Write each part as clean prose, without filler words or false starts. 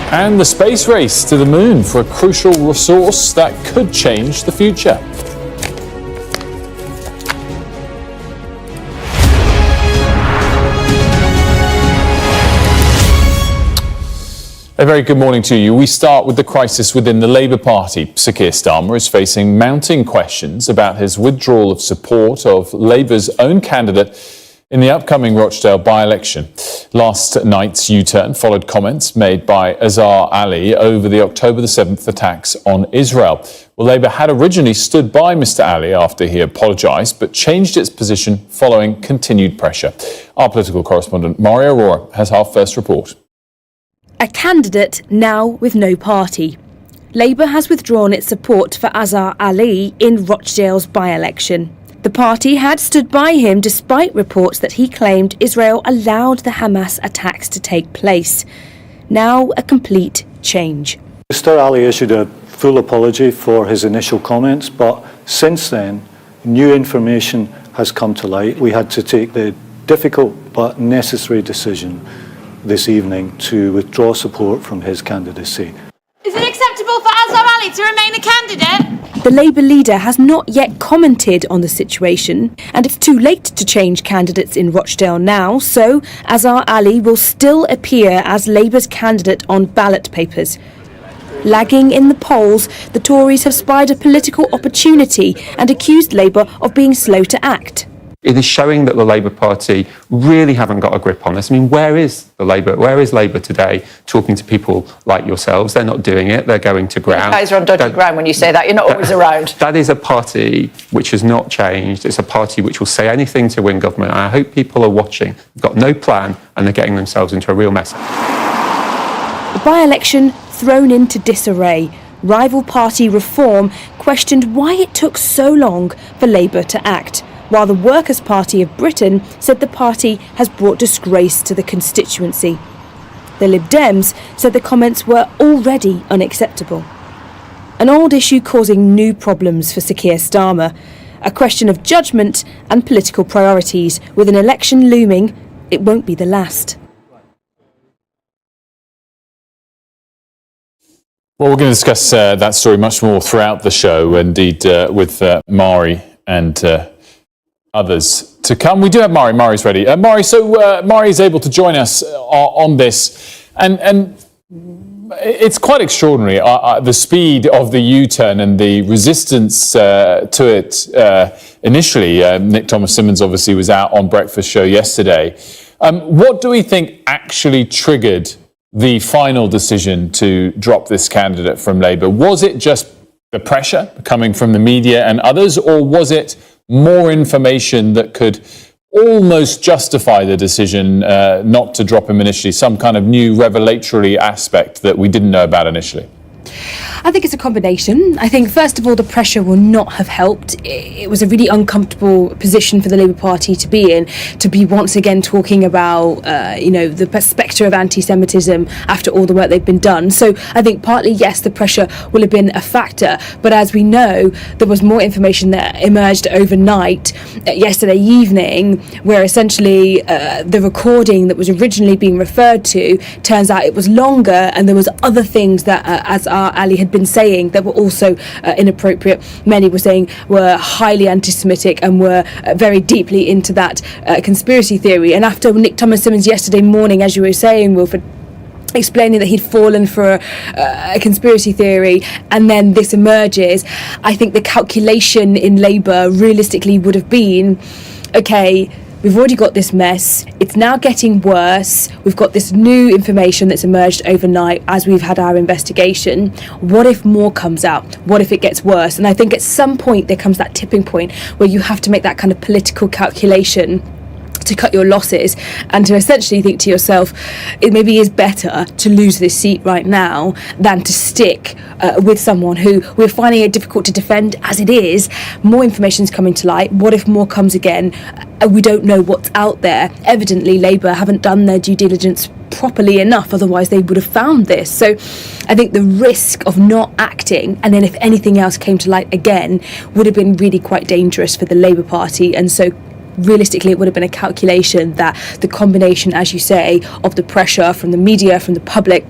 And the space race to the moon for a crucial resource that could change the future. A very good morning to you. We start with the crisis within the Labour Party. Sir Keir Starmer is facing mounting questions about his withdrawal of support of Labour's own candidate in the upcoming Rochdale by-election. Last night's U-turn followed comments made by Azhar Ali over the October the 7th attacks on Israel. Well, Labour had originally stood by Mr Ali after he apologised, but changed its position following continued pressure. Our political correspondent Mario Aurora has our first report. A candidate now with no party. Labour has withdrawn its support for Azhar Ali in Rochdale's by-election. The party had stood by him despite reports that he claimed Israel allowed the Hamas attacks to take place. Now a complete change. Mr Ali issued a full apology for his initial comments, but since then, new information has come to light. We had to take the difficult but necessary decision this evening to withdraw support from his candidacy. Is it acceptable for Azhar Ali to remain a candidate? The Labour leader has not yet commented on the situation, and it's too late to change candidates in Rochdale now, so Azhar Ali will still appear as Labour's candidate on ballot papers. Lagging in the polls, the Tories have spied a political opportunity and accused Labour of being slow to act. It is showing that the Labour Party really haven't got a grip on this. I mean, where is Labour today talking to people like yourselves? They're not doing it. They're going to ground. You guys are on dodgy ground when you say that. You're not always around. That is a party which has not changed. It's a party which will say anything to win government. And I hope people are watching. They've got no plan and they're getting themselves into a real mess. The by-election thrown into disarray. Rival party Reform questioned why it took so long for Labour to act, while the Workers' Party of Britain said the party has brought disgrace to the constituency. The Lib Dems said the comments were already unacceptable. An old issue causing new problems for Sir Keir Starmer. A question of judgment and political priorities. With an election looming, it won't be the last. Well, we're going to discuss that story much more throughout the show, indeed, with Mari and others to come. We do have Mari. Mari's ready. Mari, so Mari is able to join us on this, and it's quite extraordinary, the speed of the U-turn and the resistance to it initially. Nick Thomas-Symonds obviously was out on Breakfast Show yesterday. What do we think actually triggered the final decision to drop this candidate from Labour? Was it just the pressure coming from the media and others, or was it more information that could almost justify the decision not to drop him initially, some kind of new revelatory aspect that we didn't know about initially? I think it's a combination. I think, first of all, the pressure will not have helped. It was a really uncomfortable position for the Labour Party to be in, to be once again talking about, the spectre of anti-Semitism after all the work they've been done. So I think partly, yes, the pressure will have been a factor. But as we know, there was more information that emerged overnight yesterday evening, where essentially the recording that was originally being referred to, turns out it was longer, and there was other things that Azhar Ali had been saying that were also inappropriate. Many were saying were highly anti-Semitic and were very deeply into that conspiracy theory. And after Nick Thomas-Symonds yesterday morning, as you were saying, Wilfred, explaining that he'd fallen for a conspiracy theory, and then this emerges, I think the calculation in Labour realistically would have been, okay, we've already got this mess, it's now getting worse, we've got this new information that's emerged overnight as we've had our investigation. What if more comes out? What if it gets worse? And I think at some point there comes that tipping point where you have to make that kind of political calculation to cut your losses and to essentially think to yourself, it maybe is better to lose this seat right now than to stick with someone who we're finding it difficult to defend as it is. More information is coming to light. What if more comes again? We don't know what's out there. Evidently, Labour haven't done their due diligence properly enough, otherwise they would have found this. So I think the risk of not acting, and then if anything else came to light again, would have been really quite dangerous for the Labour Party. And so realistically, it would have been a calculation that the combination, as you say, of the pressure from the media, from the public,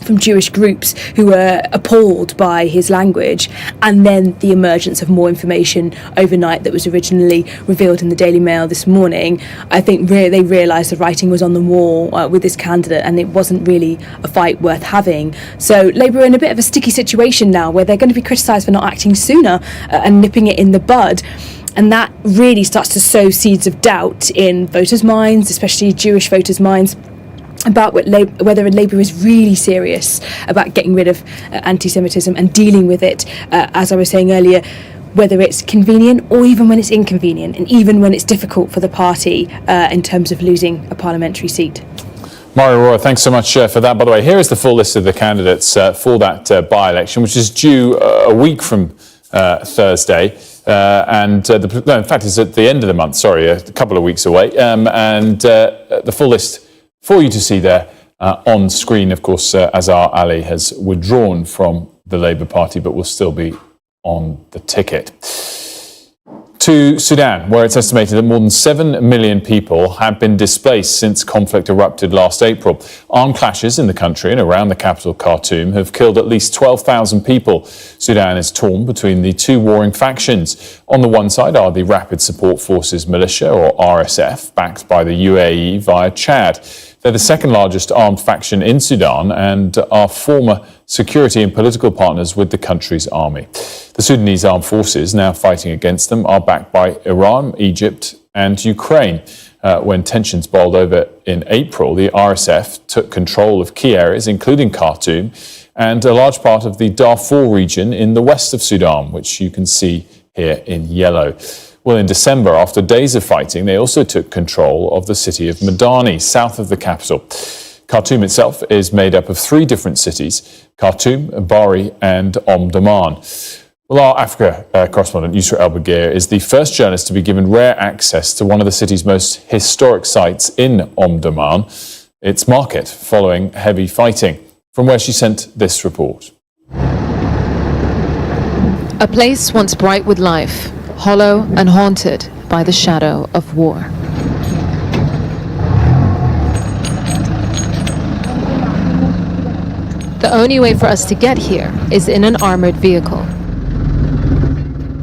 from Jewish groups who were appalled by his language, and then the emergence of more information overnight that was originally revealed in the Daily Mail this morning. I think they realised the writing was on the wall with this candidate, and it wasn't really a fight worth having. So Labour are in a bit of a sticky situation now, where they're going to be criticised for not acting sooner and nipping it in the bud. And that really starts to sow seeds of doubt in voters' minds, especially Jewish voters' minds, about whether Labour is really serious about getting rid of anti-Semitism and dealing with it, as I was saying earlier, whether it's convenient or even when it's inconvenient, and even when it's difficult for the party in terms of losing a parliamentary seat. Mari Aurora, thanks so much for that. By the way, here is the full list of the candidates for that by-election, which is due a week from Thursday. In fact, it's at the end of the month, a couple of weeks away. The full list for you to see there on screen, of course, Azhar Ali has withdrawn from the Labour Party, but will still be on the ticket. To Sudan, where it's estimated that more than 7 million people have been displaced since conflict erupted last April. Armed clashes in the country and around the capital, Khartoum, have killed at least 12,000 people. Sudan is torn between the two warring factions. On the one side are the Rapid Support Forces militia, or RSF, backed by the UAE via Chad. They're the second largest armed faction in Sudan and are former security and political partners with the country's army. The Sudanese armed forces now fighting against them are backed by Iran, Egypt and Ukraine. When tensions boiled over in April, the RSF took control of key areas, including Khartoum and a large part of the Darfur region in the west of Sudan, which you can see here in yellow. Well, in December, after days of fighting, they also took control of the city of Madani, south of the capital. Khartoum itself is made up of 3 different cities: Khartoum, Bari and Omdurman. Well, our Africa correspondent, Yusra El-Bagir, is the first journalist to be given rare access to one of the city's most historic sites in Omdurman, its market, following heavy fighting. From where she sent this report. A place once bright with life, hollow and haunted by the shadow of war. The only way for us to get here is in an armored vehicle.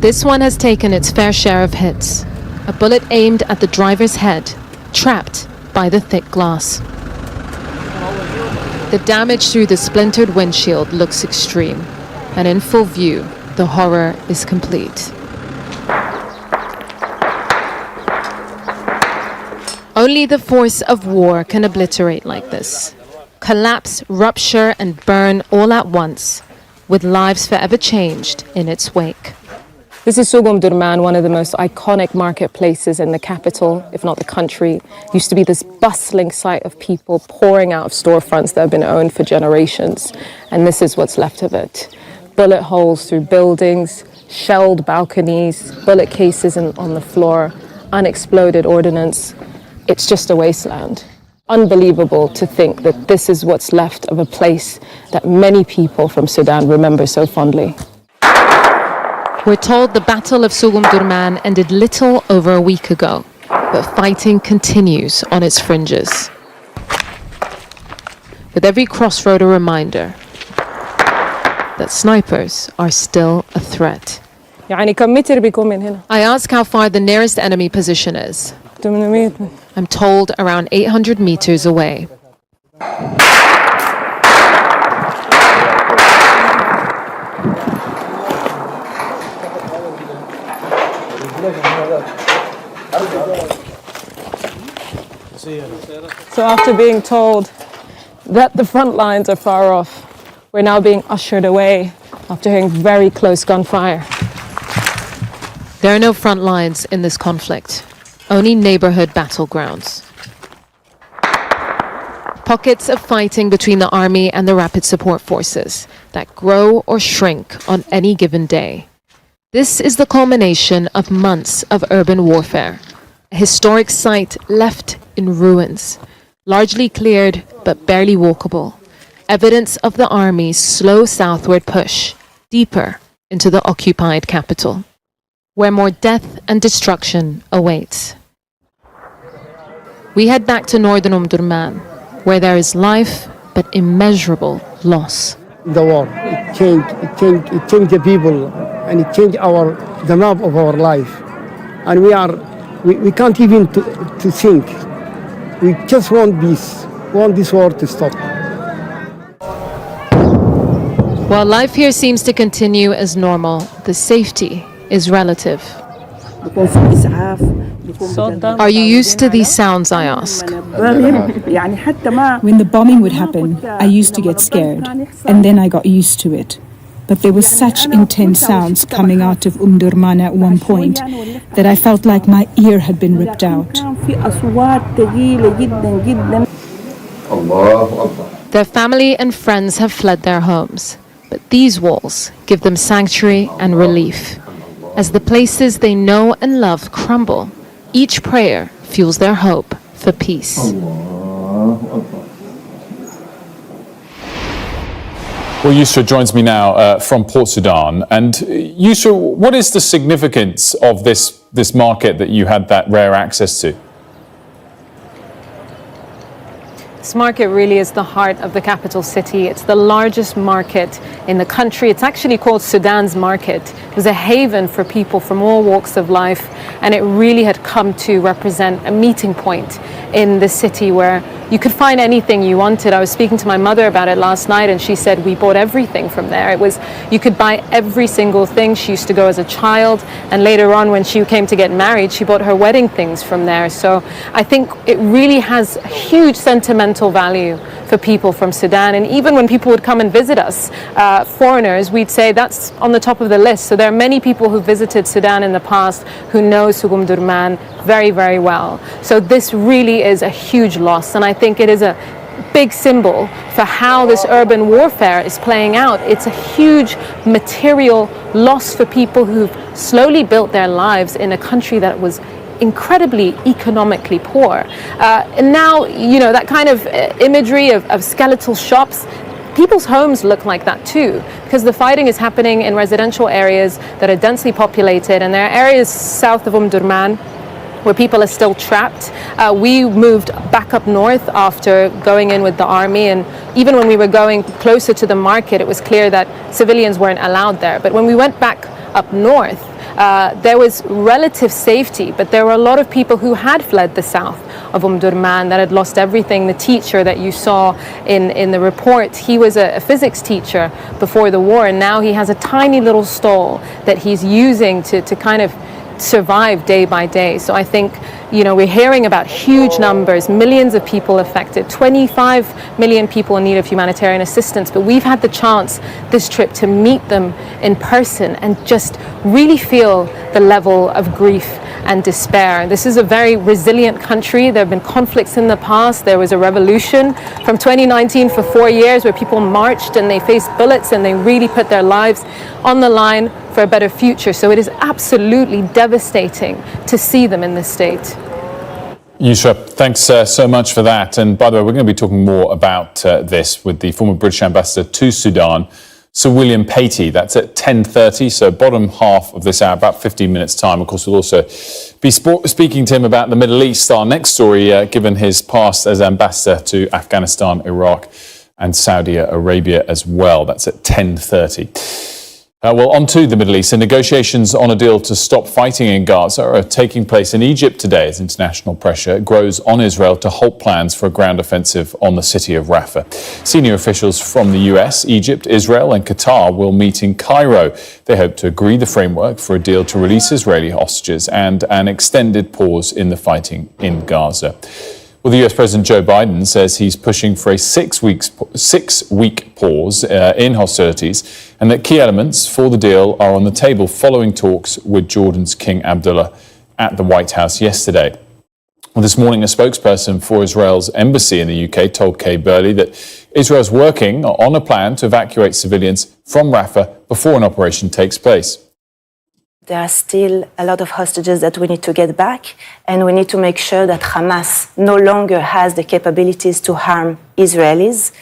This one has taken its fair share of hits. A bullet aimed at the driver's head, trapped by the thick glass. The damage through the splintered windshield looks extreme, and in full view, the horror is complete. Only the force of war can obliterate like this. Collapse, rupture, and burn all at once, with lives forever changed in its wake. This is Souk Omdurman, one of the most iconic marketplaces in the capital, if not the country. It used to be this bustling sight of people pouring out of storefronts that have been owned for generations. And this is what's left of it. Bullet holes through buildings, shelled balconies, bullet cases on the floor, unexploded ordnance. It's just a wasteland. Unbelievable to think that this is what's left of a place that many people from Sudan remember so fondly. We're told the Battle of Souk Omdurman ended little over a week ago, but fighting continues on its fringes. With every crossroad a reminder that snipers are still a threat. I ask how far the nearest enemy position is. I'm told around 800 meters away. So after being told that the front lines are far off, we're now being ushered away after hearing very close gunfire. There are no front lines in this conflict, only neighborhood battlegrounds. Pockets of fighting between the army and the Rapid Support Forces that grow or shrink on any given day. This is the culmination of months of urban warfare, a historic site left in ruins, largely cleared but barely walkable, evidence of the army's slow southward push, deeper into the occupied capital, where more death and destruction awaits. We head back to northern Omdurman, where there is life but immeasurable loss. The war, it changed the people, and it changed the map of our life. And we can't even to think. We just want peace, want this war to stop. While life here seems to continue as normal, the safety is relative. Are you used to these sounds, I ask? When the bombing would happen, I used to get scared, and then I got used to it. But there were such intense sounds coming out of Durman at one point that I felt like my ear had been ripped out. Their family and friends have fled their homes, but these walls give them sanctuary and relief. As the places they know and love crumble, each prayer fuels their hope for peace. Well, Yusra joins me now from Port Sudan. And Yusra, what is the significance of this market that you had that rare access to? This market really is the heart of the capital city. It's the largest market in the country. It's actually called Sudan's market. It was a haven for people from all walks of life, and it really had come to represent a meeting point in the city where you could find anything you wanted. I was speaking to my mother about it last night, and she said we bought everything from there. You could buy every single thing. She used to go as a child, and later on when she came to get married, she bought her wedding things from there. So I think it really has huge sentimental value for people from Sudan. And even when people would come and visit us, foreigners, we'd say that's on the top of the list. So there are many people who visited Sudan in the past who know Durman very, very well. So this really is a huge loss, and I think it is a big symbol for how this urban warfare is playing out. It's a huge material loss for people who've slowly built their lives in a country that was incredibly economically poor. And now, that kind of imagery of skeletal shops, people's homes look like that too, because the fighting is happening in residential areas that are densely populated, and there are areas south of Durman where people are still trapped. We moved back up north after going in with the army, and even when we were going closer to the market, it was clear that civilians weren't allowed there. But when we went back up north, there was relative safety, but there were a lot of people who had fled the south of Durman that had lost everything. The teacher that you saw in the report, he was a physics teacher before the war, and now he has a tiny little stall that he's using to kind of survive day by day. So I think, we're hearing about huge numbers, millions of people affected, 25 million people in need of humanitarian assistance. But we've had the chance this trip to meet them in person and just really feel the level of grief and despair. This is a very resilient country. There have been conflicts in the past. There was a revolution from 2019 for 4 years where people marched and they faced bullets and they really put their lives on the line for a better future. So it is absolutely devastating to see them in this state. Yusra, thanks so much for that. And by the way, we're going to be talking more about this with the former British ambassador to Sudan, Sir William Patey. That's at 10:30, so bottom half of this hour, about 15 minutes' time. Of course, we'll also be speaking to him about the Middle East, our next story, given his past as ambassador to Afghanistan, Iraq and Saudi Arabia as well. That's at 10:30. Well, on to the Middle East. The negotiations on a deal to stop fighting in Gaza are taking place in Egypt today as international pressure grows on Israel to halt plans for a ground offensive on the city of Rafah. Senior officials from the US, Egypt, Israel and Qatar will meet in Cairo. They hope to agree the framework for a deal to release Israeli hostages and an extended pause in the fighting in Gaza. Well, the US President Joe Biden says he's pushing for a six-week pause in hostilities, and that key elements for the deal are on the table following talks with Jordan's King Abdullah at the White House yesterday. Well, this morning, a spokesperson for Israel's embassy in the UK told Kay Burley that Israel's working on a plan to evacuate civilians from Rafah before an operation takes place. There are still a lot of hostages that we need to get back, and we need to make sure that Hamas no longer has the capabilities to harm Israelis.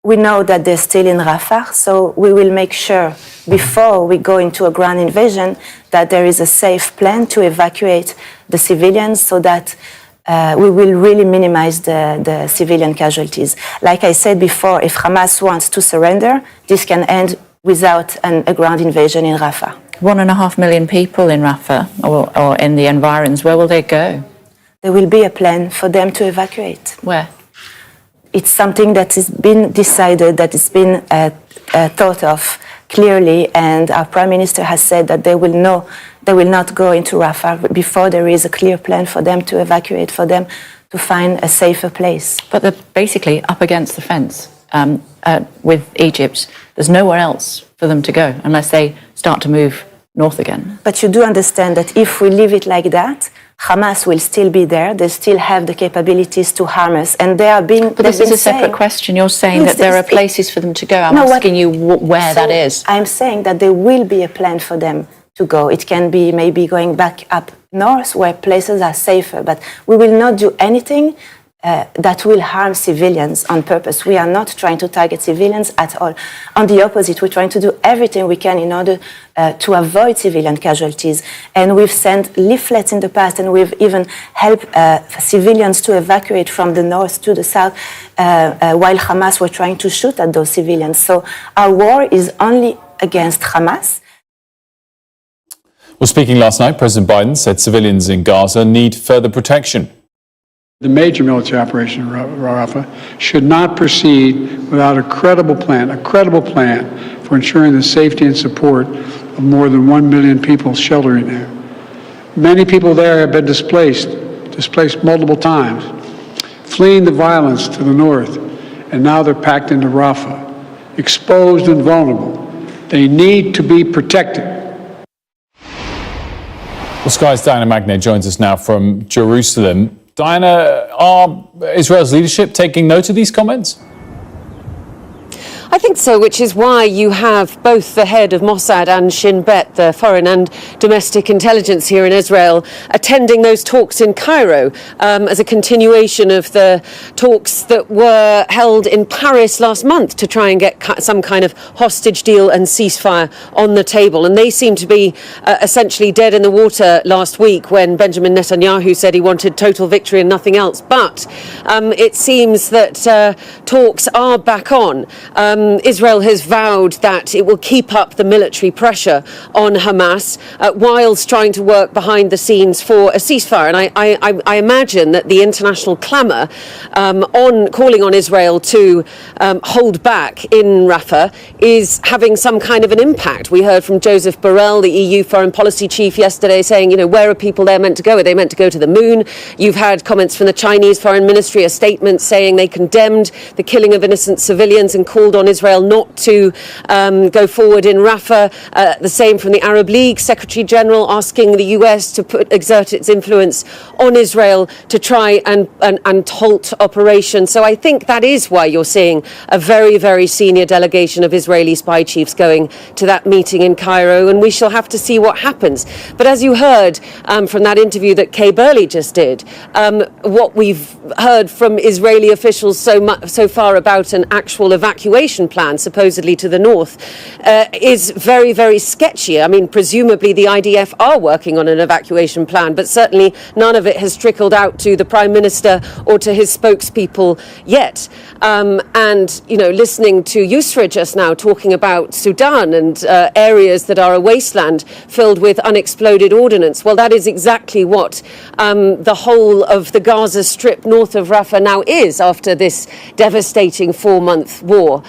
We know that they're still in Rafah, so we will make sure before we go into a ground invasion that there is a safe plan to evacuate the civilians so that we will really minimize the civilian casualties. Like I said before, if Hamas wants to surrender, this can end without a ground invasion in Rafah. 1.5 million people in Rafah or in the environs, where will they go? There will be a plan for them to evacuate. Where? It's something that has been decided, that has been thought of clearly, and our Prime Minister has said that they will not go into Rafah before there is a clear plan for them to evacuate, for them to find a safer place. But they're basically up against the fence with Egypt. There's nowhere else for them to go unless they start to move north again. But you do understand that if we leave it like that, Hamas will still be there. They still have the capabilities to harm us, and they are being. But this is a separate question. You're saying that there are places for them to go. I'm asking you where that is. I'm saying that there will be a plan for them to go. It can be maybe going back up north where places are safer, but we will not do anything that will harm civilians on purpose. We are not trying to target civilians at all. On the opposite, we're trying to do everything we can in order to avoid civilian casualties. And we've sent leaflets in the past, and we've even helped civilians to evacuate from the north to the south while Hamas were trying to shoot at those civilians. So our war is only against Hamas. Well, speaking last night, President Biden said civilians in Gaza need further protection. The major military operation in Rafah should not proceed without a credible plan for ensuring the safety and support of more than 1 million people sheltering there. Many people there have been displaced multiple times, fleeing the violence to the north, and now they're packed into Rafah, exposed and vulnerable. They need to be protected. Well, Sky's Diana Magne joins us now from Jerusalem. Diana, are Israel's leadership taking note of these comments? I think so, which is why you have both the head of Mossad and Shin Bet, the foreign and domestic intelligence here in Israel, attending those talks in Cairo as a continuation of the talks that were held in Paris last month to try and get some kind of hostage deal and ceasefire on the table. And they seem to be essentially dead in the water last week when Benjamin Netanyahu said he wanted total victory and nothing else. But it seems that talks are back on. Israel has vowed that it will keep up the military pressure on Hamas whilst trying to work behind the scenes for a ceasefire. And I imagine that the international clamour on calling on Israel to hold back in Rafah is having some kind of an impact. We heard from Joseph Borrell, the EU foreign policy chief, yesterday saying, where are people there meant to go? Are they meant to go to the moon? You've had comments from the Chinese foreign ministry, a statement saying they condemned the killing of innocent civilians and called on Israel not to go forward in Rafah. The same from the Arab League Secretary General, asking the US to exert its influence on Israel to try and halt operations. So I think that is why you're seeing a very, very senior delegation of Israeli spy chiefs going to that meeting in Cairo, and we shall have to see what happens. But as you heard from that interview that Kay Burley just did, what we've heard from Israeli officials so far about an actual evacuation plan, supposedly to the north, is very, very sketchy. I mean, presumably the IDF are working on an evacuation plan, but certainly none of it has trickled out to the Prime Minister or to his spokespeople yet. And, listening to Yusra just now talking about Sudan and areas that are a wasteland filled with unexploded ordnance, well, that is exactly what the whole of the Gaza Strip north of Rafah now is after this devastating 4-month war.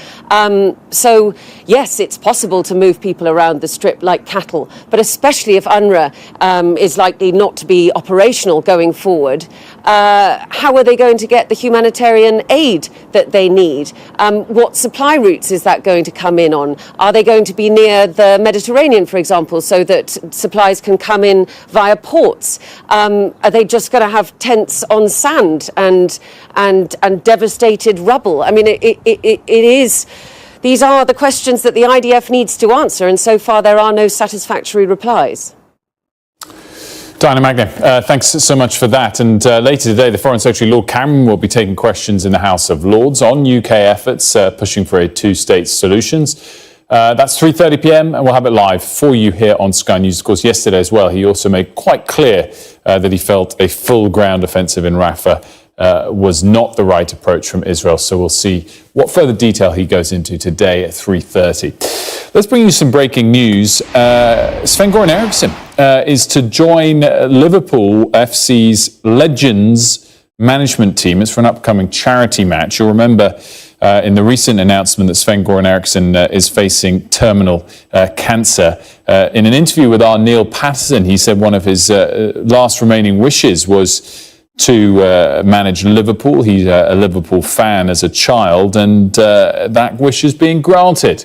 So, yes, it's possible to move people around the Strip like cattle, but especially if UNRWA is likely not to be operational going forward, how are they going to get the humanitarian aid that they need? What supply routes is that going to come in on? Are they going to be near the Mediterranean, for example, so that supplies can come in via ports? Are they just going to have tents on sand and devastated rubble? I mean, it is. These are the questions that the IDF needs to answer, and so far there are no satisfactory replies. Diana Magne, thanks so much for that. And later today, the Foreign Secretary Lord Cameron will be taking questions in the House of Lords on UK efforts pushing for a two-state solutions. That's 3:30 p.m. and we'll have it live for you here on Sky News. Of course, yesterday as well, he also made quite clear that he felt a full ground offensive in Rafah was not the right approach from Israel. So we'll see what further detail he goes into today at 3:30. Let's bring you some breaking news. Sven-Göran Eriksson is to join Liverpool FC's Legends management team. It's for an upcoming charity match. You'll remember in the recent announcement that Sven-Göran Eriksson is facing terminal cancer. In an interview with our Neil Patterson, he said one of his last remaining wishes was to manage Liverpool. He's a Liverpool fan as a child, and that wish is being granted.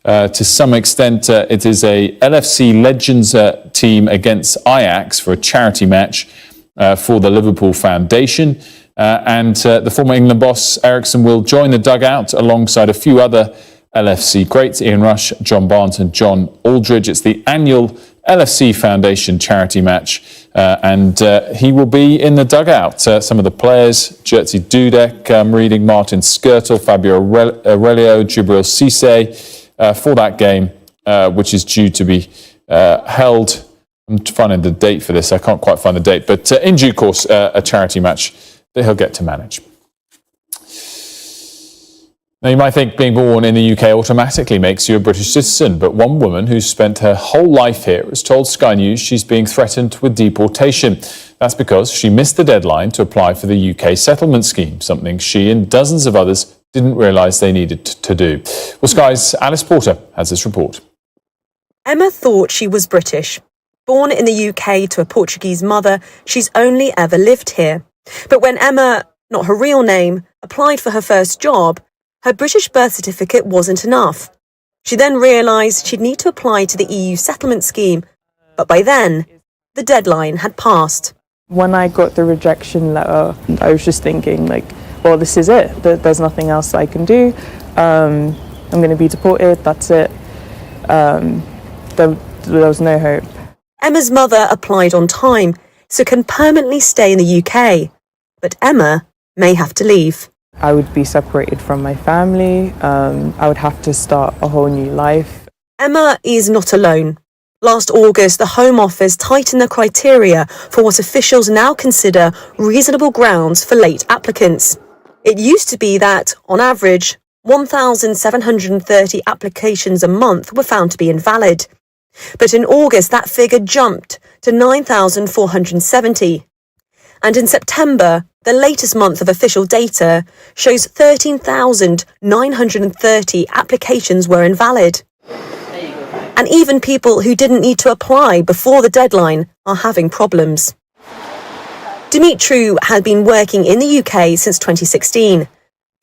To some extent, it is a LFC Legends team against Ajax for a charity match for the Liverpool Foundation. And the former England boss, Eriksson, will join the dugout alongside a few other LFC greats, Ian Rush, John Barnes and John Aldridge. It's the annual LFC Foundation charity match, and he will be in the dugout. Some of the players, Jerzy Dudek, I'm reading, Martin Skirtle, Fabio Aurelio, Jibril Cisse, for that game, which is due to be held. I'm finding the date for this. I can't quite find the date, but in due course, a charity match that he'll get to manage. Now, you might think being born in the UK automatically makes you a British citizen, but one woman who's spent her whole life here has told Sky News she's being threatened with deportation. That's because she missed the deadline to apply for the UK settlement scheme, something she and dozens of others didn't realise they needed to do. Well, Sky's Alice Porter has this report. Emma thought she was British. Born in the UK to a Portuguese mother, she's only ever lived here. But when Emma, not her real name, applied for her first job, her British birth certificate wasn't enough. She then realised she'd need to apply to the EU settlement scheme, but by then, the deadline had passed. When I got the rejection letter, I was just thinking, well, this is it. There's nothing else I can do. I'm going to be deported, that's it. There was no hope. Emma's mother applied on time, so can permanently stay in the UK. But Emma may have to leave. I would be separated from my family. I would have to start a whole new life. Emma is not alone. Last August, the Home Office tightened the criteria for what officials now consider reasonable grounds for late applicants. It used to be that, on average, 1,730 applications a month were found to be invalid. But in August, that figure jumped to 9,470. And in September, the latest month of official data shows 13,930 applications were invalid. And even people who didn't need to apply before the deadline are having problems. Dimitru had been working in the UK since 2016.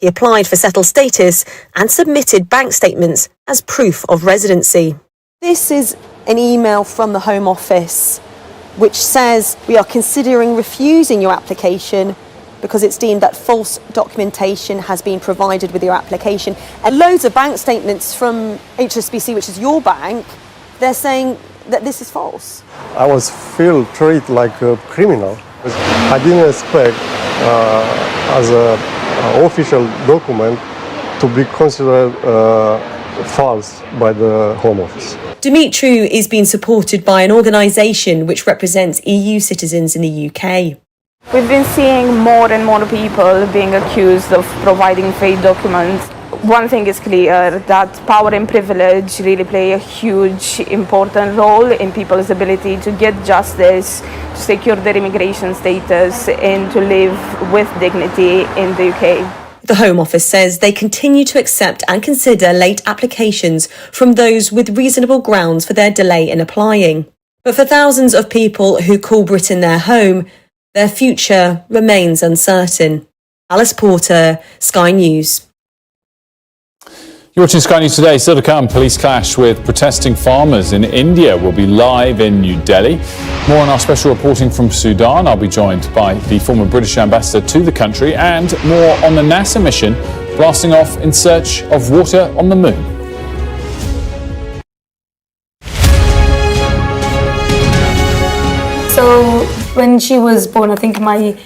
He applied for settled status and submitted bank statements as proof of residency. This is an email from the Home Office which says we are considering refusing your application because it's deemed that false documentation has been provided with your application. And loads of bank statements from HSBC, which is your bank, they're saying that this is false. I was treated like a criminal. I didn't expect as an official document to be considered false by the Home Office. Dimitru is being supported by an organisation which represents EU citizens in the UK. We've been seeing more and more people being accused of providing fake documents. One thing is clear, that power and privilege really play a huge, important role in people's ability to get justice, to secure their immigration status, and to live with dignity in the UK. The Home Office says they continue to accept and consider late applications from those with reasonable grounds for their delay in applying. But for thousands of people who call Britain their home, their future remains uncertain. Alice Porter, Sky News. You're watching Sky News Today. Still to come, police clash with protesting farmers in India. We'll be live in New Delhi. More on our special reporting from Sudan. I'll be joined by the former British ambassador to the country, and more on the NASA mission blasting off in search of water on the moon. So when she was born, I think my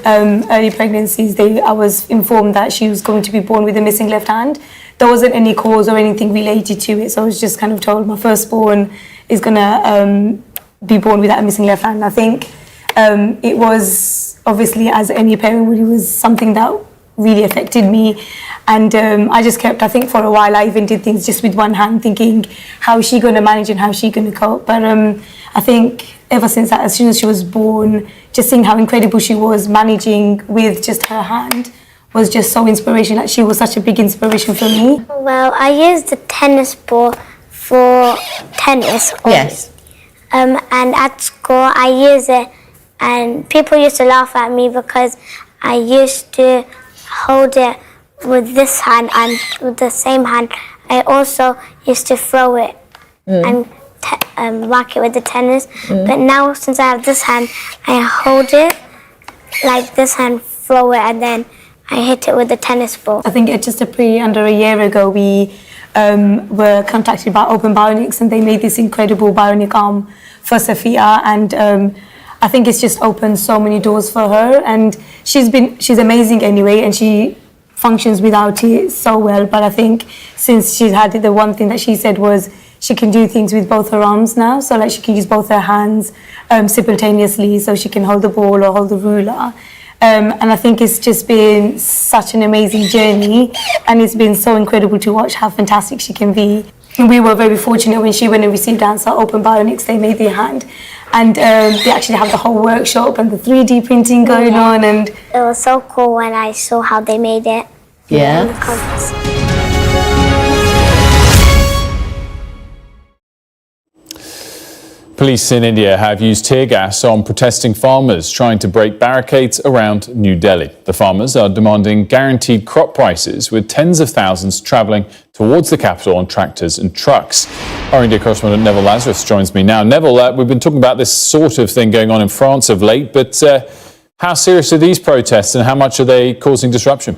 early pregnancies, I was informed that she was going to be born with a missing left hand. there wasn't any cause or anything related to it. So I was just kind of told my firstborn is going to be born without a missing left hand. I think it was, obviously, as any parent would, it was something that really affected me. And I just kept, I think for a while, I even did things just with one hand, thinking, how is she going to manage and how is she going to cope? But I think ever since that, as soon as she was born, just seeing how incredible she was managing with just her hand was just so inspirational. Like, she was such a big inspiration for me. Well, I used the tennis ball for tennis. Yes. And at school, I use it, and people used to laugh at me because I used to hold it with this hand, and with the same hand, I also used to throw it and whack it with the tennis. But now, since I have this hand, I hold it like this hand, throw it, and then I hit it with the tennis ball. I think just under a year ago, we were contacted by Open Bionics, and they made this incredible bionic arm for Sophia, and I think it's just opened so many doors for her, and she's amazing anyway, and she functions without it so well. But I think since she's had it, the one thing that she said was she can do things with both her arms now, so like she can use both her hands simultaneously, so she can hold the ball or hold the ruler. And I think it's just been such an amazing journey, and it's been so incredible to watch how fantastic she can be. And we were very fortunate when she went and received answer Open Bionics. They made their hand, and they actually have the whole workshop and the 3D printing going on. And it was so cool when I saw how they made it. Yeah. In the comments. Police in India have used tear gas on protesting farmers trying to break barricades around New Delhi. The farmers are demanding guaranteed crop prices, with tens of thousands travelling towards the capital on tractors and trucks. Our India correspondent Neville Lazarus joins me now. Neville, we've been talking about this sort of thing going on in France of late, but how serious are these protests and how much are they causing disruption?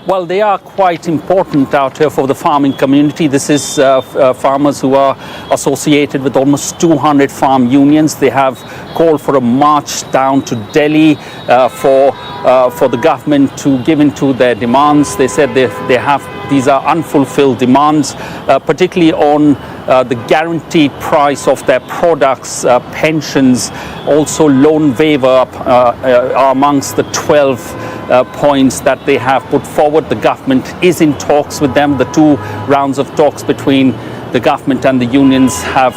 Well, they are quite important out here for the farming community. This is farmers who are associated with almost 200 farm unions. They have called for a march down to Delhi for the government to give in to their demands. They said these are unfulfilled demands, particularly on the guaranteed price of their products, pensions, also loan waiver are amongst the 12 points that they have put forward. The government is in talks with them. The two rounds of talks between the government and the unions have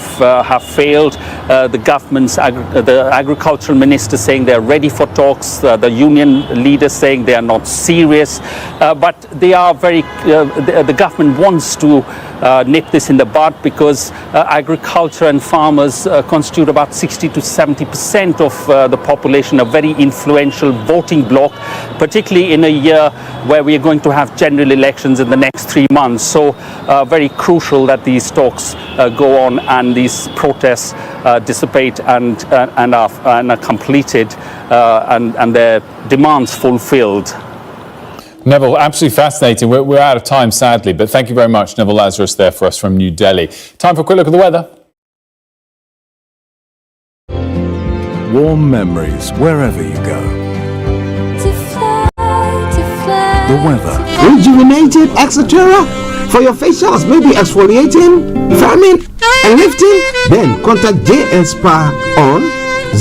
failed. The agricultural minister saying they're ready for talks. The union leaders saying they are not serious. But they are the government wants to nip this in the bud, because agriculture and farmers constitute about 60 to 70% of the population, a very influential voting bloc, particularly in a year where we are going to have general elections in the next 3 months. So very crucial that these talks go on and these protests dissipate and are completed and their demands fulfilled. Neville, absolutely fascinating. We're out of time, sadly, but thank you very much, Neville Lazarus, there for us from New Delhi. Time for a quick look at the weather. Warm memories wherever you go. The weather. Rejuvenated, etc. For your facials, maybe exfoliating, firming, and lifting, then contact JS Spa on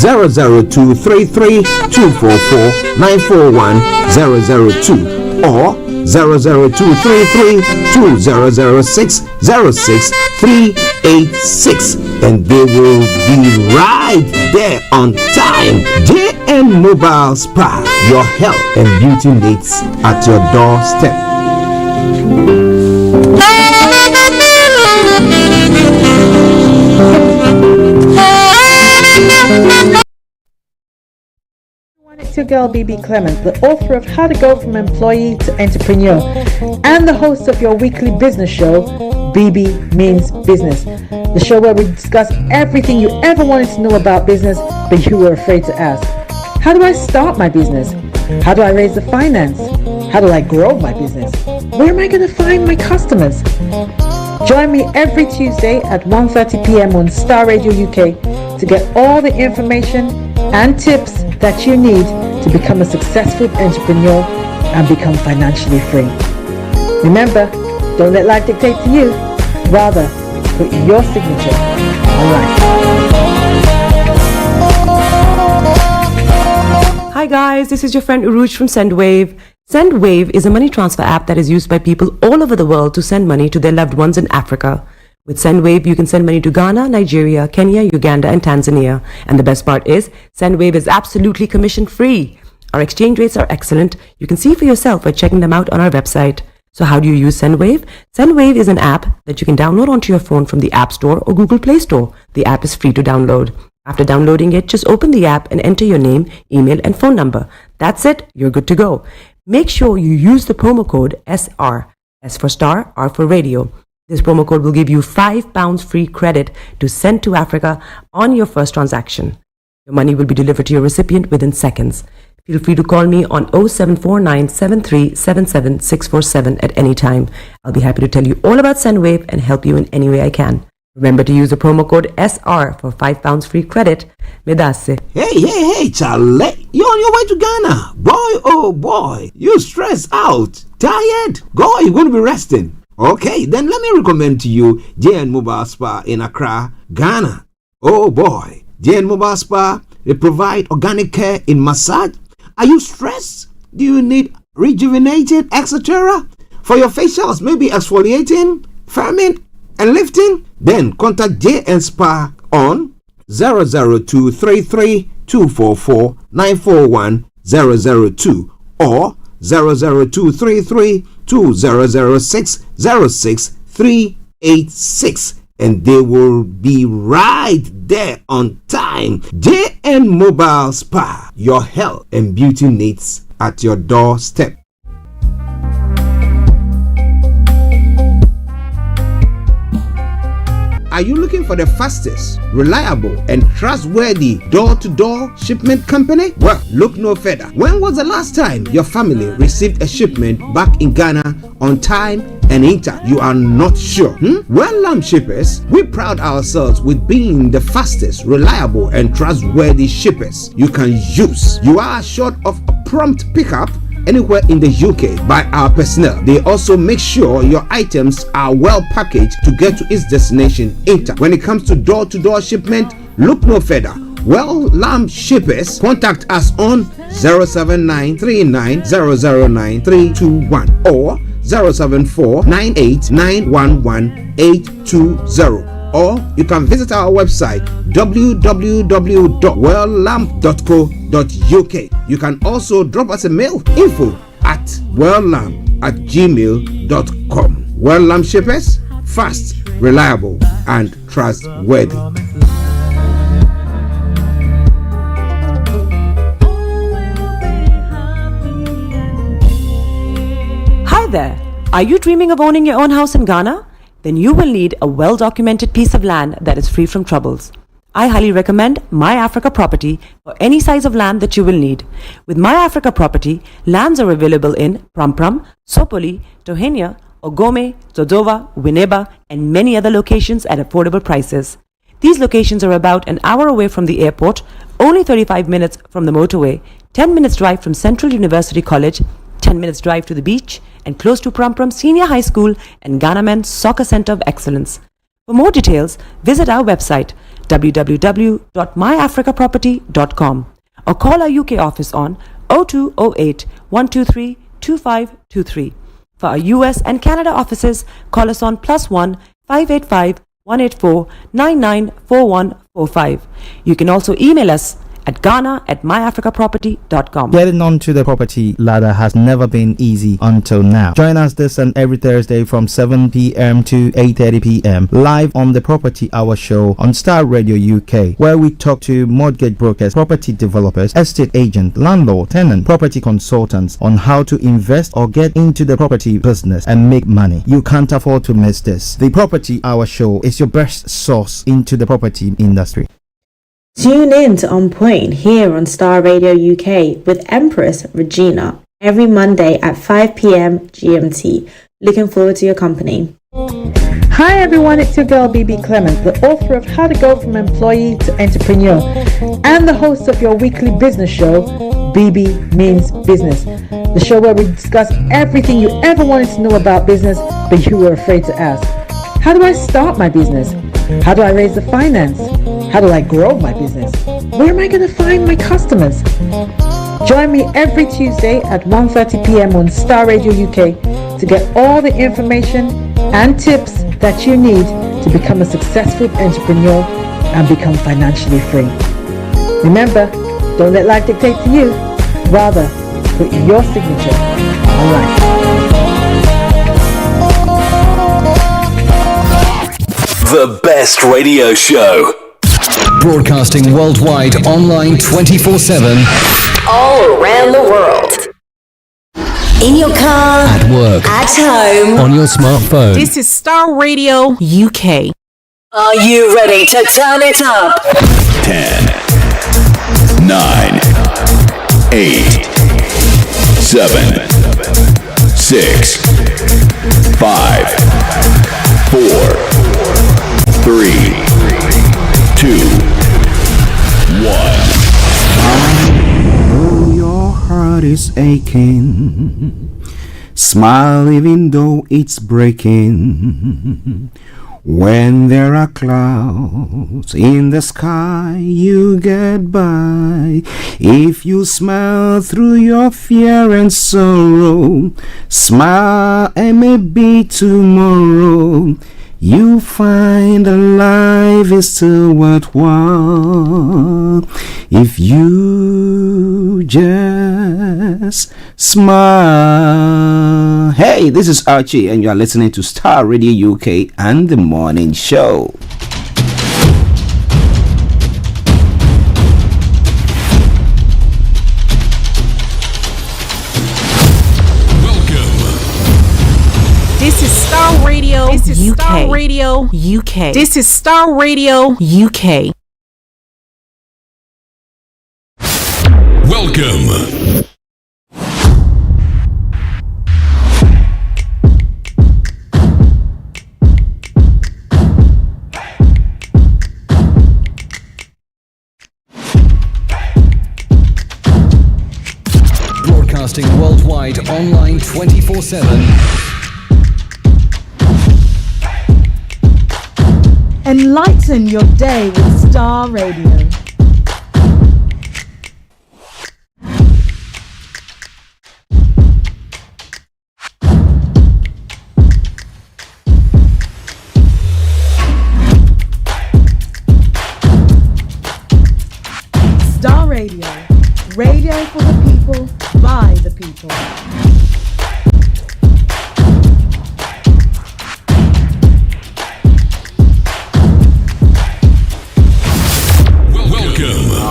00233 244 941 002 or 00233 2006 06 386, and they will be right there on time. JN Mobile Spa, your health and beauty needs at your doorstep. It's your girl BB Clement, the author of How to Go From Employee to Entrepreneur and the host of your weekly business show, BB Means Business, the show where we discuss everything you ever wanted to know about business but you were afraid to ask. How do I start my business? How do I raise the finance? How do I grow my business? Where am I going to find my customers? Join me every Tuesday at 1:30 p.m. on Starr Radio UK to get all the information and tips that you need to become a successful entrepreneur and become financially free. Remember, don't let life dictate to you. Rather, put your signature on life. Hi guys, this is your friend Uruj from SendWave. SendWave is a money transfer app that is used by people all over the world to send money to their loved ones in Africa. With SendWave, you can send money to Ghana, Nigeria, Kenya, Uganda, and Tanzania. And the best part is, SendWave is absolutely commission-free. Our exchange rates are excellent. You can see for yourself by checking them out on our website. So how do you use SendWave? SendWave is an app that you can download onto your phone from the App Store or Google Play Store. The app is free to download. After downloading it, just open the app and enter your name, email, and phone number. That's it. You're good to go. Make sure you use the promo code SR. S for Starr, R for Radio. This promo code will give you £5 free credit to send to Africa on your first transaction. Your money will be delivered to your recipient within seconds. Feel free to call me on 0749 7377 647 at any time. I'll be happy to tell you all about SendWave and help you in any way I can. Remember to use the promo code SR for £5 free credit. Medasse. Hey, Charlie. You're on your way to Ghana. Boy, oh boy. You stressed out. Tired? Go, you're going to be resting. Okay, then let me recommend to you JN Mobile Spa in Accra, Ghana. Oh boy. JN Mobile Spa, they provide organic care in massage. Are you stressed? Do you need rejuvenated, etc.? For your facials, maybe exfoliating, firming, and lifting? Then contact JN Spa on 00233 244 941 002 or 00233 2006 06386, and they will be right there on time. JN Mobile Spa, your health and beauty needs at your doorstep. Are you looking for the fastest, reliable, and trustworthy door-to-door shipment company? Well, look no further. When was the last time your family received a shipment back in Ghana on time and intact? You are not sure? Well, Lamb Shippers, we pride ourselves with being the fastest, reliable, and trustworthy shippers you can use. You are assured of a prompt pickup anywhere in the UK by our personnel. They also make sure your items are well packaged to get to its destination intact. When it comes to door-to-door shipment, look no further. Well, Lamb Shippers, contact us on 07939009321 or 07498911820. Or you can visit our website www.welllamp.co.uk. You can also drop us a mail, info@welllamp@gmail.com. Well Lamp Shippers, fast, reliable, and trustworthy. Hi there. Are you dreaming of owning your own house in Ghana? Then you will need a well-documented piece of land that is free from troubles. I highly recommend My Africa Property for any size of land that you will need. With My Africa Property, lands are available in Prampram, Sopoli, Tohenia, Ogome, Dodova, Winneba, and many other locations at affordable prices. These locations are about an hour away from the airport, only 35 minutes from the motorway, 10 minutes drive from Central University College, 10 minutes drive to the beach, and close to Prampram Senior High School and Ghana Men's Soccer Center of Excellence. For more details, visit our website www.myafricaproperty.com or call our UK office on 0208 123 2523. For our US and Canada offices, call us on +1 585 184 994145. You can also email us at ghana@myafricaproperty.com. Getting onto the property ladder has never been easy until now. Join us this and every Thursday from 7 p.m. to 8:30 p.m. live on the Property Hour Show on Starr Radio UK, where we talk to mortgage brokers, property developers, estate agents, landlord, tenant, property consultants on how to invest or get into the property business and make money. You can't afford to miss this. The Property Hour Show is your best source into the property industry. Tune in to On Point here on Starr Radio UK with Empress Regina every Monday at 5 p.m. GMT. Looking forward to your company. Hi everyone, it's your girl BB Clement, the author of How to Go from Employee to Entrepreneur and the host of your weekly business show, BB Means Business, the show where we discuss everything you ever wanted to know about business, but you were afraid to ask. How do I start my business? How do I raise the finance? How do I grow my business? Where am I going to find my customers? Join me every Tuesday at 1:30 p.m. on Starr Radio UK to get all the information and tips that you need to become a successful entrepreneur and become financially free. Remember, don't let life dictate to you. Rather, put your signature on life. The best radio show. Broadcasting worldwide online 24/7. All around the world. In your car. At work. At home. On your smartphone. This is Starr Radio UK. Are you ready to turn it up? 10, 9, 8, 7, 6, 5, 4, 3, 2, 1. Oh, your heart is aching. Smile even though it's breaking. When there are clouds in the sky, you get by. If you smile through your fear and sorrow, smile and maybe tomorrow you find that life is still worthwhile if you just smile. Hey, this is Archie and you are listening to Starr Radio UK and The Morning Show. This is Starr Radio. This is UK. Starr Radio UK. This is Starr Radio UK. Welcome. Broadcasting worldwide online 24/7. Enlighten your day with Starr Radio. Starr Radio. Radio for the people, by the people.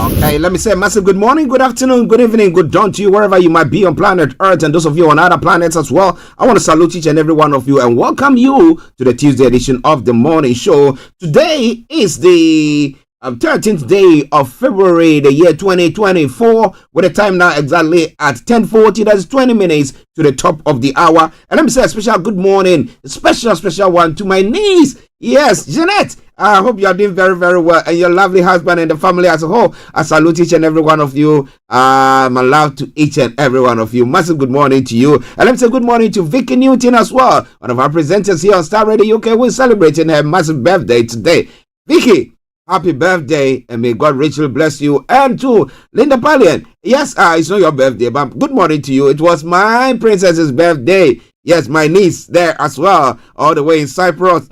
Okay, let me say a massive good morning, good afternoon, good evening, good dawn to you wherever you might be on planet Earth and those of you on other planets as well. I want to salute each and every one of you and welcome you to the Tuesday edition of the morning show. Today is the 13th day of February, the year 2024, with the time now exactly at 10:40. That's 20 minutes to the top of the hour. And let me say a special good morning, a special one to my niece. Yes, Jeanette. I hope you are doing very, very well. And your lovely husband and the family as a whole. I salute each and every one of you. My love to each and every one of you. Massive good morning to you. And let me say good morning to Vicky Newton as well. One of our presenters here on Starr Radio UK. We're celebrating her massive birthday today. Vicky, happy birthday. And may God richly bless you. And to Linda Pallian. Yes, it's not your birthday, but good morning to you. It was my princess's birthday. Yes, my niece there as well. All the way in Cyprus.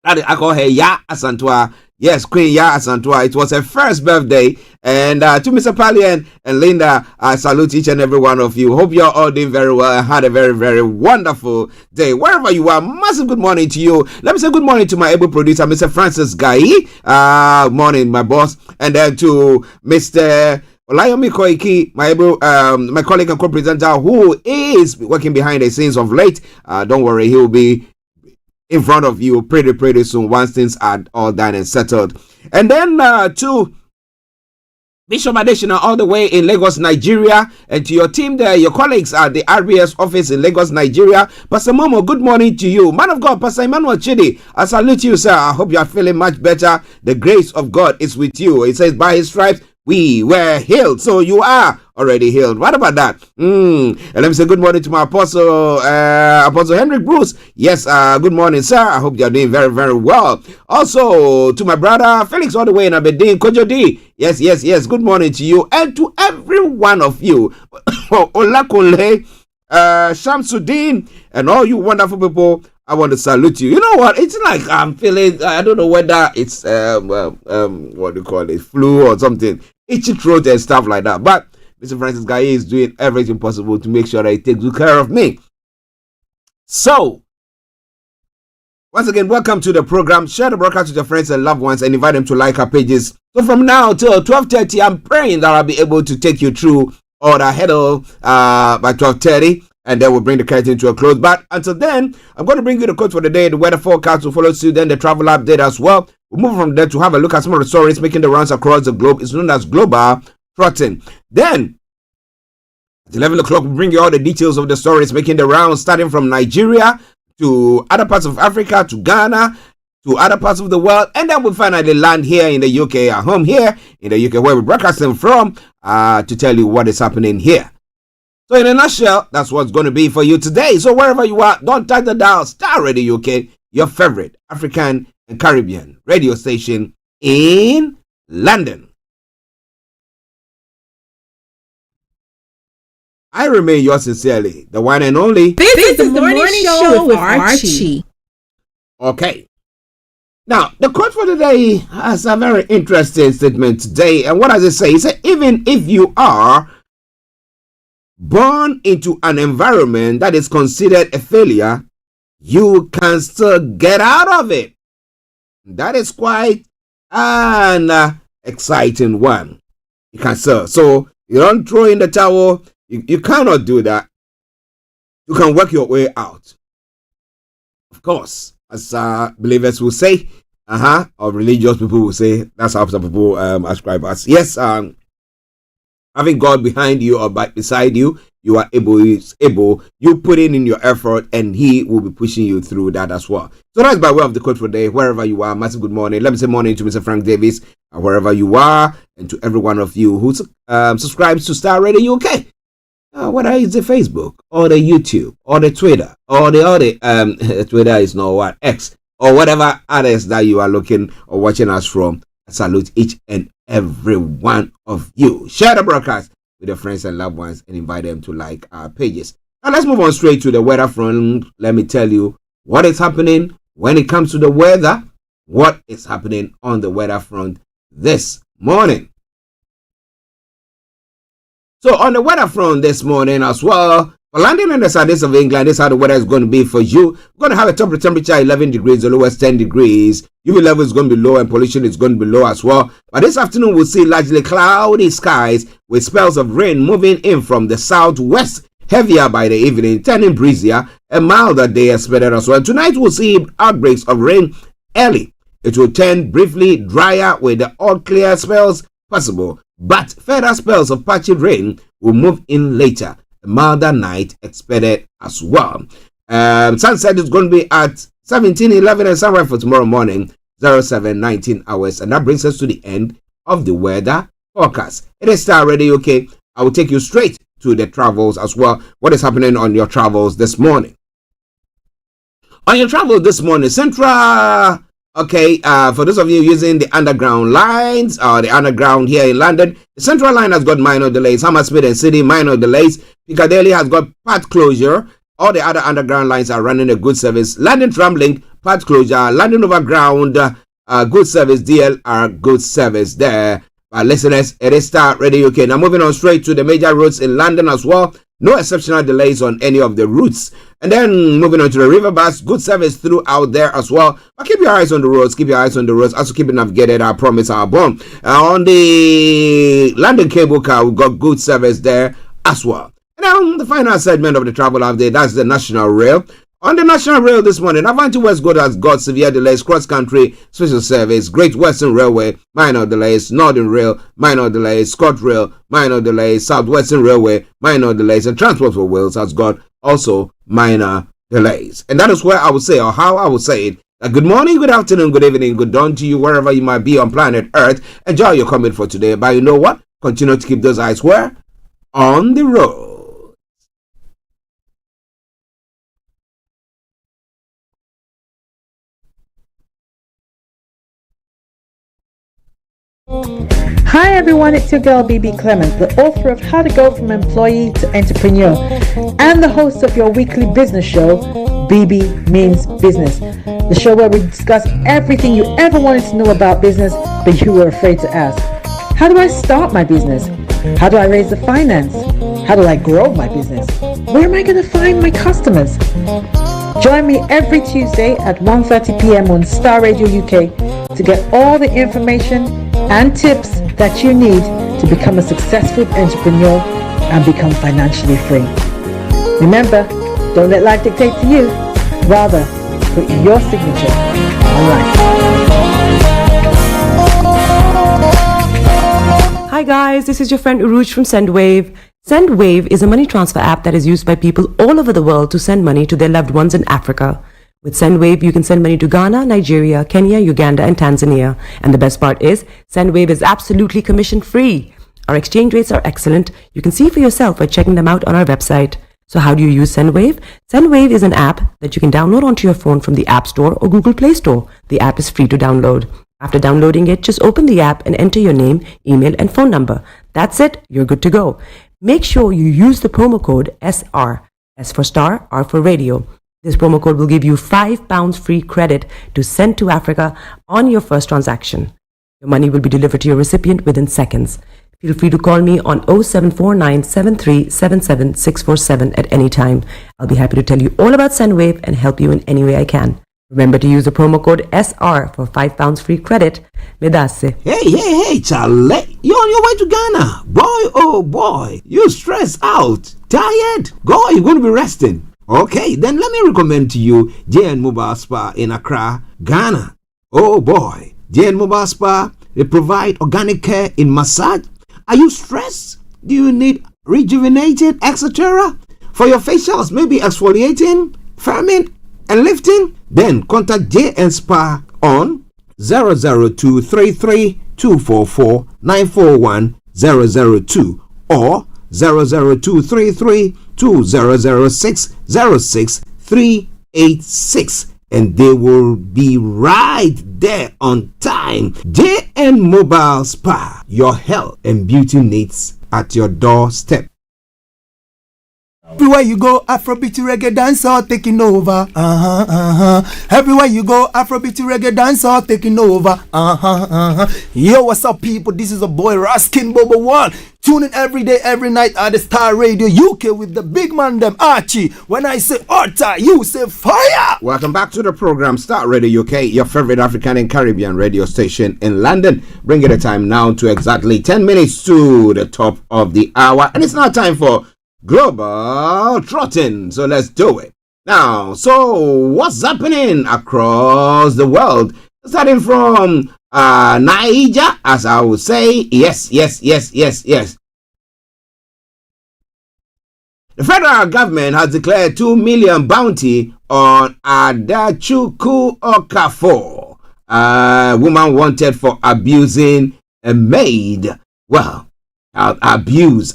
I call her Ya Asantua. Yes, Queen Ya Asantua. It was her first birthday. And to Mr. Pallian and Linda, I salute each and every one of you. Hope you're all doing very well and had a very, very wonderful day. Wherever you are, massive good morning to you. Let me say good morning to my able producer, Mr. Francis Guy. Morning, my boss. And then to Mr. Olayomi Koiki, my colleague and co-presenter who is working behind the scenes of late. Don't worry, he will be in front of you pretty soon once things are all done and settled. And then to Bishop Adesina all the way in Lagos, Nigeria, and to your team there, your colleagues at the RBS office in Lagos, Nigeria. Pastor Momo, good morning to you. Man of God, Pastor Emmanuel Chidi, I salute you, sir. I hope you are feeling much better. The grace of God is with you. It says, by his stripes we were healed. So you are already healed. What about that? And let me say good morning to my apostle, Apostle Henrik Bruce. Yes, good morning, sir. I hope you're doing very, very well. Also, to my brother Felix, all the way in Aberdeen, Kojo D. Yes. Good morning to you and to every one of you. Olakunle, Shamsuddin, and all you wonderful people. I want to salute you. You know what? It's like I'm feeling, I don't know whether it's, what do you call it, flu or something, itchy throat and stuff like that. But Mr. Francis Guy is doing everything possible to make sure that he takes good care of me. So, once again, welcome to the program. Share the broadcast with your friends and loved ones and invite them to like our pages. So from now till 12:30, I'm praying that I'll be able to take you through all the header by 12:30. And then we'll bring the curtain to a close. But until then, I'm going to bring you the quote for the day, the weather forecast will follow suit, then the travel update as well. We'll move from there to have a look at some of the stories making the rounds across the globe. It's known as global trotting. Then, at 11 o'clock, we'll bring you all the details of the stories making the rounds, starting from Nigeria to other parts of Africa, to Ghana, to other parts of the world. And then we'll finally land here in the UK, at home here in the UK, where we're broadcasting from, to tell you what is happening here. So in a nutshell, that's what's going to be for you today. So wherever you are, don't touch the dial. Starr Radio UK, your favorite African and Caribbean radio station in London. I remain yours sincerely, the one and only. This is the morning show with Archie. Okay. Now, the quote for today has a very interesting statement today. And what does it say? It says, even if you are born into an environment that is considered a failure, you can still get out of it. That is quite an exciting one. You can still. So you don't throw in the towel. You cannot do that. You can work your way out. Of course, as believers will say, or religious people will say, that's how some people ascribe us. Yes, having God behind you or beside you, you are able, you put in your effort and he will be pushing you through that as well. So that's by way of the quote for the day. Wherever you are, massive good morning. Let me say morning to Mr. Frank Davis, wherever you are, and to every one of you who subscribes to Starr Radio UK. Whether it's the Facebook or the YouTube or the Twitter or the other, Twitter is not what, X, or whatever others that you are looking or watching us from. I salute each and every one of you. Share the broadcast with your friends and loved ones and invite them to like our pages. Now let's move on straight to the weather front. Let me tell you what is happening when it comes to the weather. What is happening on the weather front this morning? So on the weather front this morning as well, for London and the southeast of England, this is how the weather is going to be for you. We're going to have a top temperature 11 degrees, the lowest 10 degrees. UV level is going to be low and pollution is going to be low as well. But this afternoon, we'll see largely cloudy skies with spells of rain moving in from the southwest, heavier by the evening, turning breezier, a milder day expected as well. Tonight, we'll see outbreaks of rain early. It will turn briefly drier with the odd clear spells possible, but further spells of patchy rain will move in later. A milder night expected as well. Sunset is going to be at 17:11 and sunrise for tomorrow morning 07:19 hours, and that brings us to the end of the weather forecast. It is Starr Radio UK. I will take you straight to the travels as well. What is happening on your travels this morning? On your travel this morning, Central. Okay, for those of you using the underground lines or the underground here in London, the Central line has got minor delays. Hammersmith and City, minor delays. Piccadilly has got part closure. All the other underground lines are running a good service. London Tramlink, part closure. London Overground, good service. DLR, good service there. Listeners, it is Starr Radio UK. Now moving on straight to the major roads in London as well. No exceptional delays on any of the routes. And then moving on to the river bus, good service throughout there as well. But keep your eyes on the roads. Keep your eyes on the roads. Also keep it navigated. I promise our bond. On the London cable car, we've got good service there as well. And then the final segment of the travel update, that's the National Rail. On the National Rail this morning, Avanti West Go has got severe delays, cross-country special service, Great Western Railway, minor delays, Northern Rail, minor delays, ScotRail, minor delays, South Western Railway, minor delays, and Transport for Wales has got also minor delays. And that is where I would say, or how I would say it, Good morning, good afternoon, good evening, good dawn to you wherever you might be on planet Earth. Enjoy your comment for today. But you know what? Continue to keep those eyes where? On the road. Hi everyone, it's your girl BB Clement, the author of How to Go from Employee to Entrepreneur and the host of your weekly business show, BB Means Business. The show where we discuss everything you ever wanted to know about business but you were afraid to ask. How do I start my business? How do I raise the finance? How do I grow my business? Where am I going to find my customers? Join me every Tuesday at 1:30 p.m. on Starr Radio UK to get all the information and tips that you need to become a successful entrepreneur and become financially free. Remember, don't let life dictate to you. Rather, put your signature on life. Hi guys, this is your friend Uruj from SendWave. SendWave is a money transfer app that is used by people all over the world to send money to their loved ones in Africa. With SendWave, you can send money to Ghana, Nigeria, Kenya, Uganda, and Tanzania. And the best part is, SendWave is absolutely commission-free. Our exchange rates are excellent. You can see for yourself by checking them out on our website. So how do you use SendWave? SendWave is an app that you can download onto your phone from the App Store or Google Play Store. The app is free to download. After downloading it, just open the app and enter your name, email, and phone number. That's it. You're good to go. Make sure you use the promo code SR. S for Star, R for Radio. This promo code will give you £5 free credit to send to Africa on your first transaction. Your money will be delivered to your recipient within seconds. Feel free to call me on 0749 7377 647 at any time. I'll be happy to tell you all about SendWave and help you in any way I can. Remember to use the promo code SR for £5 free credit. Medasse. Hey, Charlie. You're on your way to Ghana. Boy, oh boy. You stressed out. Tired? Go, you're going to be resting. Okay, then let me recommend to you JN Mobile Spa in Accra, Ghana. Oh boy, JN Mobile Spa, they provide organic care in massage. Are you stressed? Do you need rejuvenated, etc.? For your facials, maybe exfoliating, firming, and lifting? Then contact JN Spa on 00233 244 941 002 or 00233 2006 06386, and they will be right there on time. JN Mobile Spa, your health and beauty needs at your doorstep. Everywhere you go, Afrobeat reggae dancehall taking over. Everywhere you go, Afrobeat reggae dancehall taking over. Yo, what's up, people? This is a boy Raskin Bobo One. Tune in every day, every night at the Starr Radio UK with the big man them Archie. When I say Orta, you say fire. Welcome back to the program Starr Radio UK, your favorite African and Caribbean radio station in London. Bringing the time now to exactly 10 minutes to the top of the hour, and it's now time for Global Trotting. So let's do it now. So what's happening across the world? Starting from Niger, as I would say, yes. The federal government has declared 2 million bounty on Adachuku Okafor, a woman wanted for abusing a maid. Well, abuse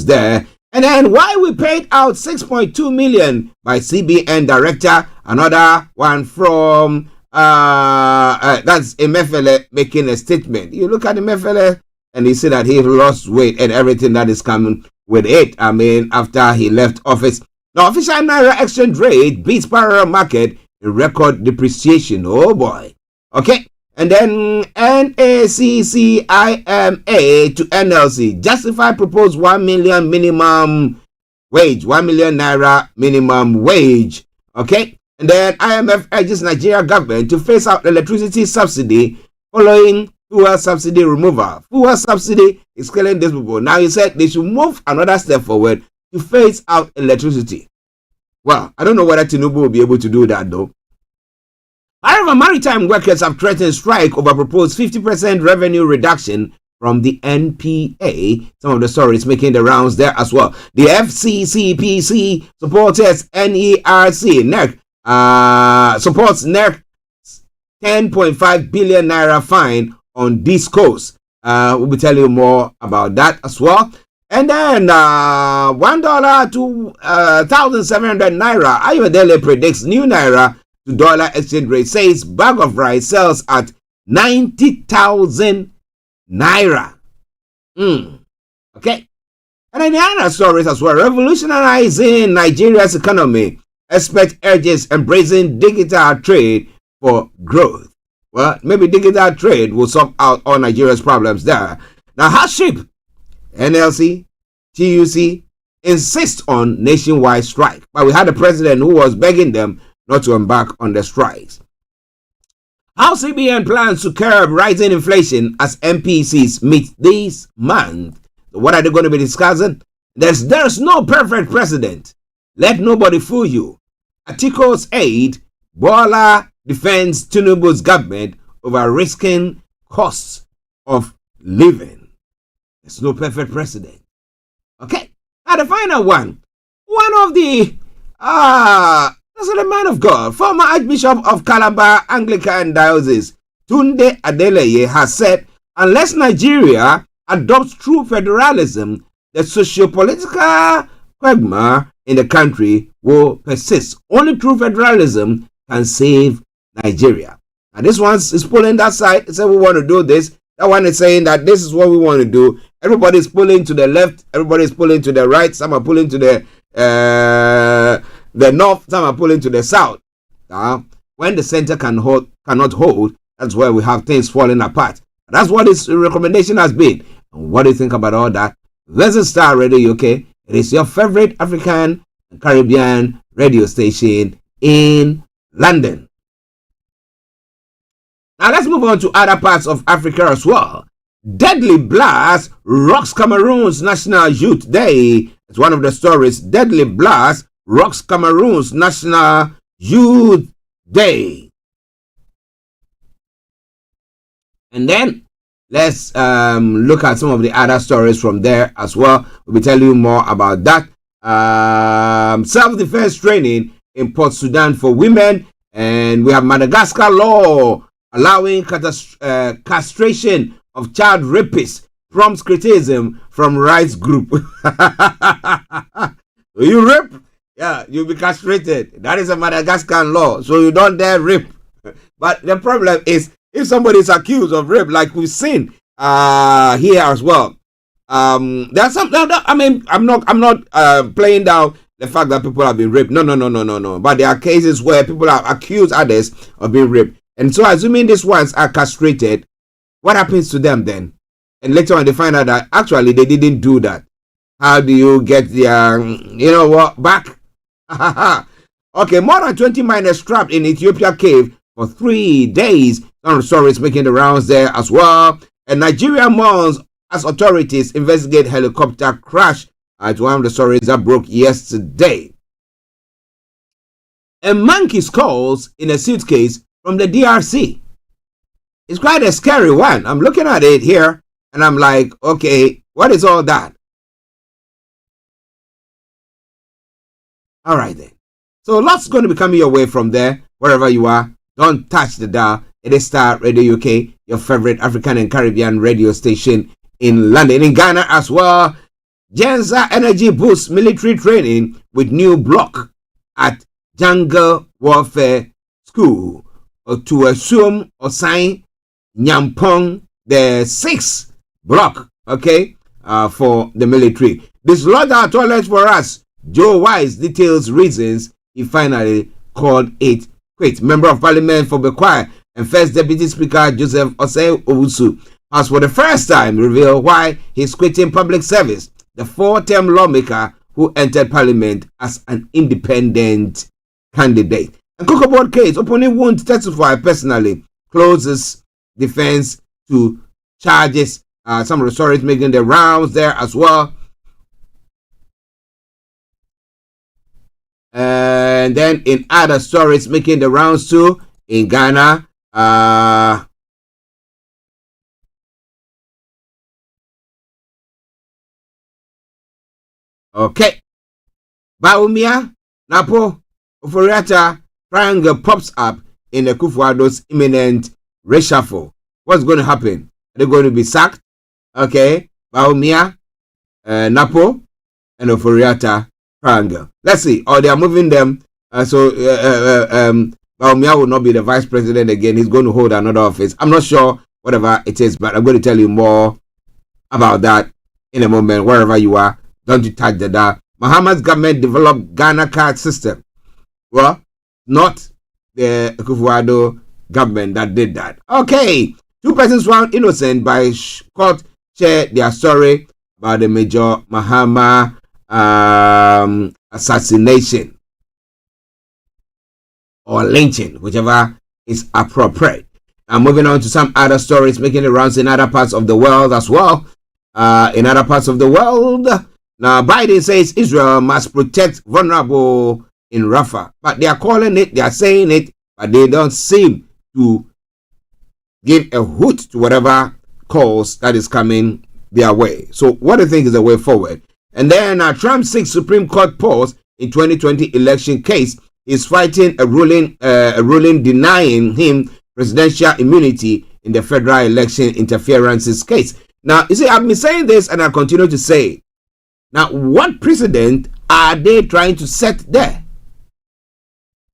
there. And then why we paid out 6.2 million by CBN director, another one from that's Emefiele making a statement. You look at Emefiele and you see that he lost weight and everything that is coming with it. I mean, after he left office. Now, official Naira exchange rate beats parallel market in record depreciation. Oh boy. Okay. And then NACCIMA to NLC justify proposed 1 million minimum wage, 1 million naira minimum wage. Okay. And then IMF urges Nigeria government to phase out electricity subsidy following fuel subsidy removal. Fuel subsidy is killing these people. Now he said they should move another step forward to phase out electricity. Well, I don't know whether Tinubu will be able to do that though. However, maritime workers have threatened strike over proposed 50% revenue reduction from the NPA. Some of the stories making the rounds there as well. The FCCPC supporters NERC, NERC supports NERC 10.5 billion naira fine on discourse. We'll be telling you more about that as well. And then $1 to 1,700 naira. Ayodele predicts new naira to dollar exchange rate, says bag of rice sells at 90,000 naira. Okay. And then the other stories as well. Revolutionizing Nigeria's economy. Expert urges embracing digital trade for growth. Well, maybe digital trade will sort out all Nigeria's problems there. Now, hardship, NLC, TUC insist on nationwide strike. But we had a president who was begging them not to embark on the strikes. How CBN plans to curb rising inflation as MPCs meet this month. So what are they going to be discussing? There's no perfect president. Let nobody fool you. Atiko's aide, Bola, defends Tinubu's government over risking costs of living. There's no perfect president. Okay. Now the final one. One of the that's the man of God, former Archbishop of Calabar Anglican Diocese, Tunde Adeleye, has said, unless Nigeria adopts true federalism, the socio-political quagmire in the country will persist. Only true federalism can save Nigeria. Now this one is pulling that side. It said we want to do this. That one is saying that this is what we want to do. Everybody's pulling to the left. Everybody's pulling to the right. Some are pulling to the north. Some are pulling to the south. When the center cannot hold, that's where we have things falling apart. That's what his recommendation has been. And what do you think about all that? This is Starr Radio UK. It is your favorite African and Caribbean radio station in London. Now let's move on to other parts of Africa as well. Deadly blast rocks Cameroon's National Youth Day. It's one of the stories. Deadly blast rocks Cameroon's National Youth Day. And then let's look at some of the other stories from there as well. We'll be telling you more about that. Self-defense training in Port Sudan for women. And we have Madagascar law allowing castration of child rapists prompts criticism from rights group. You rape? Yeah, you'll be castrated. That is a Madagascar law. So you don't dare rape. But the problem is, if somebody is accused of rape, like we've seen here as well, there's some. I mean, I'm not playing down the fact that people have been raped. No. But there are cases where people have accused others of being raped, and so assuming these ones are castrated, what happens to them then? And later on, they find out that actually they didn't do that. How do you get their, back? Okay, more than 20 miners trapped in Ethiopia cave for 3 days. Some stories making the rounds there as well. And Nigeria mourns as authorities investigate helicopter crash. It's one of the stories that broke yesterday. A monkey skulls in a suitcase from the DRC. It's quite a scary one. I'm looking at it here and I'm like, okay, what is all that? All right then. So lots going to be coming your way from there, wherever you are. Don't touch the dial. It is Starr Radio UK, your favorite African and Caribbean radio station in London. In Ghana as well, Genza Energy boosts military training with new block at Jungle Warfare School to assume or sign Nyampong, the 6th block, okay, for the military. Dislodge our toilets for us. Joe Wise details reasons he finally called it quit. Member of Parliament for Bekwai and First Deputy Speaker Joseph Osei Owusu has for the first time revealed why he's quitting public service. The 4-term lawmaker who entered Parliament as an independent candidate. And Cocoa Board case, opponent won't testify personally, closes defense to charges. Some of the stories making the rounds there as well. And then in other stories making the rounds too, in Ghana, okay, Baumia, Napo, Uforiata, triangle pops up in Akufo-Addo's imminent reshuffle. What's going to happen? Are they going to be sacked? Okay, Baumia, Napo, and Oforiatta triangle. Let's see. Or they are moving them. Baumia will not be the vice president again. He's going to hold another office. I'm not sure whatever it is, but I'm going to tell you more about that in a moment. Wherever you are, don't you touch the dial. Mahama's government developed Ghana card system. Well, not the Akufo-Addo government that did that. Okay, 2 persons found innocent by court share their story about the Major Mahama assassination or lynching, whichever is appropriate. I'm moving on to some other stories making the rounds in other parts of the world as well. In other parts of the world, now Biden says Israel must protect vulnerable in Rafah, but they are calling it, they are saying it, but they don't seem to give a hoot to whatever cause that is coming their way. So what do you think is the way forward? And then Trump seeks Supreme Court pause in 2020 election case. Is fighting a ruling denying him presidential immunity in the federal election interferences case. Now, you see, I've been saying this and I continue to say it. Now, what precedent are they trying to set there?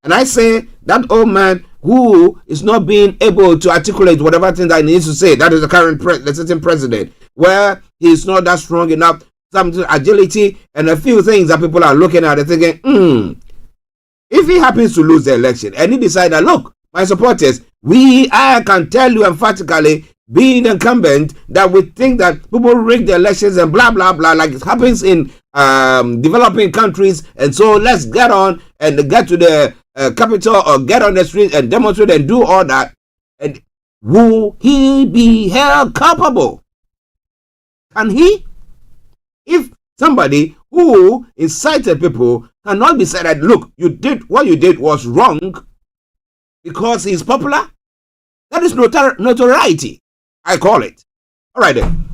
And I say that old man who is not being able to articulate whatever thing that he needs to say, that is the current the sitting president, where he is not that strong enough, some agility, and a few things that people are looking at and thinking, if he happens to lose the election and he decides that, look, my supporters, I can tell you emphatically, being the incumbent, that we think that people rig the elections and blah, blah, blah, like it happens in developing countries. And so let's get on and get to the capital or get on the street and demonstrate and do all that. And will he be held culpable? Can he? If somebody who incited people cannot be said that, look, what you did was wrong because he's popular, that is notoriety, I call it. All right then.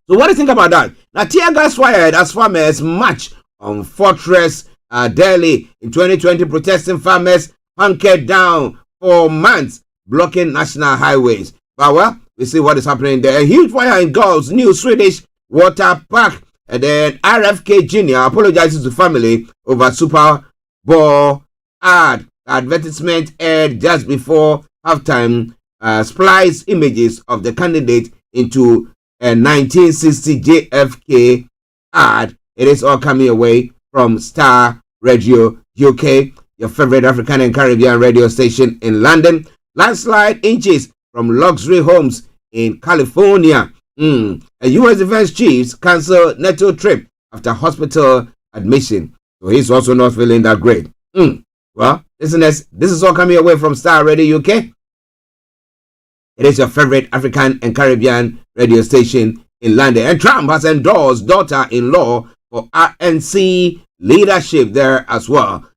So what do you think about that? Now, tear gas fired as farmers march on Fortress Delhi in 2020, protesting farmers hunkered down for months, blocking national highways. But well, we see what is happening there. A huge fire engulfs new Swedish water park. And then RFK Jr. apologizes to family over Super Bowl ad. Advertisement aired just before halftime splice images of the candidate into a 1960 JFK ad. It is all coming away from Starr Radio UK, your favorite African and Caribbean radio station in London. Landslide inches from luxury homes in California. A U.S. defense chiefs cancel NATO trip after hospital admission. So he's also not feeling that great. Well, listeners, this is all coming away from Starr Radio UK. It is your favorite African and Caribbean radio station in London. And Trump has endorsed daughter-in-law for RNC leadership there as well.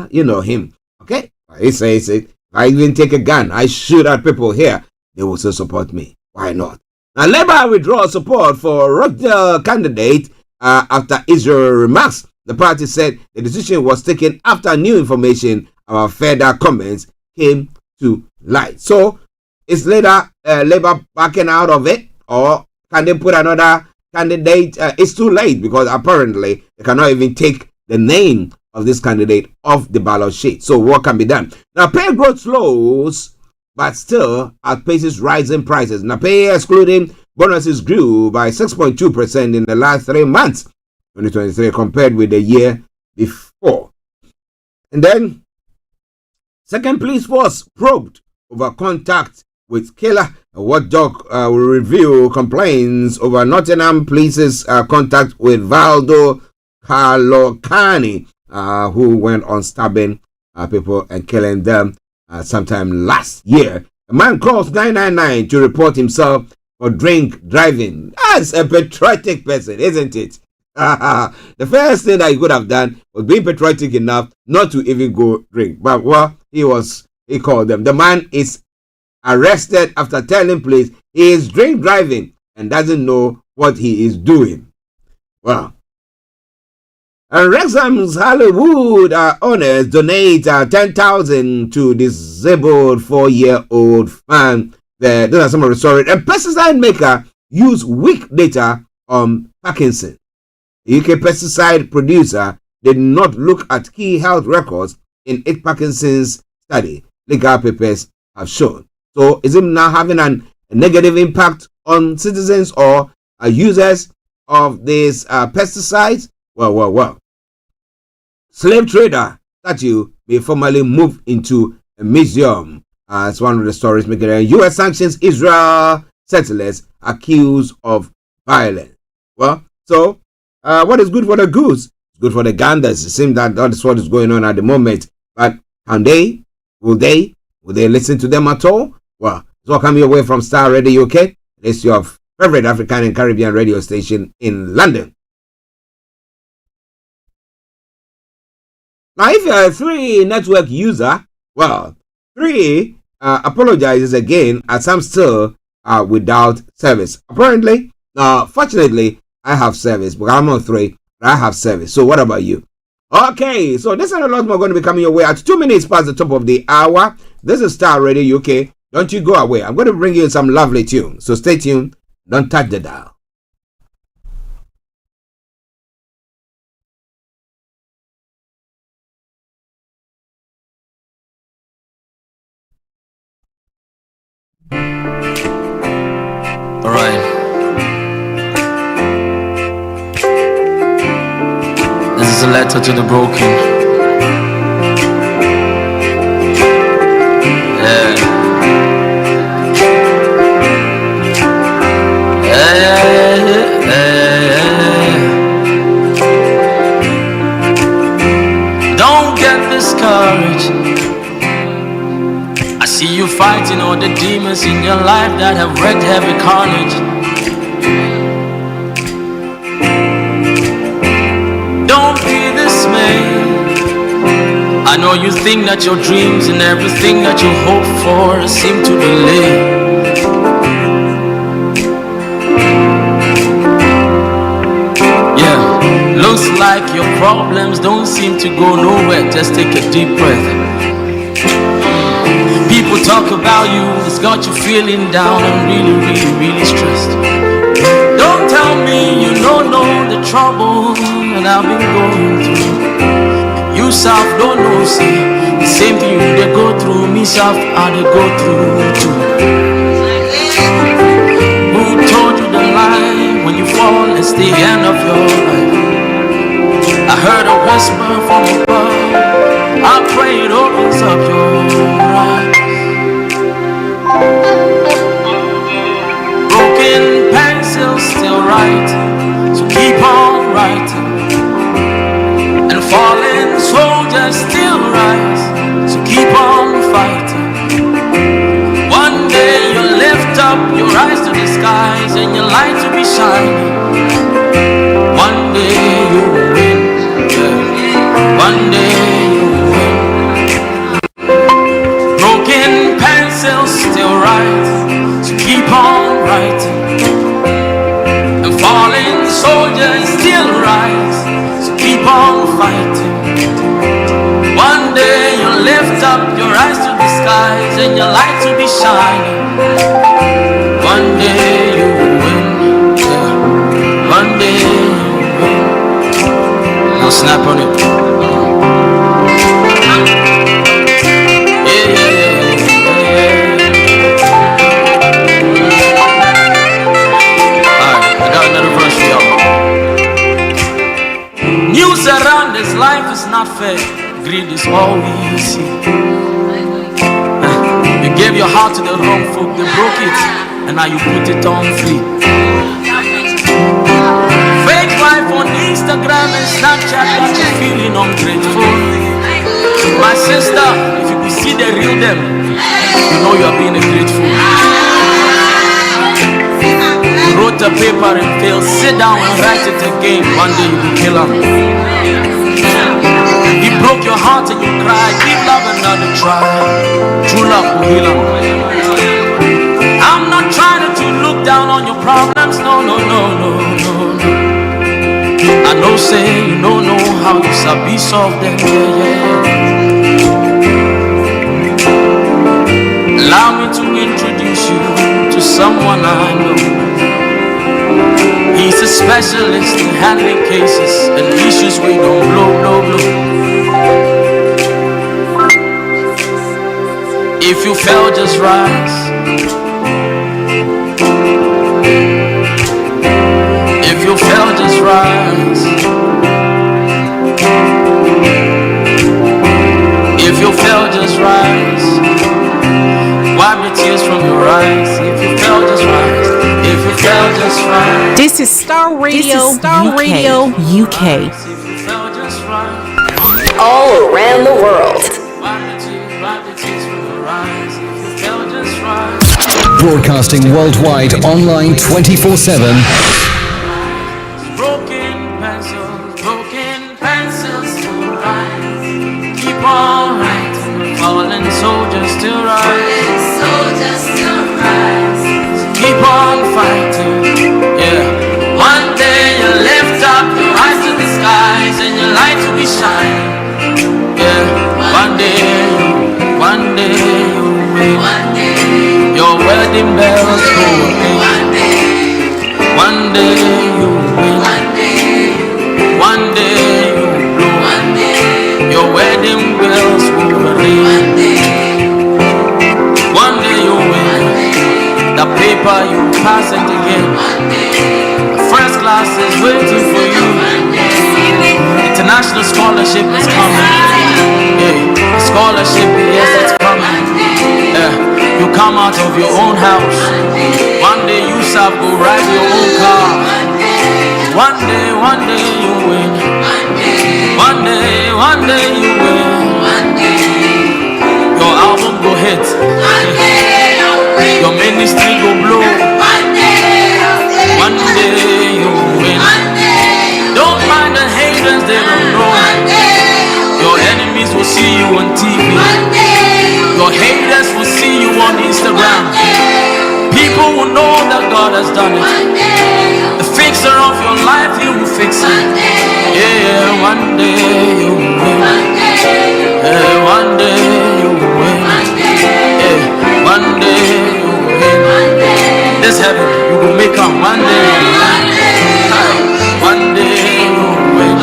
You know him. Okay? He says it. If I even take a gun, I shoot at people here, they will still support me. Why not? Now, Labour withdraw support for Rockdale candidate after Israel remarks. The party said the decision was taken after new information about further comments came to light. So, is Labour backing out of it, or can they put another candidate? It's too late because apparently they cannot even take the name of this candidate off the ballot sheet. So, what can be done? Now, pay growth slows, but still outpaces rising prices. Now, pay excluding bonuses grew by 6.2% in the last 3 months, 2023, compared with the year before. And then, second police force probed over contact with killer. A watchdog will review complaints over Nottingham Police's contact with Valdo Kalokani, who went on stabbing people and killing them sometime last year. A man calls 999 to report himself for drink driving. That's a patriotic person, isn't it? The first thing that he could have done was being patriotic enough not to even go drink. But well, he called them. The man is arrested after telling police he is drink driving and doesn't know what he is doing. Well, And Wrexham's Hollywood owners donate 10,000 to disabled 4-year-old fan. Those are some of the stories. A pesticide maker used weak data on Parkinson. The UK pesticide producer did not look at key health records in its Parkinson's study, legal papers have shown. So is it now having a negative impact on citizens or users of these pesticides? Well. Slave trader statue may formally move into a museum. It's one of the stories making it. U.S. sanctions Israel settlers accused of violence. Well, so what is good for the goose? It's good for the ganders. It seems that is what is going on at the moment. But will they listen to them at all? Well, it's all coming away from Starr Radio UK. It's your favorite African and Caribbean radio station in London. Now, if you're a 3 network user, well, 3 apologizes again as some still are without service. Apparently, fortunately, I have service, but I'm on 3, but I have service. So what about you? Okay, so this and a lot more going to be coming your way at 2 minutes past the top of the hour. This is Starr Radio UK. Don't you go away. I'm going to bring you some lovely tunes. So stay tuned. Don't touch the dial. Alright. This is a letter to the broken. Yeah. Don't get discouraged. I see you fighting all the demons in your life that have wreaked heavy carnage. Don't be dismayed. I know you think that your dreams and everything that you hope for seem to be late. Looks like your problems don't seem to go nowhere. Just take a deep breath. People talk about you, it's got you feeling down and really stressed. Don't tell me you don't know the trouble that I've been going through. You self don't know, see, the same thing you they go through, me self I they go through too. Who told you the lie? When you fall, it's the end of your life. I heard a whisper from above. I pray it opens up your eyes. Broken pencil still write, so keep on writing. And fallen soldiers still rise, so keep on fighting. One day you'll lift up your eyes to the skies and your light will be shining. One day you will win. One day you will win. Broken pencils still write, so keep on writing. And fallen soldiers still rise, so keep on fighting. One day you'll lift up your eyes to the skies and your light will be shining. One day you will win. Yeah. One day you will win. Now snap on it. News around this life is not fair. Greed is all we see. You gave your heart to the wrong folk, they broke it, and now you put it on free. Fake life on Instagram and Snapchat got you feeling ungrateful. My sister, if you could see the real them, you know you are being a great fool. You wrote a paper and failed. Sit down and write it again. One day you will kill him. He broke your heart and you cried. Give love another try. True love will heal him. I'm not trying to look down on your problems. No. I know say you don't know how you sabi solve them, Allow me to introduce you to someone I know. He's a specialist in handling cases and issues we don't blow. If you fell, just rise. If you fell, just rise. If you fell, just rise. Wipe the tears from your eyes. If you fell, just rise. If you fell, just rise. This is Starr Radio, UK. All around the world. Broadcasting worldwide online 24/7. Broken pencils to rise. Keep on writing, fallen soldiers still rise. Keep on fighting, One day you lift up your eyes to the skies and your light will be shining. One day you win. Your wedding bells go ring. One day you win. One day you blow. Your wedding bells will ring. One day you win. The paper you pass it again. The first class is waiting for you. International scholarship is coming. Scholarship, yes, it's coming. You come out of your own house. One day you shall go ride your own car. One day you win. One day you win. Your album go hit. Your ministry go blow. One day you win. Don't mind the haters, they don't know. Your enemies will see you on TV. Your haters will see you on Instagram. People will know that God has done it. The fixer of your life, He will fix it. One day you win. One day you win. One day you win. This heaven you will make up one day. One day you win.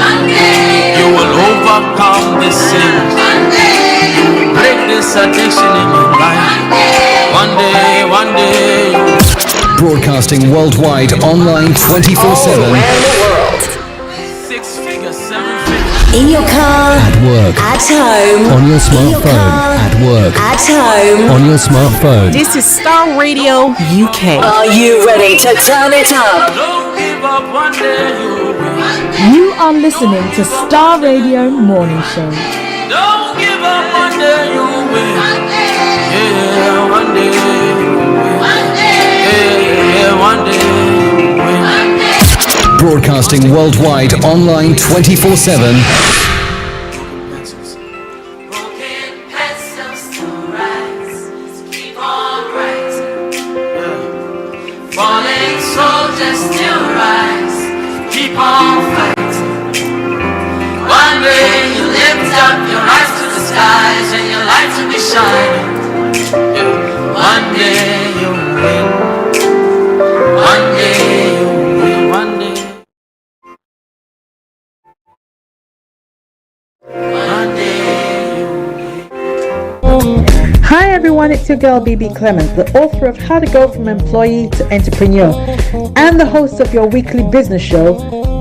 You will overcome this sin. You will break this addiction in your life. One day. Broadcasting worldwide online 24/7. All around the world. 6 figures, 7 figures. In your car. At work. At home. On your smartphone. At work. At home. On your smartphone. This is Starr Radio, UK. Are you ready to turn it up? Don't give up, one day you win. You are listening to Starr Radio Morning Show. Don't give up, one day you win. One day you win. One day you win. Broadcasting worldwide online 24/7. Falling soldiers still rise. Keep on fighting. One day you lift up your eyes to the skies and your light will be shining. One day you win. One day you win. One day. One day you win. Hi everyone, it's your girl BB Clement, the author of How to Go From Employee to Entrepreneur and the host of your weekly business show,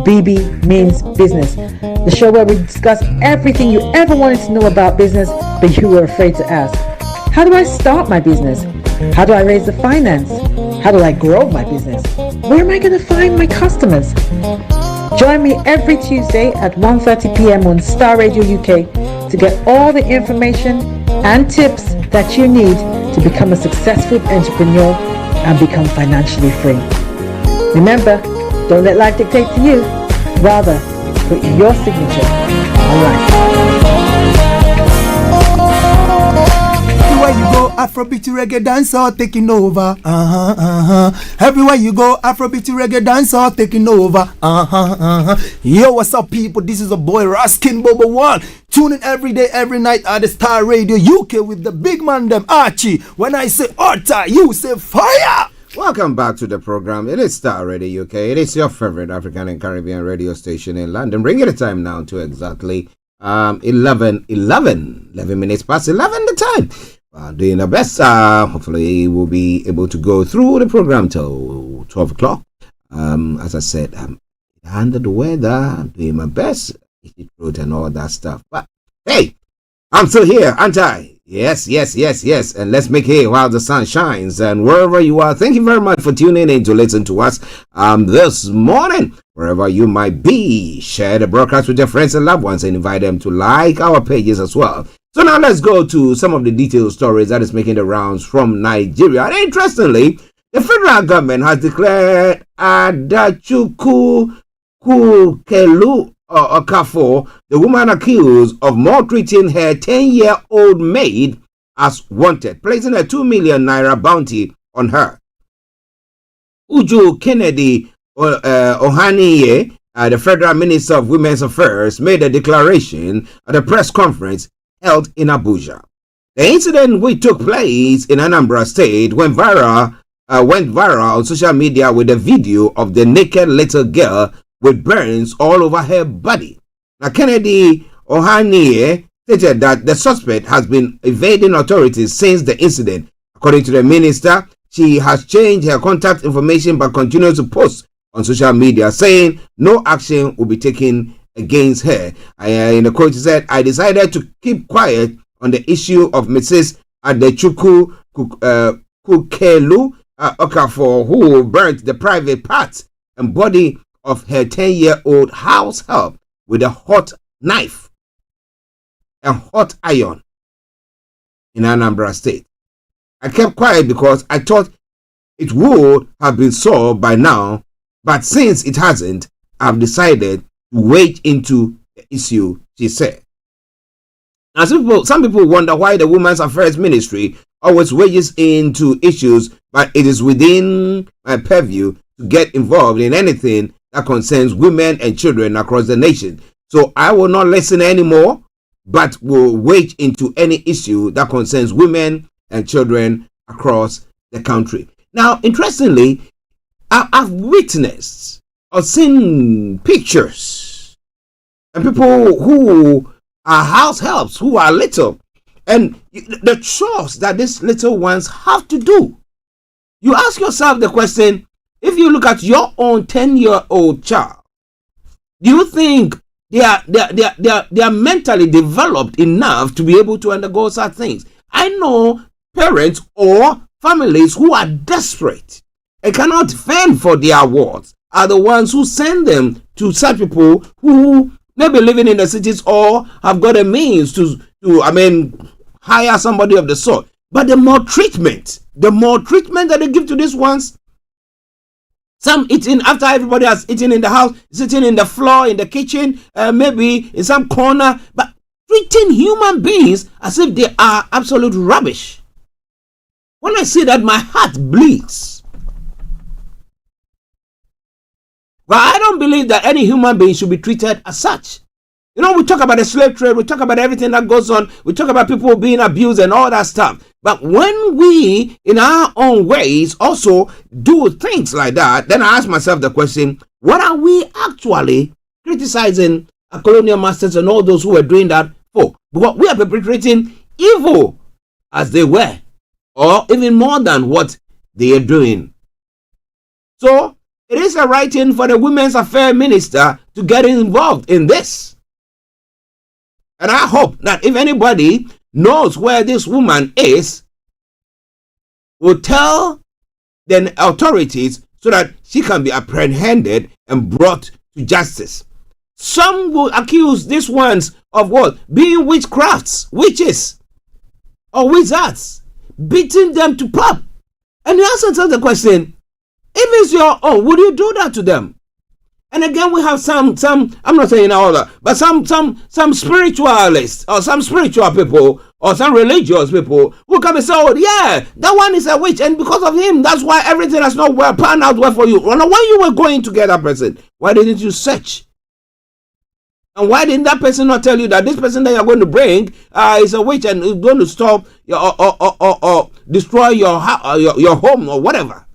BB Means Business. The show where we discuss everything you ever wanted to know about business but you were afraid to ask. How do I start my business? How do I raise the finance? How do I grow my business? Where am I going to find my customers? Join me every Tuesday at 1:30 p.m. on Starr Radio UK to get all the information and tips that you need to become a successful entrepreneur and become financially free. Remember, don't let life dictate to you. Rather, put your signature on life. Everywhere you go, Afrobeat reggae dancehall taking over. Everywhere you go, Afrobeat reggae dancehall taking over. Yo, what's up, people? This is a boy Raskin Bobo One. Tune in every day, every night at the Star Radio UK with the big man them Archie. When I say Orta, you say fire. Welcome back to the program. It is Star Radio UK. It is your favorite African and Caribbean radio station in London. Bringing the time now to exactly 11 minutes past 11 the time. Doing the best. Hopefully we'll be able to go through the program till 12 o'clock. As I said, I'm under the weather, doing my best, eating fruit and all that stuff. But hey, I'm still here, aren't I? Yes. And let's make hay while the sun shines. And wherever you are, thank you very much for tuning in to listen to us this morning. Wherever you might be, share the broadcast with your friends and loved ones and invite them to like our pages as well. So now let's go to some of the detailed stories that is making the rounds from Nigeria. And interestingly, the federal government has declared Adachukwu Kukelu Okafor, the woman accused of maltreating her 10-year-old maid, as wanted, placing a 2 million naira bounty on her. Uju Kennedy Ohaniye, the Federal Minister of Women's Affairs, made a declaration at a press conference held in Abuja. The incident, which took place in Anambra State, went viral on social media with a video of the naked little girl with burns all over her body. Now, Kennedy Ohaniye stated that the suspect has been evading authorities since the incident. According to the minister, she has changed her contact information but continues to post on social media saying no action will be taken against her. In the quote, she said, "I decided to keep quiet on the issue of Mrs. Adachukwu Kukelu Okafor, who burnt the private parts and body of her 10-year-old house help with a hot knife and hot iron in Anambra State. I kept quiet because I thought it would have been solved by now, but since it hasn't, I've decided to wade into the issue," she said. Now, some people wonder why the Women's Affairs Ministry always wades into issues, but it is within my purview to get involved in anything that concerns women and children across the nation. So I will not listen anymore, but will wade into any issue that concerns women and children across the country. Now, interestingly, I've witnessed or seen pictures and people who are house helps, who are little, and the chores that these little ones have to do. You ask yourself the question, if you look at your own 10-year-old child, do you think they are mentally developed enough to be able to undergo such things? I know parents or families who are desperate and cannot fend for their wards are the ones who send them to such people who may be living in the cities or have got a means to hire somebody of the sort. But the maltreatment that they give to these ones, some eating after everybody has eaten in the house, sitting in the floor, in the kitchen, maybe in some corner, but treating human beings as if they are absolute rubbish. When I see that, my heart bleeds. But I don't believe that any human being should be treated as such. You know, we talk about the slave trade, we talk about everything that goes on, we talk about people being abused and all that stuff. But when we, in our own ways, also do things like that, then I ask myself the question, what are we actually criticizing our colonial masters and all those who were doing that for? Because we are perpetrating evil as they were, or even more than what they are doing. So, it is a right thing for the Women's Affairs Minister to get involved in this. And I hope that if anybody knows where this woman is, will tell the authorities so that she can be apprehended and brought to justice. Some will accuse these ones of what? Being witchcrafts, witches, or wizards, beating them to pulp. And you ask yourself the question, if it's your own, would you do that to them? And again, we have some, I'm not saying all that, but some spiritualists or some spiritual people or some religious people who come and say, oh yeah, that one is a witch, and because of him, that's why everything has not well panned out well for you. Well, when you were going to get that person, why didn't you search? And why didn't that person not tell you that this person that you're going to bring is a witch and is going to stop or destroy your home or whatever?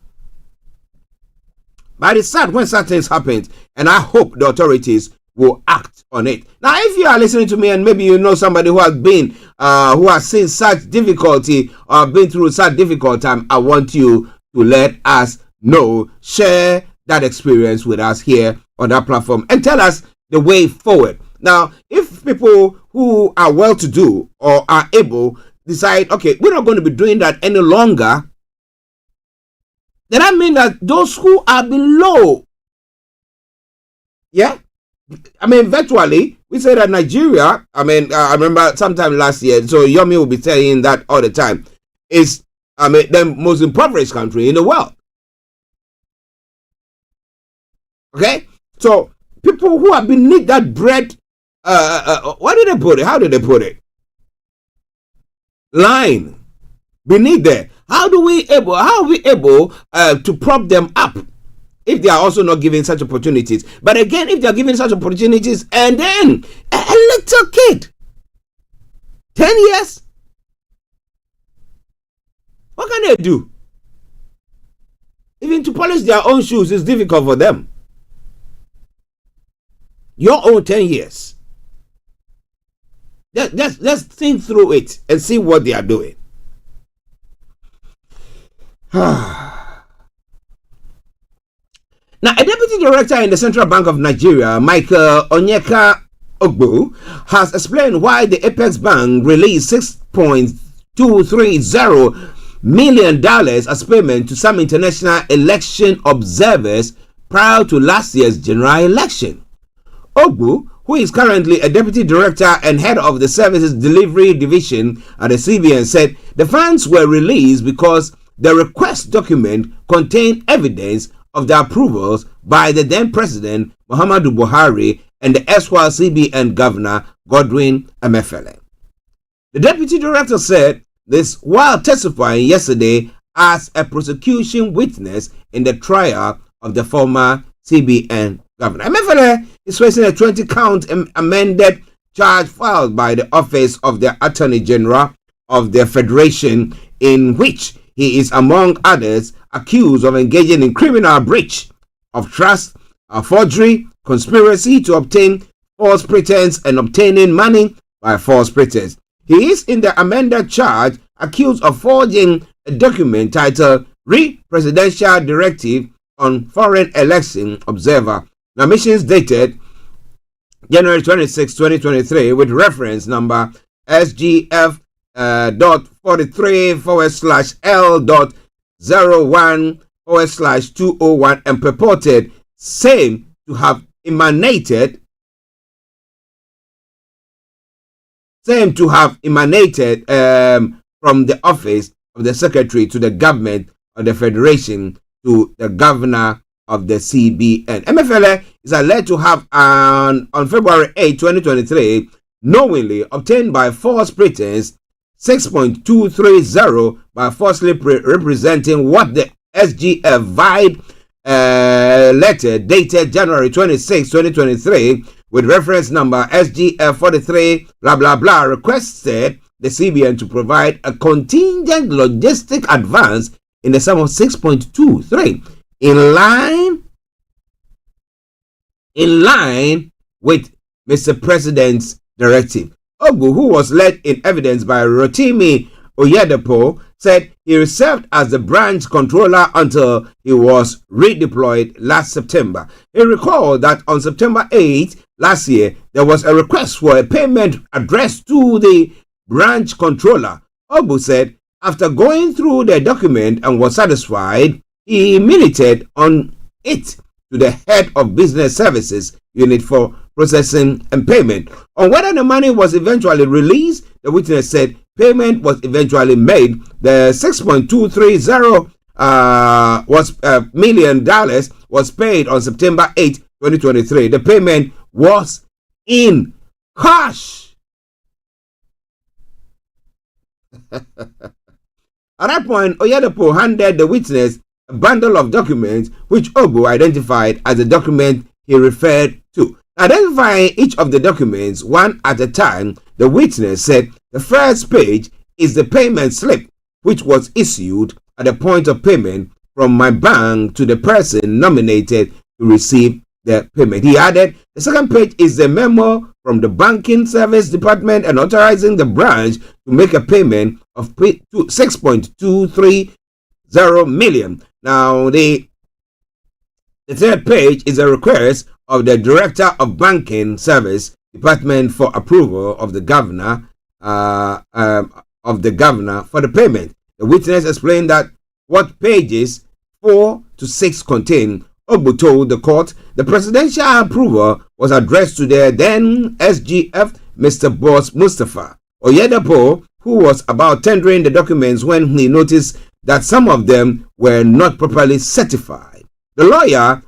But it's sad when such things happen, and I hope the authorities will act on it. Now, if you are listening to me and maybe you know somebody who has been, who has seen such difficulty or been through such difficult time, I want you to let us know. Share that experience with us here on that platform and tell us the way forward. Now, if people who are well-to-do or are able decide, okay, we're not going to be doing that any longer, then I mean that those who are below, yeah, I mean, virtually, we say that Nigeria, I mean, I remember sometime last year, so Yomi will be saying that all the time, is, I mean, the most impoverished country in the world. Okay? So, people who are beneath that bread, what did they put it? How did they put it? Line. Beneath there. How are we able to prop them up if they are also not given such opportunities? But again, if they are given such opportunities and then a little kid, 10 years, what can they do? Even to polish their own shoes is difficult for them. Your own 10 years. Let's think through it and see what they are doing. Now, a deputy director in the Central Bank of Nigeria, Michael Onyeka Ogbu, has explained why the Apex Bank released $6.230 million as payment to some international election observers prior to last year's general election. Ogbu, who is currently a deputy director and head of the services delivery division at the CBN, said the funds were released because the request document contained evidence of the approvals by the then president Muhammadu Buhari and the erstwhile CBN governor Godwin Emefiele. The deputy director said this while testifying yesterday as a prosecution witness in the trial of the former CBN governor. Emefiele is facing a 20-count amended charge filed by the Office of the Attorney General of the Federation, in which he is, among others, accused of engaging in criminal breach of trust, forgery, conspiracy to obtain false pretense, and obtaining money by false pretense. He is in the amended charge accused of forging a document titled Pre-Presidential Directive on Foreign Election Observer, Missions dated January 26, 2023, with reference number SGF.43/L.01/201 and purported same to have emanated from the office of the secretary to the government of the federation to the governor of the CBN. Emefiele is alleged to have on February 8, 2023, knowingly obtained by false pretense $6.230 by falsely representing what the SGF Vide letter dated January 26, 2023, with reference number SGF 43 blah blah blah, requested the CBN to provide a contingent logistic advance in the sum of 6.23 in line with Mr. President's directive. Ogbu, who was led in evidence by Rotimi Oyedepo, said he served as the branch controller until he was redeployed last September. He recalled that on September 8 last year, there was a request for a payment addressed to the branch controller. Ogbu said after going through the document and was satisfied, he milited on it to the head of business services unit for processing and payment. On whether the money was eventually released, the witness said payment was eventually made. The $6.230 million was paid on September 8, 2023. The payment was in cash. At that point, Oyedepo handed the witness a bundle of documents which Ogbu identified as the document he referred to. Identifying each of the documents one at a time, the witness said the first page is the payment slip which was issued at the point of payment from my bank to the person nominated to receive the payment. He added, the second page is the memo from the banking service department and authorizing the branch to make a payment of 6.230 million. Now, the third page is a request of the Director of Banking Service Department for approval of the governor for the payment. The witness explained that what pages 4 to 6 contain. Ogbu told the court the presidential approval was addressed to the then SGF, Mr. Boss Mustafa. Oyedepo, who was about tendering the documents when he noticed that some of them were not properly certified. The lawyer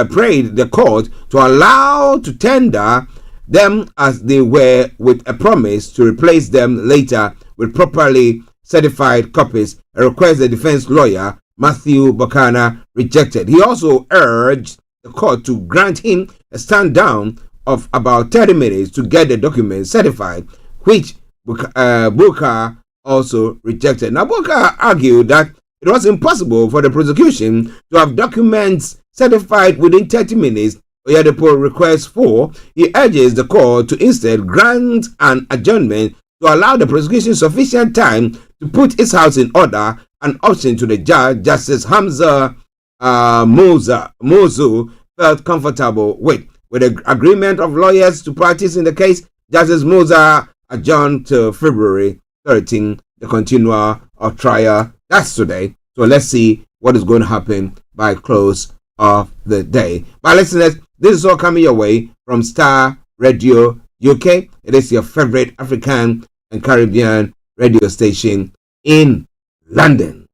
prayed the court to allow to tender them as they were, with a promise to replace them later with properly certified copies, a request the defense lawyer Matthew Bokana rejected. He also urged the court to grant him a stand down of about 30 minutes to get the documents certified, which Bokar also rejected. Now, Bokar argued that it was impossible for the prosecution to have documents certified within 30 minutes. Oyedepo requests for. He urges the court to instead grant an adjournment to allow the prosecution sufficient time to put its house in order, an option to the judge, Justice Hamza Mozu, felt comfortable with. With the agreement of lawyers to practice in the case, Justice Moza adjourned to February 13, the continual of trial. That's today. So let's see what is going to happen by close of the day. My listeners, this is all coming your way from Starr Radio UK. It is your favorite African and Caribbean radio station in London.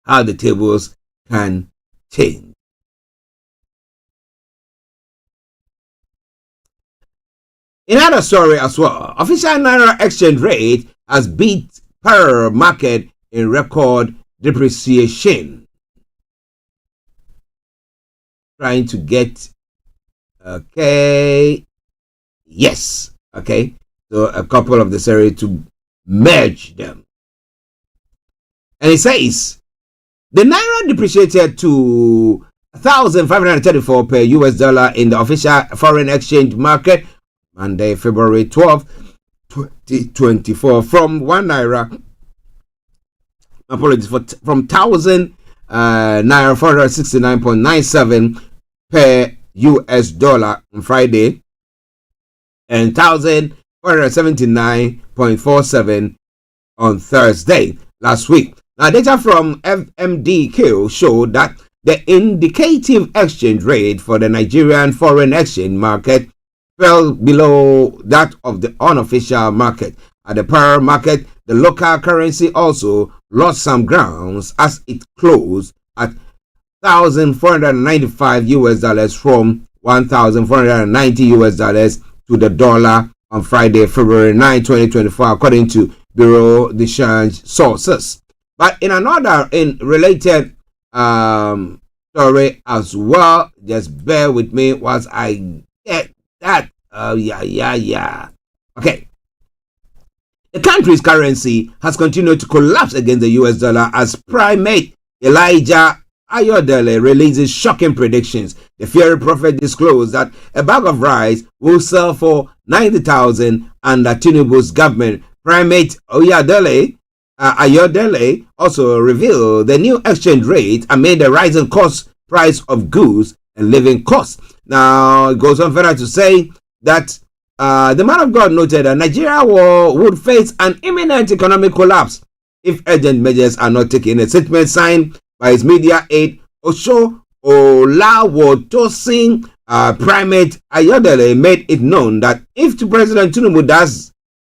How the tables can change. In another story as well, official Naira exchange rate has beat per market in record depreciation. Trying to get, yes, so a couple of the series to merge them. And it says, the Naira depreciated to 1,534 per US dollar in the official foreign exchange market Monday, February 12, 2024, from 1 Naira, from 1,000 Naira 469.97 per US dollar on Friday, and 1,479.47 on Thursday last week. Now, data from FMDQ showed that the indicative exchange rate for the Nigerian foreign exchange market fell below that of the unofficial market. At the per market, the local currency also lost some grounds as it closed at 1,495 US dollars from 1,490 US dollars to the dollar on Friday, February 9, 2024, according to Bureau de Change sources. But in another related story as well, just bear with me whilst I get that. Okay. The country's currency has continued to collapse against the US dollar as Primate Elijah Ayodele releases shocking predictions. The fiery prophet disclosed that a bag of rice will sell for 90,000 under Tinubu's government. Primate Ayodele also revealed the new exchange rate amid the rising price of goods and living costs. Now, it goes on further to say that the man of God noted that Nigeria would face an imminent economic collapse if urgent measures are not taken. A statement signed by his media aide Osho Olawotosin, Primate Ayodele made it known that if President Tinubu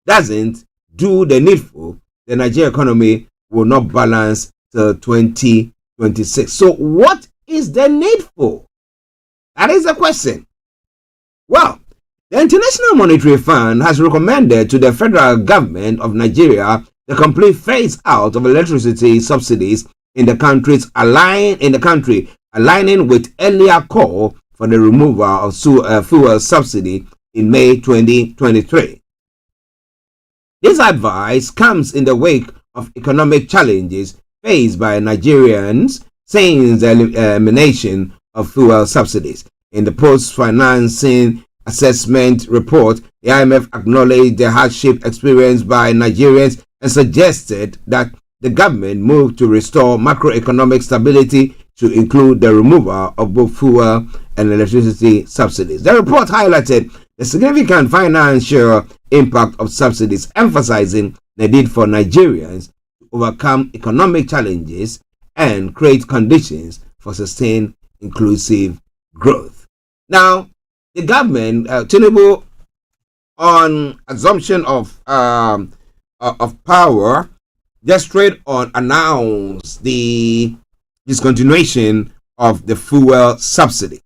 doesn't do the needful, the Nigerian economy will not balance till 2026. So what is the needful? That is the question. Well, The International Monetary Fund has recommended to the federal government of Nigeria the complete phase out of electricity subsidies in the country, aligning with earlier call for the removal of fuel subsidy in May 2023. This advice comes in the wake of economic challenges faced by Nigerians since the elimination of fuel subsidies. In the post-financing assessment report, the IMF acknowledged the hardship experienced by Nigerians and suggested that the government move to restore macroeconomic stability to include the removal of both fuel and electricity subsidies. The report highlighted the significant financial impact of subsidies, emphasizing the need for Nigerians to overcome economic challenges and create conditions for sustained inclusive growth. Now, the government, Tinubu, on assumption of power, just straight on announced the discontinuation of the fuel subsidy.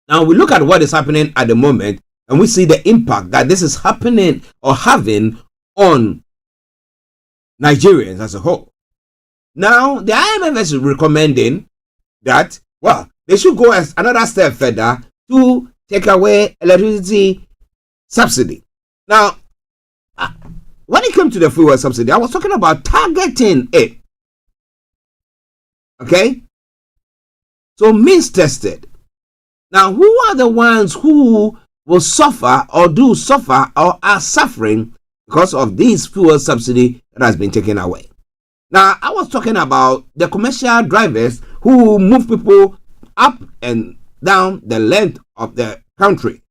Now we look at what is happening at the moment, and we see the impact that this is happening or having on Nigerians as a whole. Now the IMF is recommending that, well, they should go as another step further to take away electricity subsidy. Now, when it comes to the fuel subsidy, I was talking about targeting it. Okay? So means tested. Now, who are the ones who will suffer or do suffer or are suffering because of this fuel subsidy that has been taken away? Now, I was talking about the commercial drivers who move people up and down the length of the country.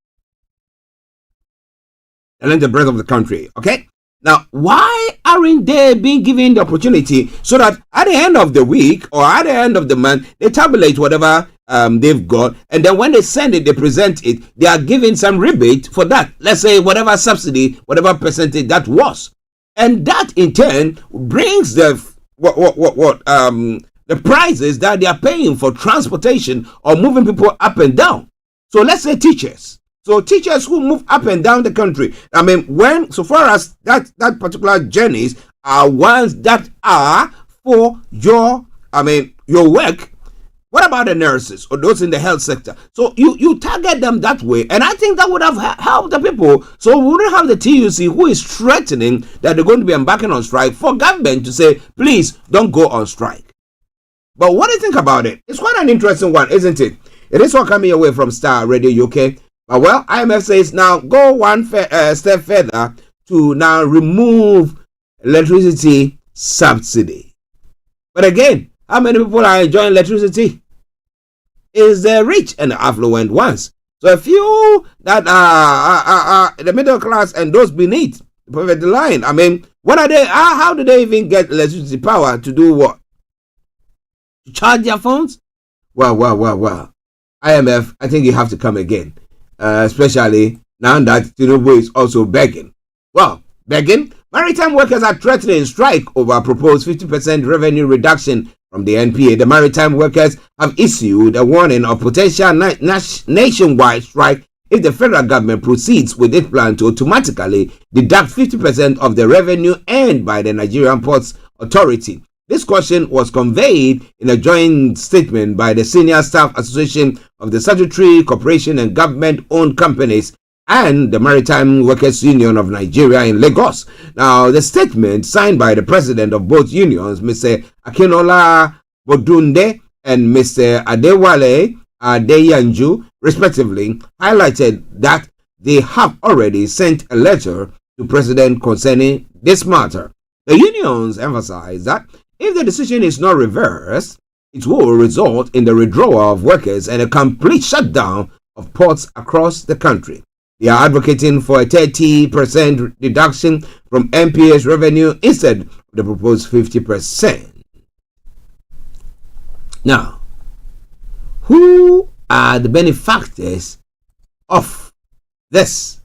The length and breadth of the country. Okay? Now, why aren't they being given the opportunity so that at the end of the week or at the end of the month, they tabulate whatever they've got, and then when they send it, they present it, they are giving some rebate for that. Let's say whatever subsidy, whatever percentage that was. And that in turn brings the prices that they are paying for transportation or moving people up and down. So let's say teachers. So teachers who move up and down the country, I mean, when so far as that particular journeys are ones that are for your work, what about the nurses or those in the health sector? So you target them that way, and I think that would have helped the people. So we wouldn't have the TUC who is threatening that they're going to be embarking on strike for government to say, please don't go on strike. But what do you think about it? It's quite an interesting one, isn't it? It is all coming away from Starr Radio UK. But well, IMF says now go one step further to now remove electricity subsidy. But again, how many people are enjoying electricity? Is the rich and the affluent ones. So a few that are the middle class and those beneath the poverty line. I mean, what are they? How do they even get electricity power to do what? To charge their phones? Well. IMF, I think you have to come again. Especially now that Tinubu is also begging. Well, begging? Maritime workers are threatening strike over proposed 50% revenue reduction from the NPA. The maritime workers have issued a warning of potential nationwide strike if the federal government proceeds with its plan to automatically deduct 50% of the revenue earned by the Nigerian Ports Authority. This caution was conveyed in a joint statement by the Senior Staff Association of the Statutory Corporation and Government-Owned Companies and the Maritime Workers Union of Nigeria in Lagos. Now, the statement signed by the president of both unions, Mr. Akinola Bodunde and Mr. Adewale Adeyanju, respectively, highlighted that they have already sent a letter to President concerning this matter. The unions emphasize that if the decision is not reversed, it will result in the withdrawal of workers and a complete shutdown of ports across the country. They are advocating for a 30% reduction from NPA's revenue instead of the proposed 50%. Now, who are the benefactors of this?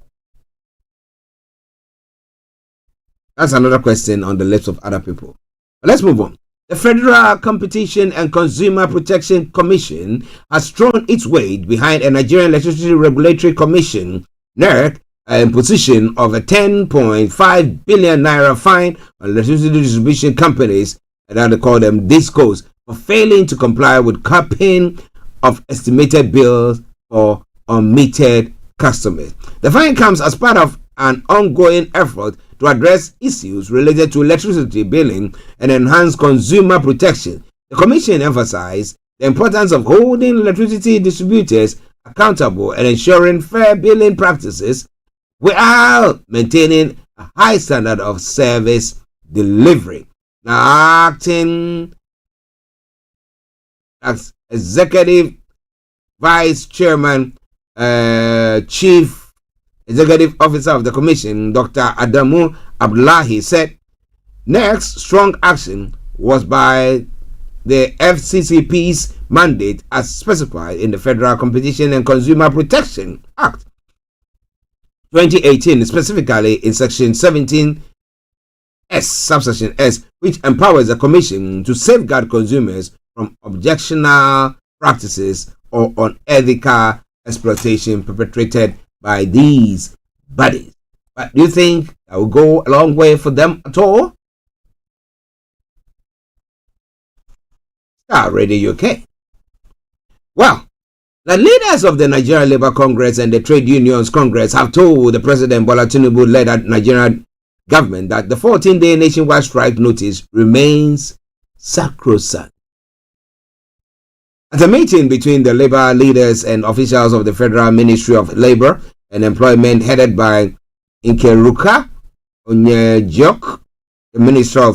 That's another question on the lips of other people. But let's move on. The Federal Competition and Consumer Protection Commission has thrown its weight behind a Nigerian Electricity Regulatory Commission NERC imposition of a 10.5 billion naira fine on electricity distribution companies, and now they call them DISCOs, for failing to comply with capping of estimated bills for unmetered customers. The fine comes as part of an ongoing effort to address issues related to electricity billing and enhance consumer protection. The Commission emphasized the importance of holding electricity distributors accountable and ensuring fair billing practices while maintaining a high standard of service delivery. Now, acting as Executive Vice Chairman, Chief Executive Officer of the Commission, Dr. Adamu Abdullahi, said next strong action was by the FCCP's mandate as specified in the Federal Competition and Consumer Protection Act 2018, specifically in Section 17S, subsection S, which empowers the Commission to safeguard consumers from objectionable practices or unethical exploitation perpetrated by these bodies. But do you think that will go a long way for them at all? Starr Radio UK. Well, the leaders of the Nigerian Labour Congress and the Trade Unions Congress have told the President Bola Tinubu-led Nigerian government that the 14-day nationwide strike notice remains sacrosanct. At a meeting between the Labour leaders and officials of the Federal Ministry of Labour and Employment headed by Nkeruka Onyejok, the Minister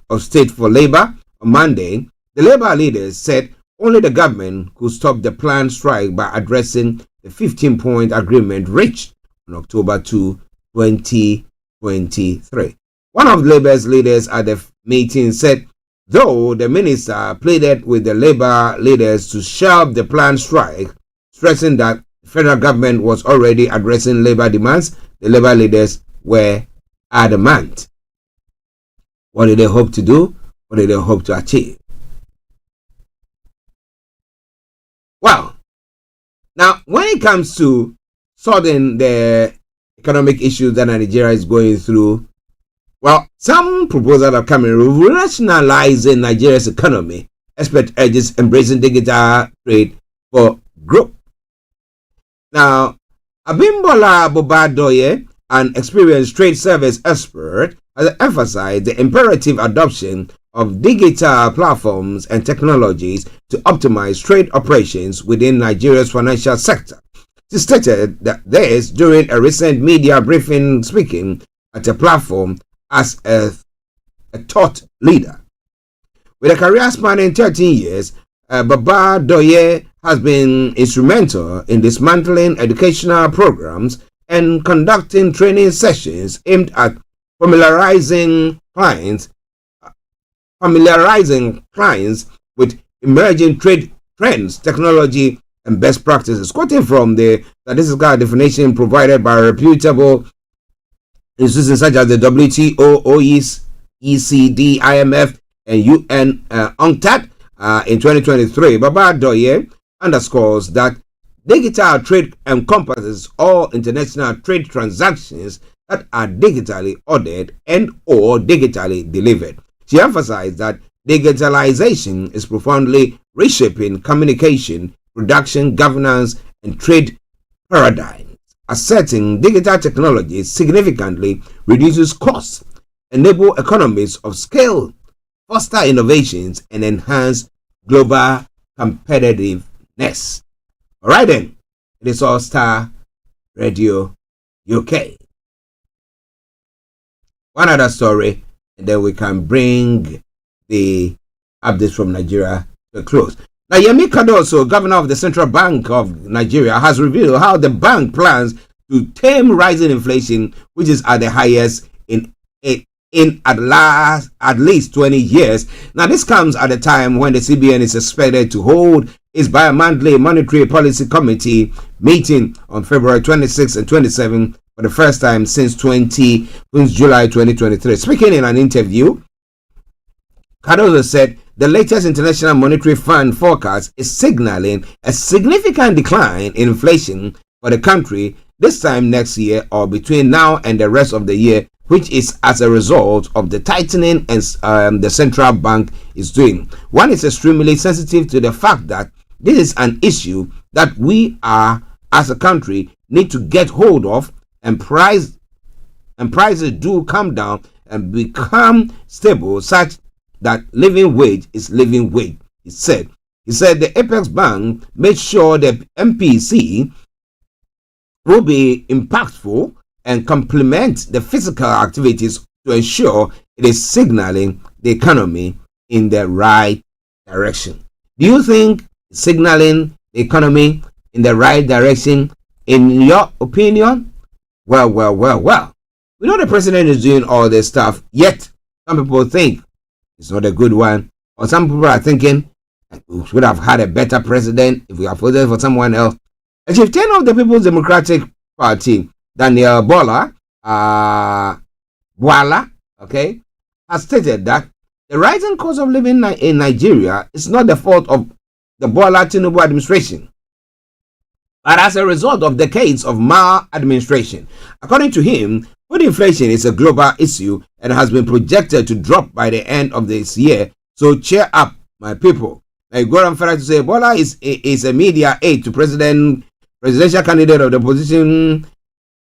of State for Labour, on Monday, the Labour leaders said only the government could stop the planned strike by addressing the 15-point agreement reached on October 2, 2023. One of Labour's leaders at the meeting said, though the minister pleaded with the Labour leaders to shelve the planned strike, stressing that the federal government was already addressing Labour demands, the Labour leaders were adamant. What did they hope to do? What did they hope to achieve? Well, now when it comes to sorting the economic issues that Nigeria is going through, well, some proposals are coming rationalizing Nigeria's economy. Expert urges embracing digital trade for growth. Now, Abimbola Bobadoye, an experienced trade service expert, has emphasized the imperative adoption of digital platforms and technologies to optimize trade operations within Nigeria's financial sector. She stated that this during a recent media briefing, speaking at a platform as a thought leader. With a career spanning 13 years, Bobadoye has been instrumental in dismantling educational programs and conducting training sessions aimed at familiarizing clients with emerging trade trends, technology, and best practices. Quoting from the statistical definition provided by reputable institutions such as the WTO, OECD, IMF, and UN UNCTAD in 2023, Bobadoye underscores that digital trade encompasses all international trade transactions that are digitally ordered and or digitally delivered. She emphasized that digitalization is profoundly reshaping communication, production, governance, and trade paradigms, asserting digital technology significantly reduces costs, enable economies of scale, foster innovations, and enhance global competitiveness. All right then, it is all Starr Radio UK. One other story, and then we can bring the updates from Nigeria to a close. Now, Yemi Cardoso, governor of the Central Bank of Nigeria, has revealed how the bank plans to tame rising inflation, which is at the highest in at least 20 years. Now, this comes at a time when the CBN is expected to hold its bi-monthly Monetary Policy Committee meeting on February 26 and 27 for the first time since July 2023. Speaking in an interview, Cardoso said the latest International Monetary Fund forecast is signaling a significant decline in inflation for the country this time next year or between now and the rest of the year, which is as a result of the tightening and the central bank is doing. One is extremely sensitive to the fact that this is an issue that we are, as a country, need to get hold of, and prices do come down and become stable such that living wage is living wage, he said. He said the Apex Bank made sure the MPC will be impactful and complement the physical activities to ensure it is signaling the economy in the right direction. Do you think signaling the economy in the right direction, in your opinion? Well. We know the president is doing all this stuff, yet some people think it's not a good one. Or some people are thinking we should have had a better president if we had voted for someone else. A chieftain of the People's Democratic Party, Daniel Bwala, okay, has stated that the rising cost of living in Nigeria is not the fault of the Bola Tinubu administration, but as a result of decades of maladministration. According to him, food inflation is a global issue and has been projected to drop by the end of this year. So cheer up, my people. Now, go on further to say Bola is a media aide to presidential candidate of the opposition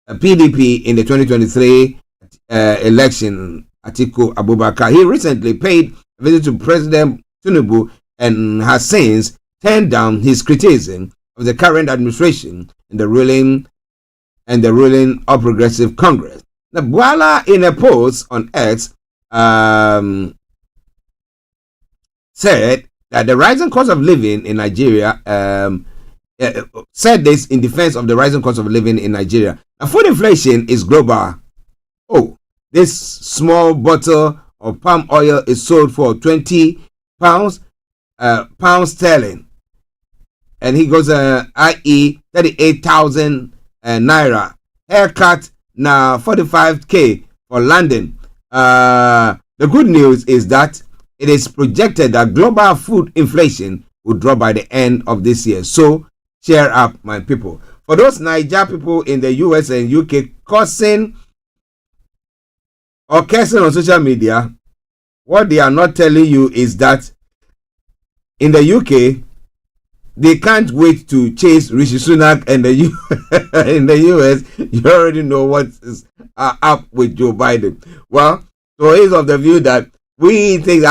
PDP in the 2023 election, Atiku Abubakar. He recently paid a visit to President Tinubu and has since turned down his criticism of the current administration and the ruling All Progressive Congress. Now, Bwala, in a post on X, said that the rising cost of living in Nigeria, said this in defense of the rising cost of living in Nigeria. Now, food inflation is global. Oh, this small bottle of palm oil is sold for 20 pounds sterling. And he goes, i.e., 38,000 naira. Haircut, now 45k for London. The good news is that it is projected that global food inflation will drop by the end of this year. So, cheer up, my people. For those Niger people in the US and UK cursing on social media, what they are not telling you is that in the UK, they can't wait to chase Rishi Sunak, and in the US, you already know what is up with Joe Biden. Well, so he's of the view that we think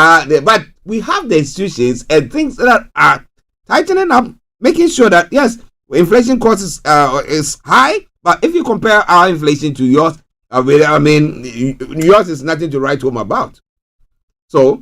but we have the institutions and things that are tightening up, making sure that yes, inflation cost is high, but if you compare our inflation to yours, I mean, yours is nothing to write home about. So,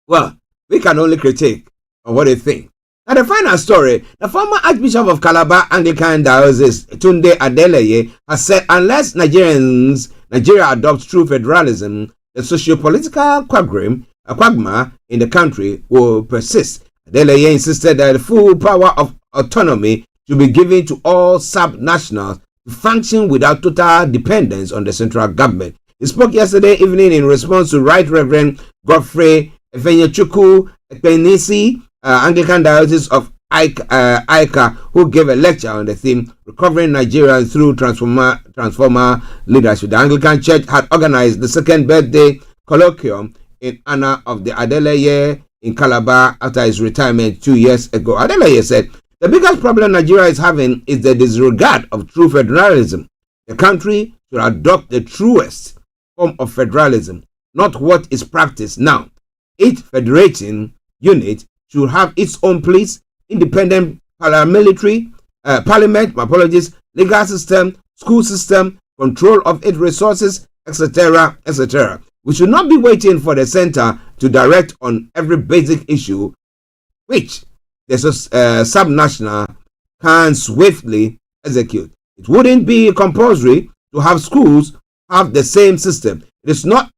well, we can only critique on what they think. Now, the final story, the former Archbishop of Calabar Anglican Diocese, Tunde Adeleye, has said unless Nigeria adopts true federalism, the socio-political quagmire in the country will persist. Adeleye insisted that the full power of autonomy should be given to all sub-nationals to function without total dependence on the central government. He spoke yesterday evening in response to Right Reverend Godfrey Efenyechukwu Ekpenisi, Anglican Diocese of Ika, who gave a lecture on the theme Recovering Nigeria through Transformer Leadership. The Anglican Church had organized the second birthday colloquium in honor of the Adeleye in Calabar after his retirement 2 years ago. Adeleye said, the biggest problem Nigeria is having is the disregard of true federalism. The country should adopt the truest form of federalism, not what is practiced now. Each federating unit should have its own police, independent parliament, legal system, school system, control of its resources, etc., etc. We should not be waiting for the center to direct on every basic issue, which the subnational can swiftly execute. It wouldn't be compulsory to have schools have the same system. It is not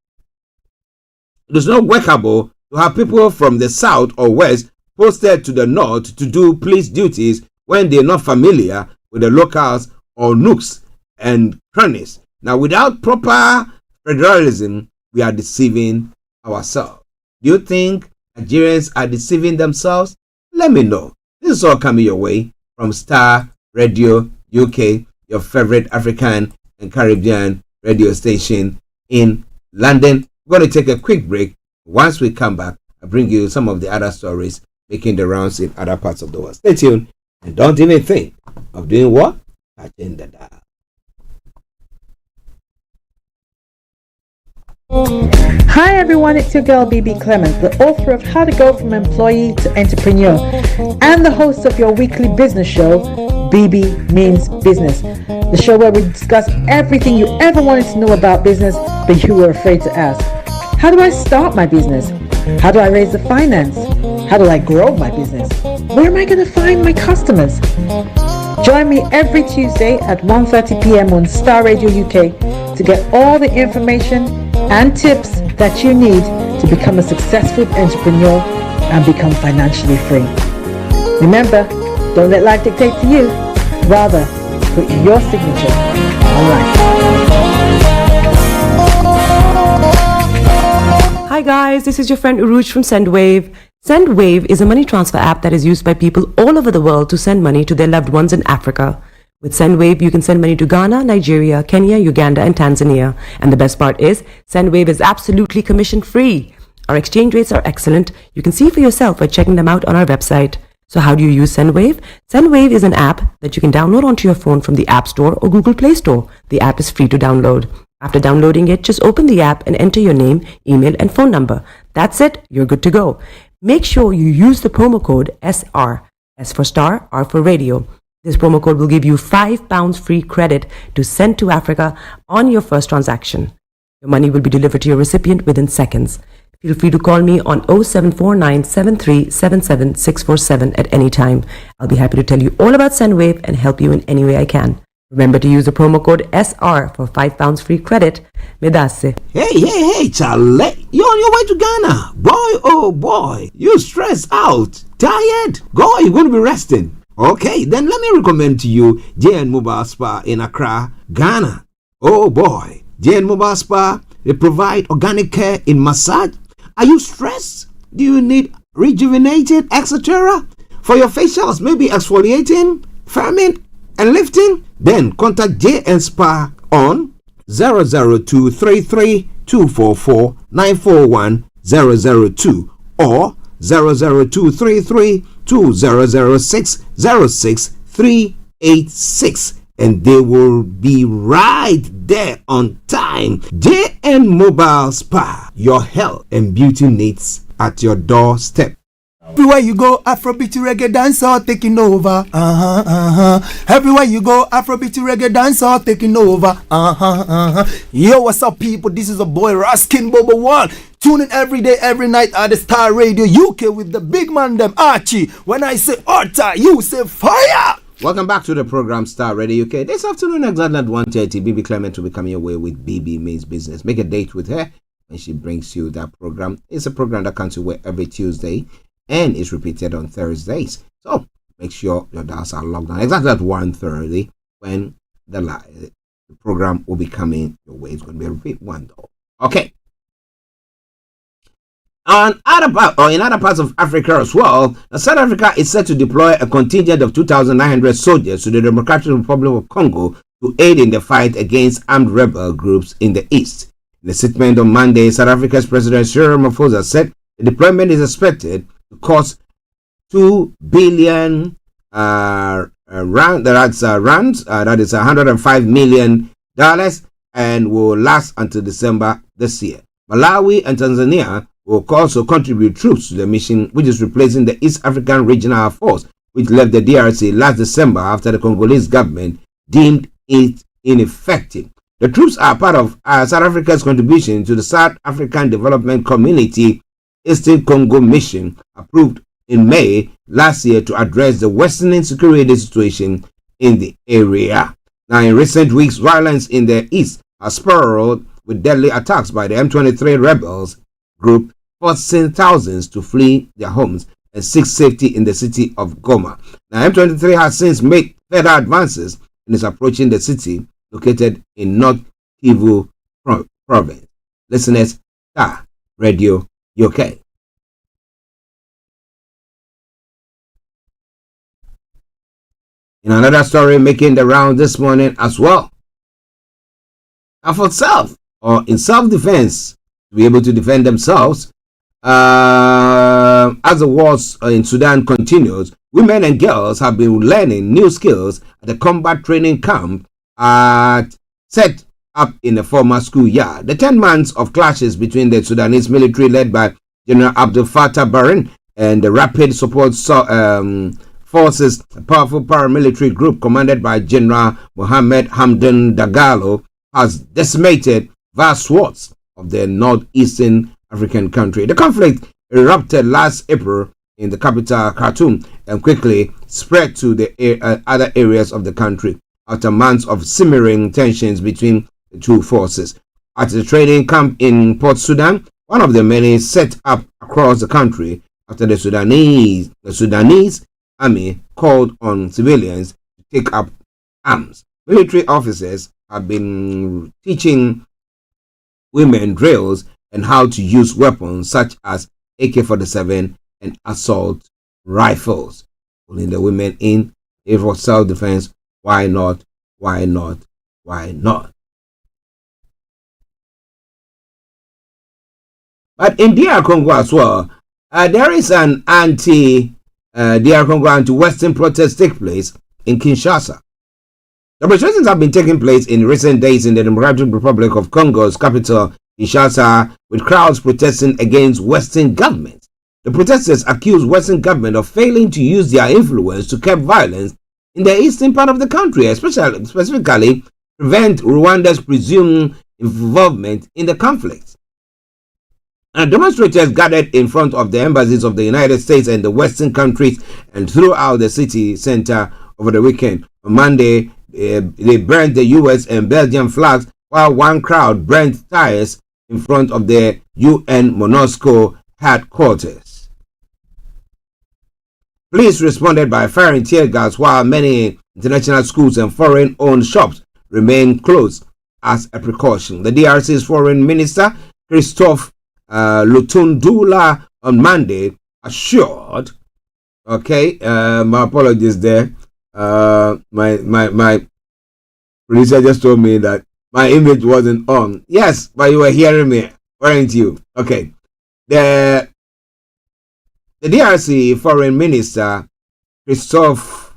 workable to have people from the south or west posted to the north to do police duties when they're not familiar with the locals or nooks and crannies. Now, without proper federalism, we are deceiving ourselves. Do you think Nigerians are deceiving themselves? Let me know. This is all coming your way from Starr Radio UK. your favorite African and Caribbean radio station in London. We're going to take a quick break. Once we come back, I'll bring you some of the other stories making the rounds in other parts of the world. Stay tuned and don't even think of doing what? Catching the dial. Hi everyone, it's your girl BB Clement, the author of How to Go from Employee to Entrepreneur and the host of your weekly business show, BB Means Business, the show where we discuss everything you ever wanted to know about business but you were afraid to ask. How do I start my business? How do I raise the finance? How do I grow my business? Where am I going to find my customers? Join me every Tuesday at 1:30 p.m. on Starr Radio UK to get all the information and tips that you need to become a successful entrepreneur and become financially free. Remember, don't let life dictate to you. Rather, put your signature on life. Hi guys, this is your friend Uruj from SendWave. SendWave is a money transfer app that is used by people all over the world to send money to their loved ones in Africa. With SendWave, you can send money to Ghana, Nigeria, Kenya, Uganda, and Tanzania. And the best part is, SendWave is absolutely commission-free. Our exchange rates are excellent. You can see for yourself by checking them out on our website. So how do you use SendWave? SendWave is an app that you can download onto your phone from the App Store or Google Play Store. The app is free to download. After downloading it, just open the app and enter your name, email, and phone number. That's it. You're good to go. Make sure you use the promo code SR. S for Star, R for Radio. This promo code will give you £5 free credit to send to Africa on your first transaction. Your money will be delivered to your recipient within seconds. Feel free to call me on 0749 7377 647 at any time. I'll be happy to tell you all about SendWave and help you in any way I can. Remember to use the promo code SR for £5 free credit. Medasse. Hey, Charlie. You're on your way to Ghana. Boy, oh boy. You stressed out. Tired? Go, you're going to be resting. Okay, then let me recommend to you JN Mobile Spa in Accra, Ghana. Oh boy. JN Mobile Spa, they provide organic care in massage. Are you stressed? Do you need rejuvenated, etc.? For your facials, maybe exfoliating, firming, and lifting? Then contact JN Spa on 00233 244 941 002 or 00233 2006 06386, and they will be right there on time. JN Mobile Spa, your health and beauty needs at your doorstep. Everywhere you go, Afrobeat reggae dancehall taking over. Everywhere you go, Afrobeat reggae dancehall taking over. Yo, what's up, people? This is a boy Raskin Bobo One. Tune in every day, every night at the Starr Radio UK with the big man them Archie. When I say Orta, you say fire. Welcome back to the program Starr Radio UK. This afternoon exactly at 1:30, BB Clement will be coming your way with BB Means Business. Make a date with her when she brings you that program. It's a program that comes your way every Tuesday and is repeated on Thursdays. So make sure your dials are logged on exactly at 1:30 when the program will be coming your way. It's going to be a repeat one though. Okay. In other parts of Africa as well, South Africa is set to deploy a contingent of 2,900 soldiers to the Democratic Republic of Congo to aid in the fight against armed rebel groups in the east. In a statement on Monday, South Africa's President Cyril Ramaphosa said the deployment is expected to cost 2 billion rand, that is $105 million, and will last until December this year. Malawi and Tanzania will also contribute troops to the mission, which is replacing the East African Regional Force, which left the DRC last December after the Congolese government deemed it ineffective. The troops are part of South Africa's contribution to the South African Development Community Eastern Congo mission, approved in May last year to address the worsening security situation in the area. Now, in recent weeks, violence in the east has spiraled with deadly attacks by the M23 rebels group, forcing thousands to flee their homes and seek safety in the city of Goma. Now, M23 has since made further advances and is approaching the city located in North Kivu province. Listeners, Starr Radio UK. In another story making the round this morning as well, and for self or in self-defense to be able to defend themselves as the wars in Sudan continues, women and girls have been learning new skills at the combat training camp set up in a former schoolyard. The 10 months of clashes between the Sudanese military led by General Abdel Fattah Burhan and the Rapid Support Forces, a powerful paramilitary group commanded by General Mohamed Hamdan Dagalo, has decimated vast swaths of the northeastern African country. The conflict erupted last April in the capital Khartoum and quickly spread to the other areas of the country after months of simmering tensions between the two forces. At the training camp in Port Sudan, one of the many set up across the country after the Sudanese army called on civilians to take up arms. Military officers have been teaching women drills and how to use weapons such as AK-47 and assault rifles. Pulling the women in for self-defense. Why not? Why not? Why not? But in DR Congo as well, there is an DR Congo anti-Western protest take place in Kinshasa. Demonstrations have been taking place in recent days in the Democratic Republic of Congo's capital, Kinshasa, with crowds protesting against Western governments. The protesters accuse Western government of failing to use their influence to curb violence in the eastern part of the country, specifically prevent Rwanda's presumed involvement in the conflict. And demonstrators gathered in front of the embassies of the United States and the Western countries and throughout the city center over the weekend. On Monday, they burned the US and Belgian flags, while one crowd burned tires in front of the UN MONUSCO headquarters. Police responded by firing tear gas, while many international schools and foreign-owned shops remain closed as a precaution. The DRC's foreign minister, Christophe Lutundula, on Monday assured, my apologies there, my producer just told me that my image wasn't on. Yes, but you were hearing me, weren't you? Okay. The DRC foreign minister, Christophe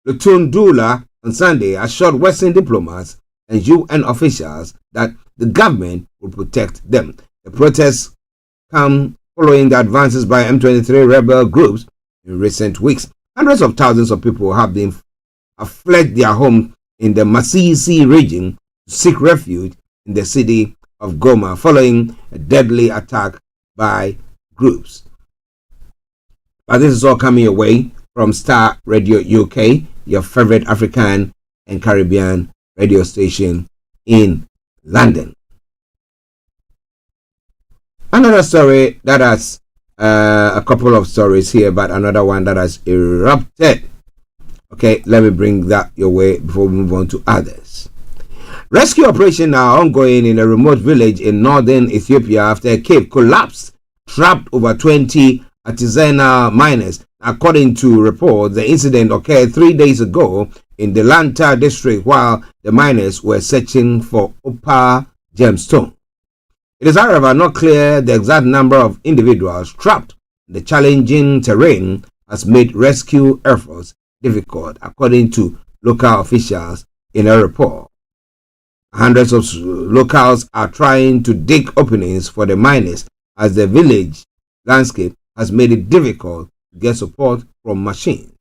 Lutundula, on Sunday assured Western diplomats and UN officials that the government will protect them. The protests come following the advances by M23 rebel groups in recent weeks. Hundreds of thousands of people have fled their home in the Masisi region to seek refuge in the city of Goma following a deadly attack by groups. But this is all coming your way from Starr Radio UK, your favorite African and Caribbean radio station in London. Another story that has a couple of stories here, but another one that has erupted. Okay, let me bring that your way before we move on to others. Rescue operation now ongoing in a remote village in northern Ethiopia after a cave collapsed, trapped over 20 artisanal miners. According to reports, the incident occurred 3 days ago in the Lanta district while the miners were searching for opal gemstone. It is, however, not clear the exact number of individuals trapped. The challenging terrain has made rescue efforts difficult, according to local officials in a report. Hundreds of locals are trying to dig openings for the miners as the village landscape has made it difficult to get support from machines.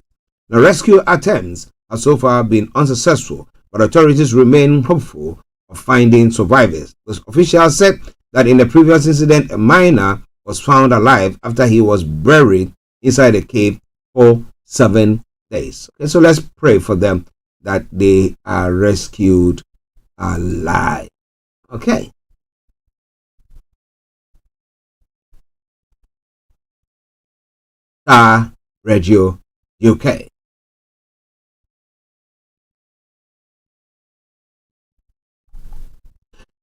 The rescue attempts have so far been unsuccessful, but authorities remain hopeful of finding survivors. The officials said that in the previous incident, a miner was found alive after he was buried inside a cave for 7 days. Okay, so let's pray for them that they are rescued alive. Okay. Starr Radio UK.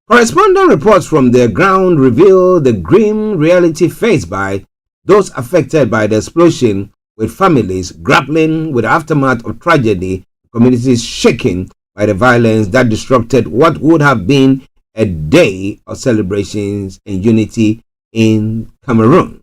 Corresponding reports from the ground reveal the grim reality faced by those affected by the explosion with families grappling with the aftermath of tragedy, communities shaken by the violence that disrupted what would have been a day of celebrations and unity in Cameroon.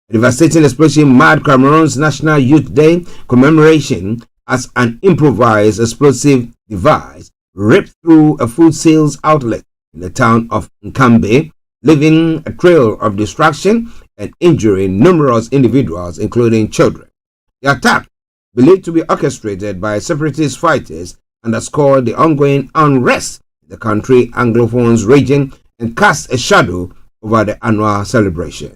A devastating explosion marred Cameroon's National Youth Day commemoration as an improvised explosive device ripped through a food sales outlet in the town of Nkambe, leaving a trail of destruction and injuring numerous individuals, including children. The attack, believed to be orchestrated by separatist fighters, underscored the ongoing unrest in the country Anglophones region and cast a shadow over the annual celebration.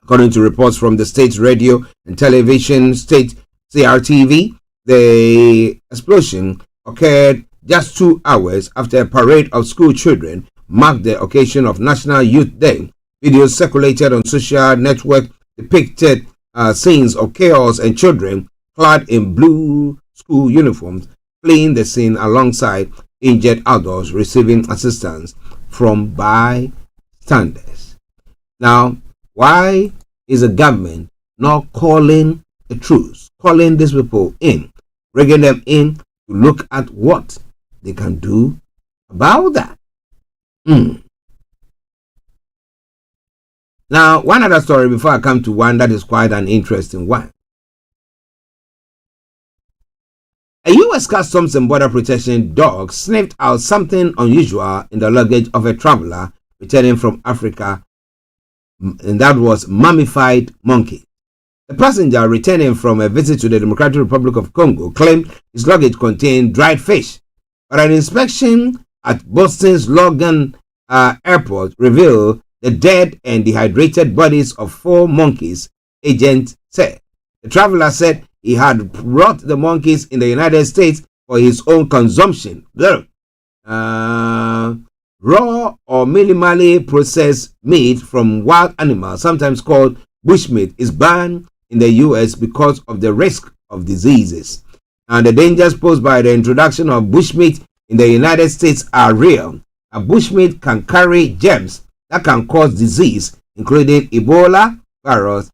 According to reports from the state's radio and television state CRTV, the explosion occurred just 2 hours after a parade of school children marked the occasion of National Youth Day. Videos circulated on social network depicted scenes of chaos and children clad in blue school uniforms fleeing the scene alongside injured adults receiving assistance from bystanders. Now, why is the government not calling a truce, calling these people in, bringing them in to look at what they can do about that? Now, one other story before I come to one that is quite an interesting one. A U.S. Customs and Border Protection dog sniffed out something unusual in the luggage of a traveler returning from Africa, and that was mummified monkey. The passenger returning from a visit to the Democratic Republic of Congo claimed his luggage contained dried fish, but an inspection at Boston's Logan Airport revealed the dead and dehydrated bodies of 4 monkeys, agents said. The traveler said he had brought the monkeys in the United States for his own consumption. Raw or minimally processed meat from wild animals, sometimes called bushmeat, is banned in the U.S. because of the risk of diseases. And the dangers posed by the introduction of bushmeat in the United States are real. A bushmeat can carry germs that can cause disease, including Ebola virus,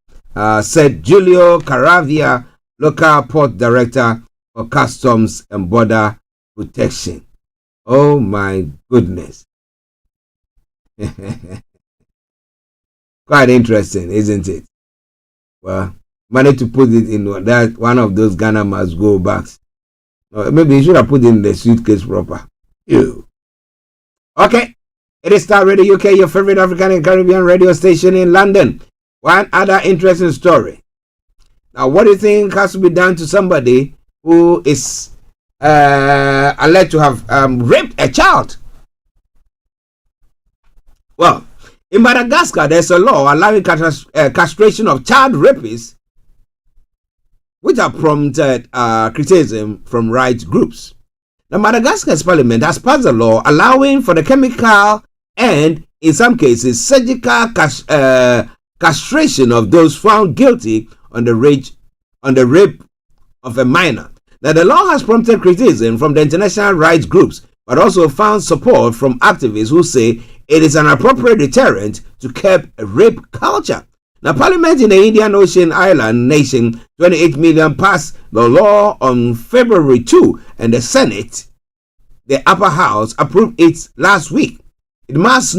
said Julio Caravia, local port director for Customs and Border Protection. Oh my goodness. Quite interesting, isn't it? Well, managed to put it in that one of those Ghana must go bags. Maybe you should have put it in the suitcase proper. Ew. Okay. It is Starr Radio UK, your favorite African and Caribbean radio station in London. One other interesting story. Now, what do you think has to be done to somebody who is alleged to have raped a child? Well, in Madagascar, there's a law allowing castration of child rapists, which have prompted criticism from rights groups. Now, Madagascar's parliament has passed a law allowing for the chemical and, in some cases, surgical castration of those found guilty on the rape of a minor. Now, the law has prompted criticism from the international rights groups, but also found support from activists who say it is an appropriate deterrent to curb a rape culture. Now, Parliament in the Indian Ocean island nation, 28 million, passed the law on February 2, and the Senate, the upper house, approved it last week. It must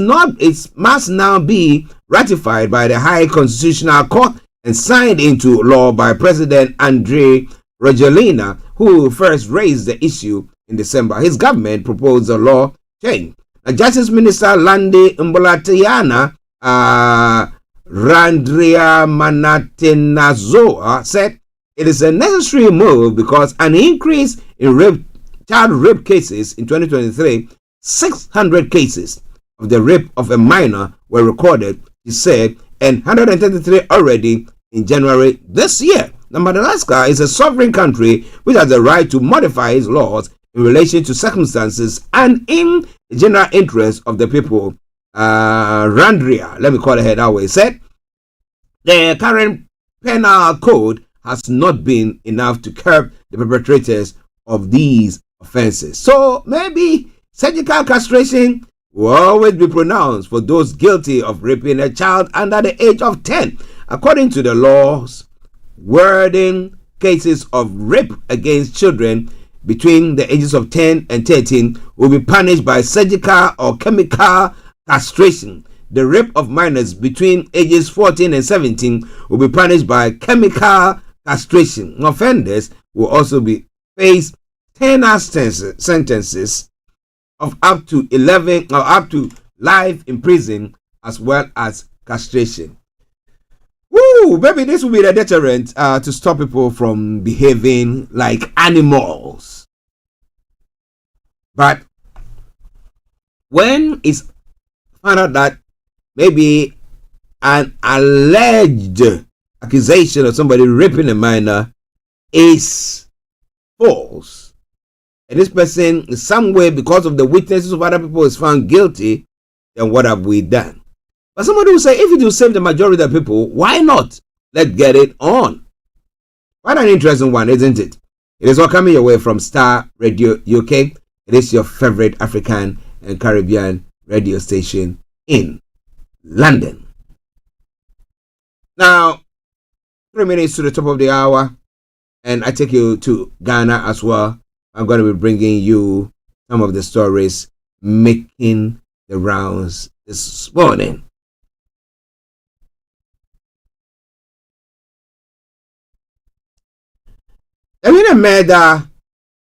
now be ratified by the High Constitutional Court and signed into law by President Andry Rajoelina, who first raised the issue in December. His government proposed a law change. Justice Minister Landi Mbolatiana Randria Manatenazoa said it is a necessary move because an increase in child rape cases in 2023, 600 cases of the rape of a minor were recorded, he said, and 133 already in January this year. Now, Madagascar is a sovereign country which has the right to modify its laws in relation to circumstances and in the general interest of the people. Randria, let me call it that way, said the current penal code has not been enough to curb the perpetrators of these offenses. So maybe surgical castration will always be pronounced for those guilty of raping a child under the age of 10. According to the laws wording cases of rape against children between the ages of 10 and 13 will be punished by surgical or chemical castration. The rape of minors between ages 14 and 17 will be punished by chemical castration. Offenders will also be face 10 sentences of up to 11 or up to life in prison, as well as castration. Woo! Maybe this will be the deterrent to stop people from behaving like animals. But when it's found out that maybe an alleged accusation of somebody raping a minor is false, and this person in some way, because of the witnesses of other people, is found guilty, then what have we done? But somebody will say, if it will save the majority of the people, why not? Let's get it on. What an interesting one, isn't it? It is all coming your way from Starr Radio UK. It is your favorite African and Caribbean radio station in London. Now, 3 minutes to the top of the hour, and I take you to Ghana as well. I'm going to be bringing you some of the stories making the rounds this morning. In a murder,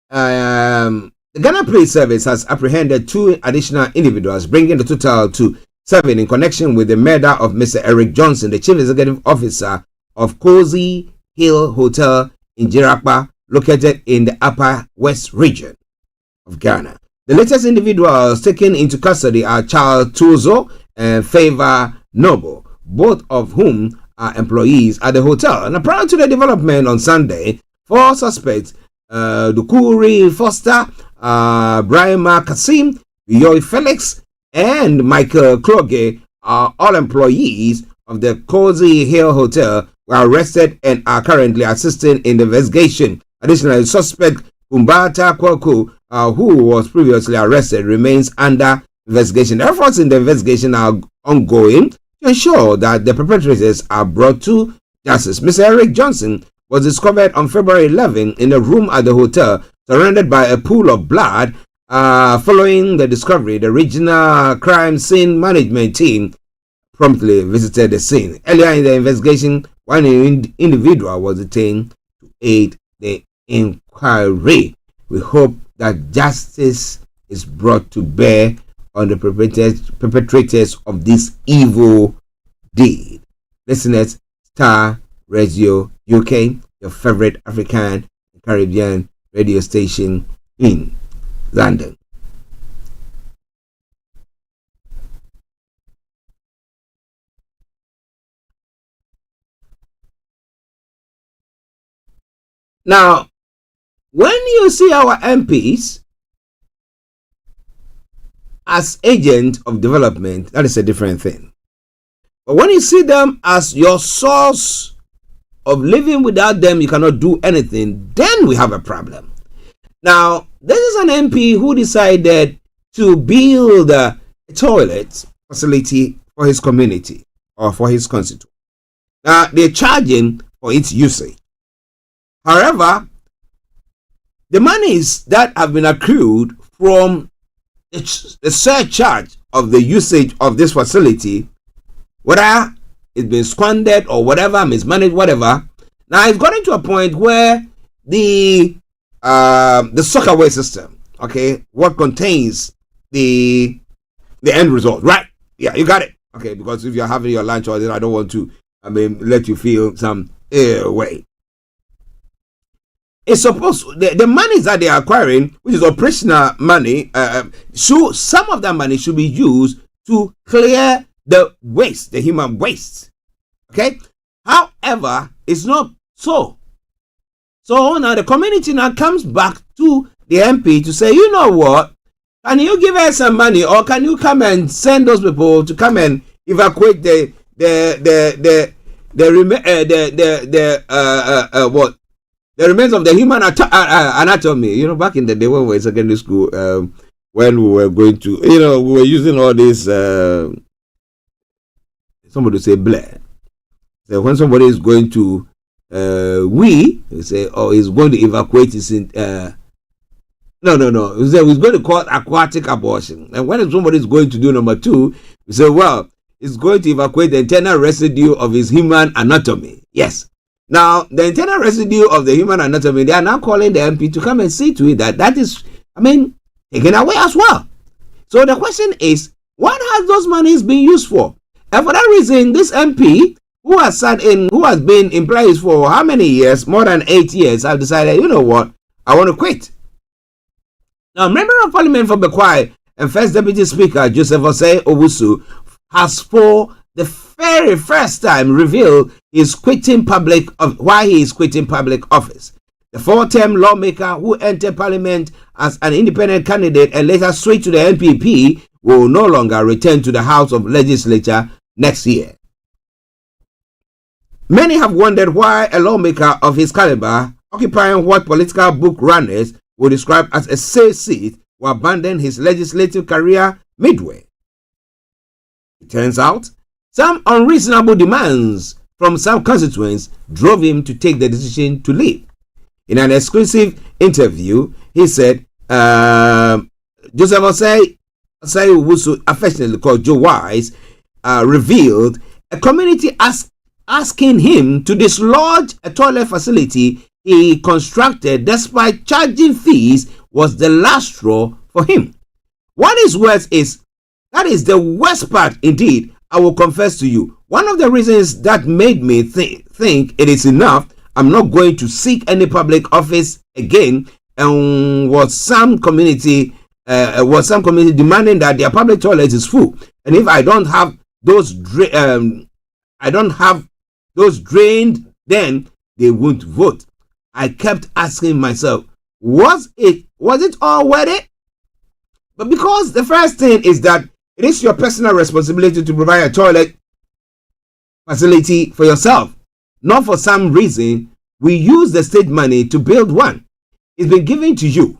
the Ghana Police Service has apprehended 2 additional individuals, bringing the total to 7 in connection with the murder of Mr. Eric Johnson, the Chief Executive Officer of Cozy Hill Hotel in Jirakpa, located in the Upper West region of Ghana. The latest individuals taken into custody are Charles Tuzo and Favor Noble, both of whom are employees at the hotel. Now, prior to the development on Sunday, 4 suspects, Dukuri Foster, Brahima Kasim, Yoy Felix, and Michael Kloge, are all employees of the Cozy Hill Hotel, were arrested and are currently assisting in the investigation. Additionally, suspect Kumbata Kwaku, who was previously arrested, remains under investigation. The efforts in the investigation are ongoing to ensure that the perpetrators are brought to justice. Mr. Eric Johnson was discovered on February 11 in a room at the hotel, surrounded by a pool of blood. Following the discovery, the regional crime scene management team promptly visited the scene. Earlier in the investigation, one individual was detained to aid the inquiry. We hope that justice is brought to bear on the perpetrators of this evil deed. Listeners, Starr Radio UK, your favorite African and Caribbean radio station in London. Now, when you see our MPs as agents of development, that is a different thing. But when you see them as your source of living, without them you cannot do anything, then we have a problem. Now, this is an MP who decided to build a toilet facility for his community or for his constituent. Now, they're charging for its usage. However, the monies that have been accrued from the surcharge of the usage of this facility, whether it's been squandered or whatever, mismanaged, whatever, now it's gotten to a point where the sockaway system, okay, what contains the end result, right? Yeah, you got it. Okay, because if you're having your lunch or dinner, I don't want to, let you feel some way. It's supposed the money that they are acquiring, which is operational money, so some of that money should be used to clear the waste, the human waste. Okay. However, it's not so. So now the community now comes back to the MP to say, you know what? Can you give us some money, or can you come and send those people to come and evacuate the remains of the human anatomy? You know, back in the day when we were in secondary school, when we were going to, we were using all this. Somebody say bleh. So when somebody is going to we say, oh, he's going to evacuate his no. He said he's going to call aquatic abortion. And when somebody is going to do number 2, we say, well, he's going to evacuate the internal residue of his human anatomy. Yes. Now, the internal residue of the human anatomy, they are now calling the MP to come and see to it that is, taken away as well. So the question is, what has those monies been used for? And for that reason, this MP, who has been in place for how many years? More than 8 years, have decided, you know what, I want to quit. Now, Member of Parliament for Bekwai and First Deputy Speaker Joseph Osei Owusu has for the very first time revealed why he is quitting public office. The 4-term lawmaker who entered Parliament as an independent candidate and later switched to the NPP will no longer return to the House of Legislature next year. Many have wondered why a lawmaker of his caliber, occupying what political book runners would describe as a safe seat, will abandon his legislative career midway. It turns out, some unreasonable demands from some constituents drove him to take the decision to leave. In an exclusive interview, he said, Joseph Osei Owusu, affectionately called Joe Wise, revealed a community asking him to dislodge a toilet facility he constructed despite charging fees was the last straw for him. What is worse is, that is the worst part indeed, I will confess to you. One of the reasons that made me think it is enough, I'm not going to seek any public office again, and was some community demanding that their public toilet is full, and if I don't have those drained, then they won't vote. I kept asking myself, was it all worth it? But because the first thing is that it is your personal responsibility to provide a toilet facility for yourself. Not for some reason, we use the state money to build one. It's been given to you.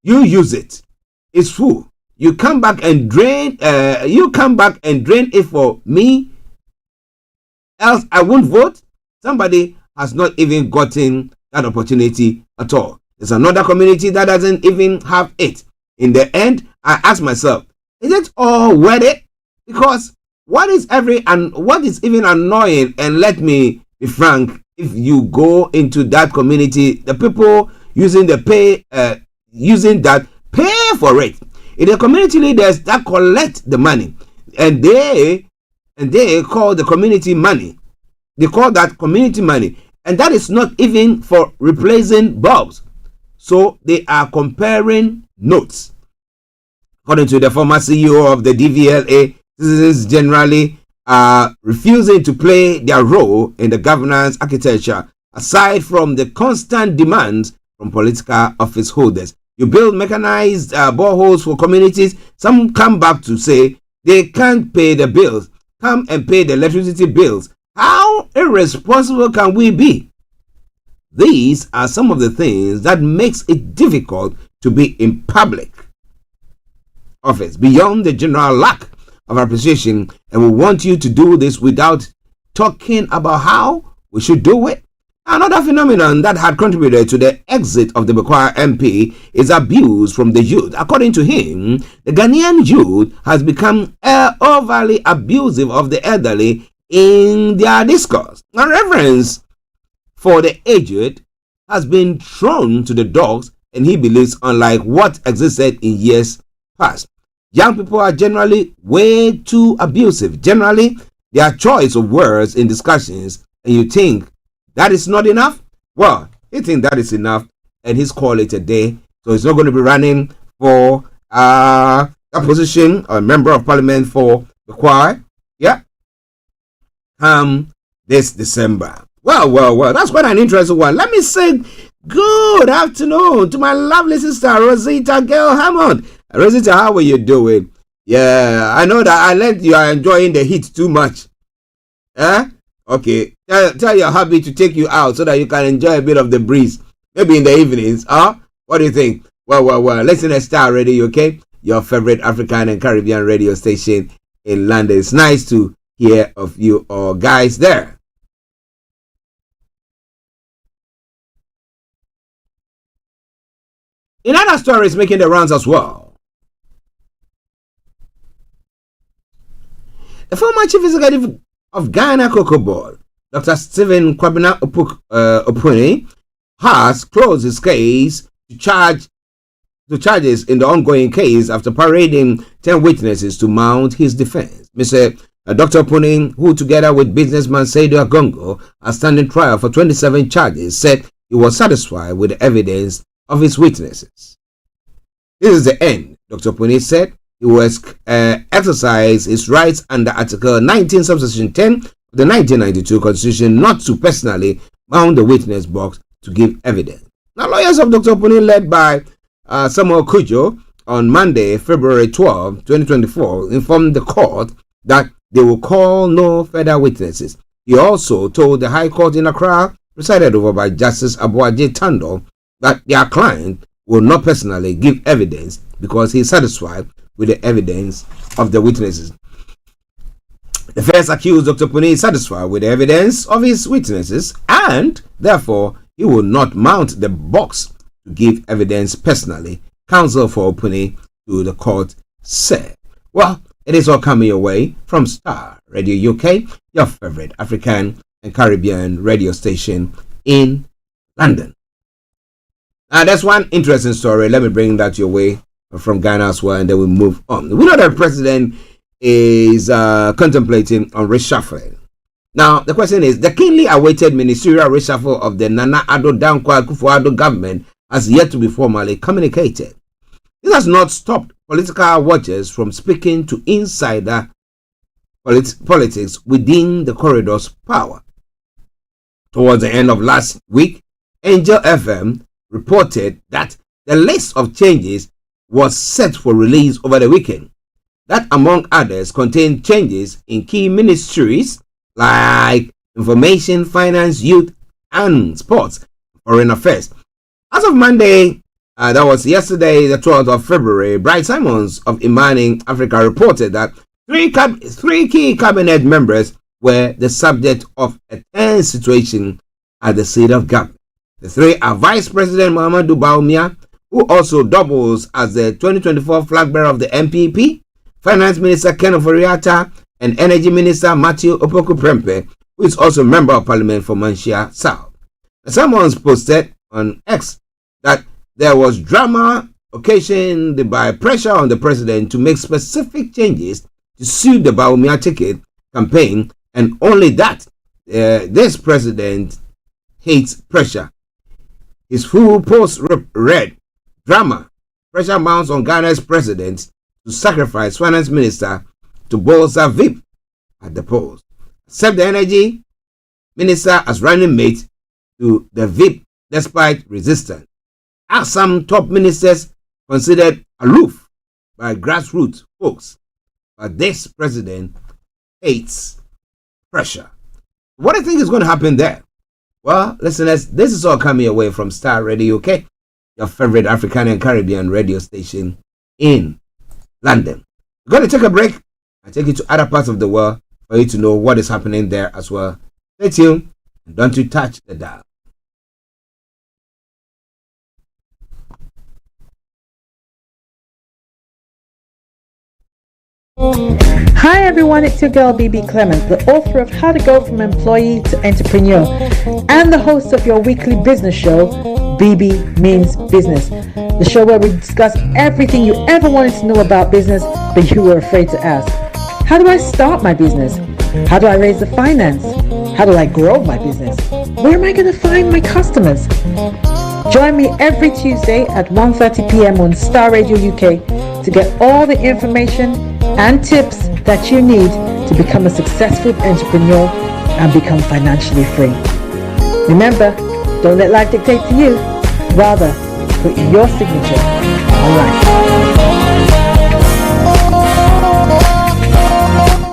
You use it. It's full. You come back and drain it for me. Else I won't vote. Somebody has not even gotten that opportunity at all. There's another community that doesn't even have it. In the end, I ask myself, is it all worth it? Because what is even annoying, and let me be frank, if you go into that community, the people using that pay for it. It's the community leaders that collect the money, and they call the community money. They call that community money, and that is not even for replacing bulbs. So they are comparing notes. According to the former CEO of the DVLA, citizens generally are refusing to play their role in the governance architecture, aside from the constant demands from political office holders. You build mechanized boreholes for communities. Some come back to say they can't pay the bills. Come and pay the electricity bills. How irresponsible can we be? These are some of the things that makes it difficult to be in public office, beyond the general lack of appreciation, and we want you to do this without talking about how we should do it. Another phenomenon that had contributed to the exit of the Bekwai MP is abuse from the youth. According to him, the Ghanaian youth has become overly abusive of the elderly in their discourse. A reverence for the aged has been thrown to the dogs, and he believes unlike what existed in years past. Young people are generally way too abusive. Generally, their choice of words in discussions, and you think that is not enough? Well, he thinks that is enough, and he's called it a day. So he's not going to be running for a position, a member of parliament for the choir. Yeah. This December. Well, that's quite an interesting one. Let me say good afternoon to my lovely sister, Rosita Gail Hammond. Rosita, how are you doing? Yeah, I know that I learned you are enjoying the heat too much. Okay. Tell your hubby to take you out so that you can enjoy a bit of the breeze. Maybe in the evenings. What do you think? Well. Listen to Starr Radio, okay? Your favorite African and Caribbean radio station in London. It's nice to hear of you all guys there. In other stories making the rounds as well, the former chief executive of Ghana Cocoa Board, Dr. Stephen Kwabena Opuni, has closed his case to charges in the ongoing case after parading 10 witnesses to mount his defense. Mr. Dr. Opuni, who together with businessman Saidu Agongo are standing trial for 27 charges, said he was satisfied with the evidence of his witnesses. This is the end, Dr. Opuni said. He will exercise his rights under Article 19, subsection 10 of the 1992 Constitution not to personally mount the witness box to give evidence. Now, lawyers of Dr. Opuni, led by Samuel Kujo, on Monday, February 12, 2024, informed the court that they will call no further witnesses. He also told the High Court in Accra, presided over by Justice Abuaje Tando, that their client will not personally give evidence because he is satisfied with the evidence of the witnesses. The first accused, Dr. Opuni, is satisfied with the evidence of his witnesses and therefore he will not mount the box to give evidence personally, counsel for Opuni to the court said. Well, it is all coming your way from Starr Radio UK, your favorite African and Caribbean radio station in London. Now, that's one interesting story. Let me bring that your way from Ghana as well, and then we move on. We know that the president is contemplating on reshuffling. Now, the question is, the keenly awaited ministerial reshuffle of the Nana Addo Dankwa Akufo-Addo government has yet to be formally communicated. This has not stopped political watchers from speaking to insider politics within the corridor's power. Towards the end of last week, Angel FM reported that the list of changes was set for release over the weekend. That, among others, contained changes in key ministries like Information, Finance, Youth, and Sports, Foreign Affairs. As of Monday, that was yesterday, the 12th of February, Bright Simons of Imani Africa reported that three key cabinet members were the subject of a tense situation at the seat of government. The three are Vice President Muhammadu Bawumia, who also doubles as the 2024 flag bearer of the MPP, Finance Minister Ken Ofori-Atta, and Energy Minister Matthew Opoku-Prempeh, who is also Member of Parliament for Manshia South. Someone posted on X that there was drama occasioned by pressure on the president to make specific changes to suit the Bawumia ticket campaign, and only that this president hates pressure. His full post read, drama, pressure mounts on Ghana's president to sacrifice finance minister to bolster VIP at the polls. Accept the energy minister as running mate to the VIP despite resistance. As some top ministers considered aloof by grassroots folks, but this president hates pressure. What do you think is going to happen there? Well, listeners, this is all coming away from Starr Radio UK, your favorite African and Caribbean radio station in London. We're going to take a break and take you to other parts of the world for you to know what is happening there as well. Stay tuned and don't you touch the dial. Hi everyone, it's your girl BB Clement, the author of How to Go From Employee to Entrepreneur and the host of your weekly business show, BB Means Business, the show where we discuss everything you ever wanted to know about business but you were afraid to ask. How do I start my business? How do I raise the finance? How do I grow my business? Where am I going to find my customers? Join me every Tuesday at 1:30 p.m. on Starr Radio UK to get all the information and tips that you need to become a successful entrepreneur and become financially free. Remember, don't let life dictate to you. Rather, put your signature on life.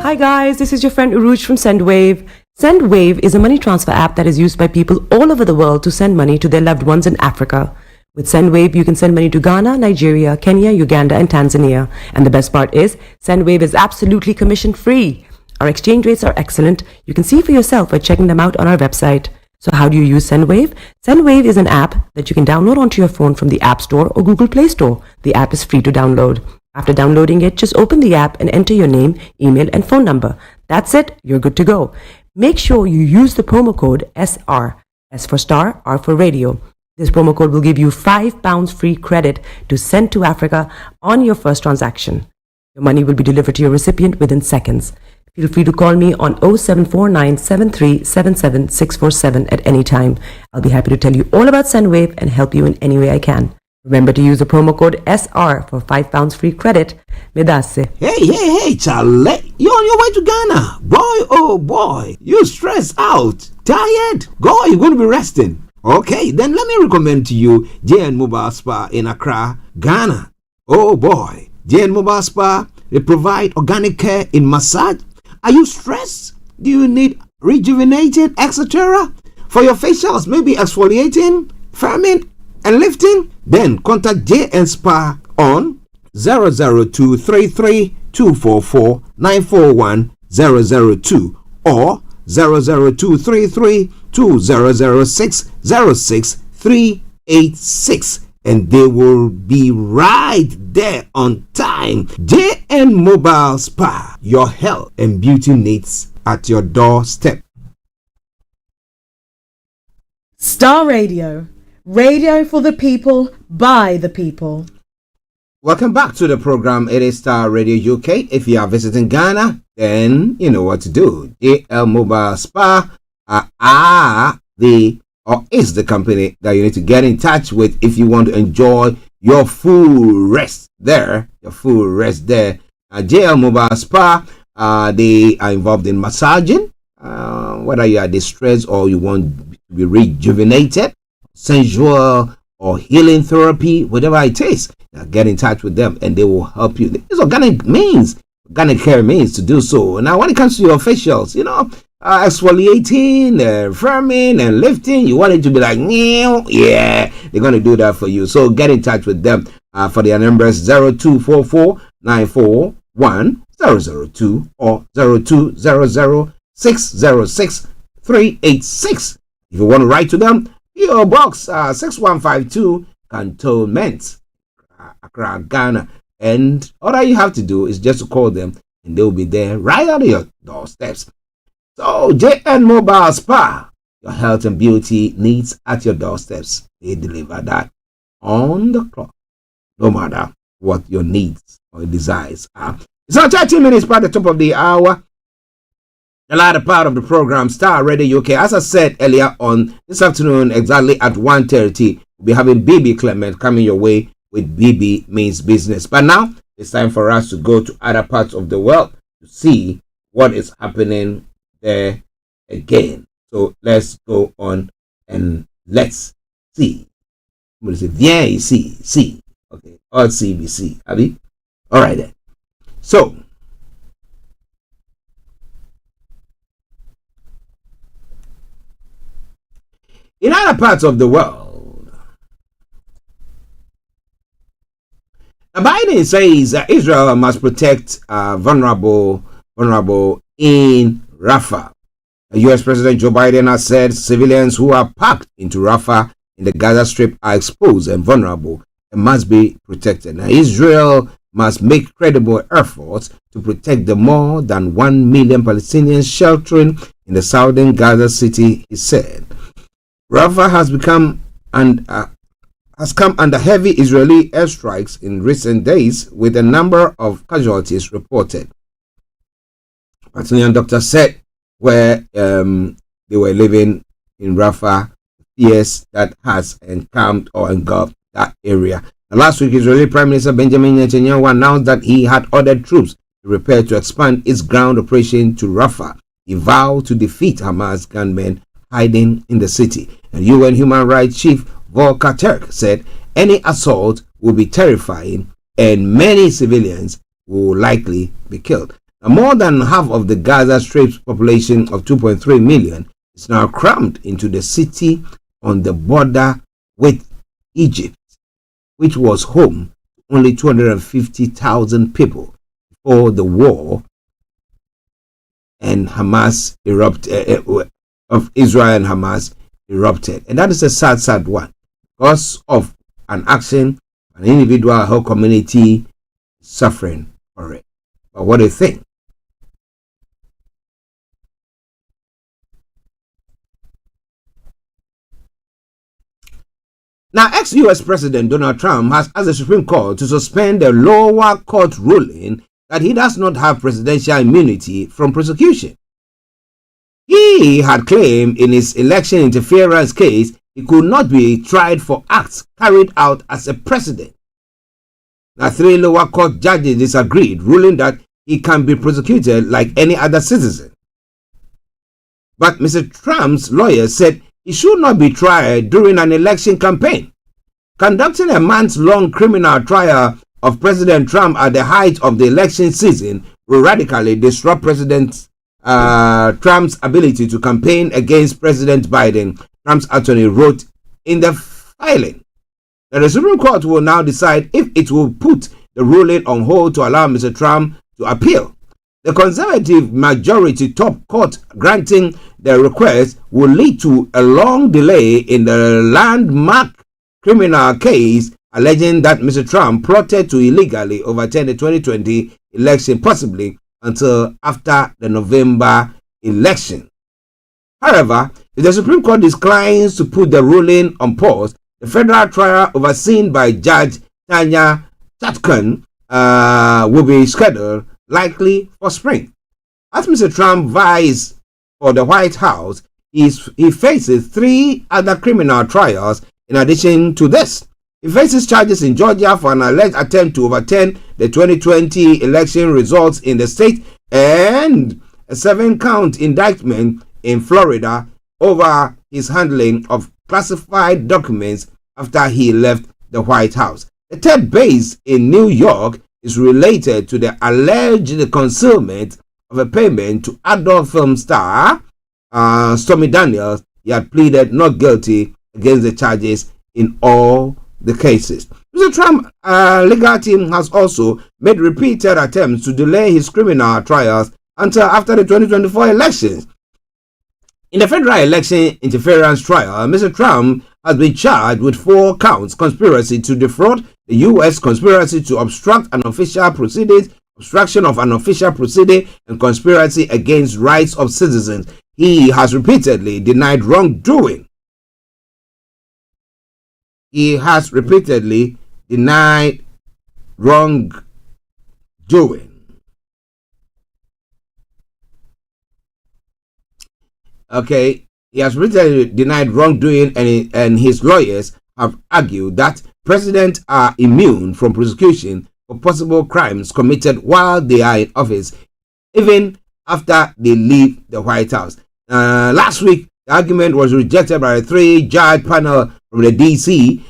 Hi guys, this is your friend Uruj from SendWave. SendWave is a money transfer app that is used by people all over the world to send money to their loved ones in Africa. With SendWave, you can send money to Ghana, Nigeria, Kenya, Uganda, and Tanzania. And the best part is, SendWave is absolutely commission-free. Our exchange rates are excellent. You can see for yourself by checking them out on our website. So how do you use SendWave? SendWave is an app that you can download onto your phone from the App Store or Google Play Store. The app is free to download. After downloading it, just open the app and enter your name, email, and phone number. That's it. You're good to go. Make sure you use the promo code SR. S for Star, R for Radio. This promo code will give you £5 free credit to send to Africa on your first transaction. Your money will be delivered to your recipient within seconds. Feel free to call me on 0749 7377 647 at any time. I'll be happy to tell you all about SendWave and help you in any way I can. Remember to use the promo code SR for £5 free credit. Medasse. Hey, Charlie. You're on your way to Ghana. Boy, oh boy. You stressed out. Tired? Go, you're going to be resting. Okay, then let me recommend to you JN Mobile Spa in Accra, Ghana. Oh boy. JN Mobile Spa, they provide organic care in massage. Are you stressed? Do you need rejuvenated, etc.? For your facials, maybe exfoliating, firming, and lifting? Then contact JN Spa on 00233 244 941 002 or 00233 2006 06386, and they will be right there on time. JN Mobile Spa, your health and beauty needs at your doorstep. Star Radio. Radio for the people, by the people. Welcome back to the program. It is Star Radio UK. If you are visiting Ghana, then you know what to do. JL Mobile Spa is the company that you need to get in touch with if you want to enjoy your full rest there. JL Mobile Spa, they are involved in massaging, whether you are distressed or you want to be rejuvenated, sensual or healing therapy, whatever it is. Get in touch with them and they will help you. This organic care means to do so. Now, when it comes to your facials, exfoliating, firming, and lifting, you want it to be like, yeah, they're going to do that for you. So get in touch with them for their numbers 0244 941 002 or 0200 606 386. If you want to write to them, PO Box 6152, Cantonment, Accra, Ghana. And all that you have to do is just to call them and they'll be there right out of your doorsteps. So JN Mobile Spa, your health and beauty needs at your doorsteps. They deliver that on the clock, no matter what your needs or desires are. It's now 30 minutes by the top of the hour. The latter part of the program, Star Radio UK. As I said earlier on, this afternoon, exactly at 1:30, we'll be having BB Clement coming your way with BB Means Business. But now, it's time for us to go to other parts of the world to see what is happening there again. So let's go on and let's see. I'm going to say, viens ici, see. Okay, or CBC, Abby. All right then. So, in other parts of the world, Biden says Israel must protect vulnerable in Rafah. U.S. President Joe Biden has said civilians who are packed into Rafah in the Gaza Strip are exposed and vulnerable and must be protected. Now, Israel must make credible efforts to protect the more than 1 million Palestinians sheltering in the southern Gaza city, he said. Rafah has come under heavy Israeli airstrikes in recent days, with a number of casualties reported. Palestinian doctors said where they were living in Rafah, fears that has encamped or engulfed that area. Now, last week, Israeli Prime Minister Benjamin Netanyahu announced that he had ordered troops to prepare to expand its ground operation to Rafah. He vowed to defeat Hamas gunmen hiding in the city. And UN Human Rights Chief Volker Turk said any assault will be terrifying and many civilians will likely be killed. Now, more than half of the Gaza Strip's population of 2.3 million is now crammed into the city on the border with Egypt, which was home to only 250,000 people before the war and Hamas of Israel and Hamas erupted. And that is a sad, sad one. Because of an action, an individual, a whole community suffering for it. But what do you think? Now, ex-US President Donald Trump has asked the Supreme Court to suspend the lower court ruling that he does not have presidential immunity from prosecution. He had claimed in his election interference case he could not be tried for acts carried out as a president. Now, 3 lower court judges disagreed, ruling that he can be prosecuted like any other citizen. But Mr. Trump's lawyer said he should not be tried during an election campaign. Conducting a months-long criminal trial of President Trump at the height of the election season will radically disrupt President Trump's ability to campaign against President Biden, Trump's attorney wrote in the filing. Now, the Supreme Court will now decide if it will put the ruling on hold to allow Mr. Trump to appeal. The conservative majority top court granting the request will lead to a long delay in the landmark criminal case alleging that Mr. Trump plotted to illegally overturn the 2020 election, possibly until after the November election. However, if the Supreme Court declines to put the ruling on pause, the federal trial overseen by Judge Tanya Chutkan will be scheduled likely for spring. As Mr. Trump vies for the White House, he faces 3 other criminal trials in addition to this. He faces charges in Georgia for an alleged attempt to overturn the 2020 election results in the state and a 7-count indictment in Florida over his handling of classified documents after he left the White House. The third base in New York is related to the alleged concealment of a payment to adult film star Stormy Daniels. He had pleaded not guilty against the charges in all the cases. Mr. Trump's legal team has also made repeated attempts to delay his criminal trials until after the 2024 elections. In the federal election interference trial, Mr. Trump has been charged with 4 counts: conspiracy to defraud the U.S., conspiracy to obstruct an official proceeding, obstruction of an official proceeding, and conspiracy against rights of citizens. He has repeatedly denied wrongdoing. He has repeatedly denied wrongdoing. Okay, he has repeatedly denied wrongdoing, and his lawyers have argued that presidents are immune from prosecution for possible crimes committed while they are in office, even after they leave the White House. Last week, the argument was rejected by a 3-judge panel from the D.C.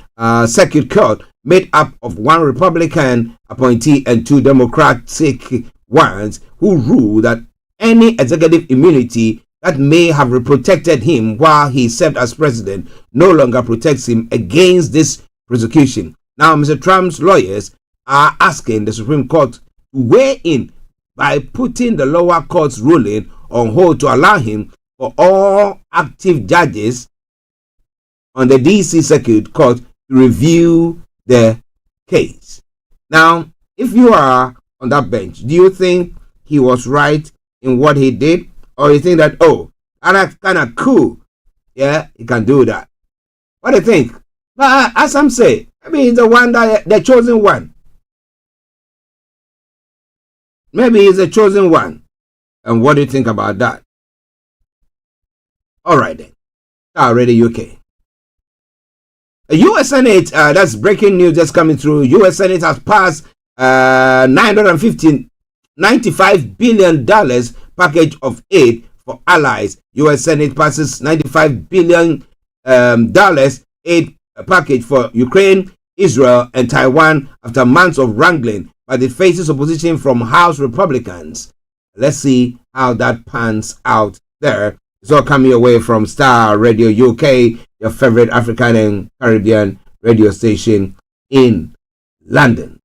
Circuit Court, made up of 1 Republican appointee and 2 Democratic ones, who ruled that any executive immunity that may have protected him while he served as president no longer protects him against this prosecution. Now, Mr. Trump's lawyers are asking the Supreme Court to weigh in by putting the lower court's ruling on hold to allow him for all active judges on the D.C. Circuit Court to review the case. Now, if you are on that bench, do you think he was right in what he did? Or you think that, oh, that's kind of cool, yeah, he can do that? What do you think? But as some say, maybe he's the one that the chosen one. Maybe he's the chosen one. And what do you think about that? All right then. Starr Radio UK. The U.S. Senate, that's breaking news just coming through. U.S. Senate has passed $95 billion package of aid for allies. U.S. Senate passes $95 billion aid package for Ukraine, Israel, and Taiwan after months of wrangling, but it faces opposition from House Republicans. Let's see how that pans out there. It's all coming away from Starr Radio UK, your favorite African and Caribbean radio station in London.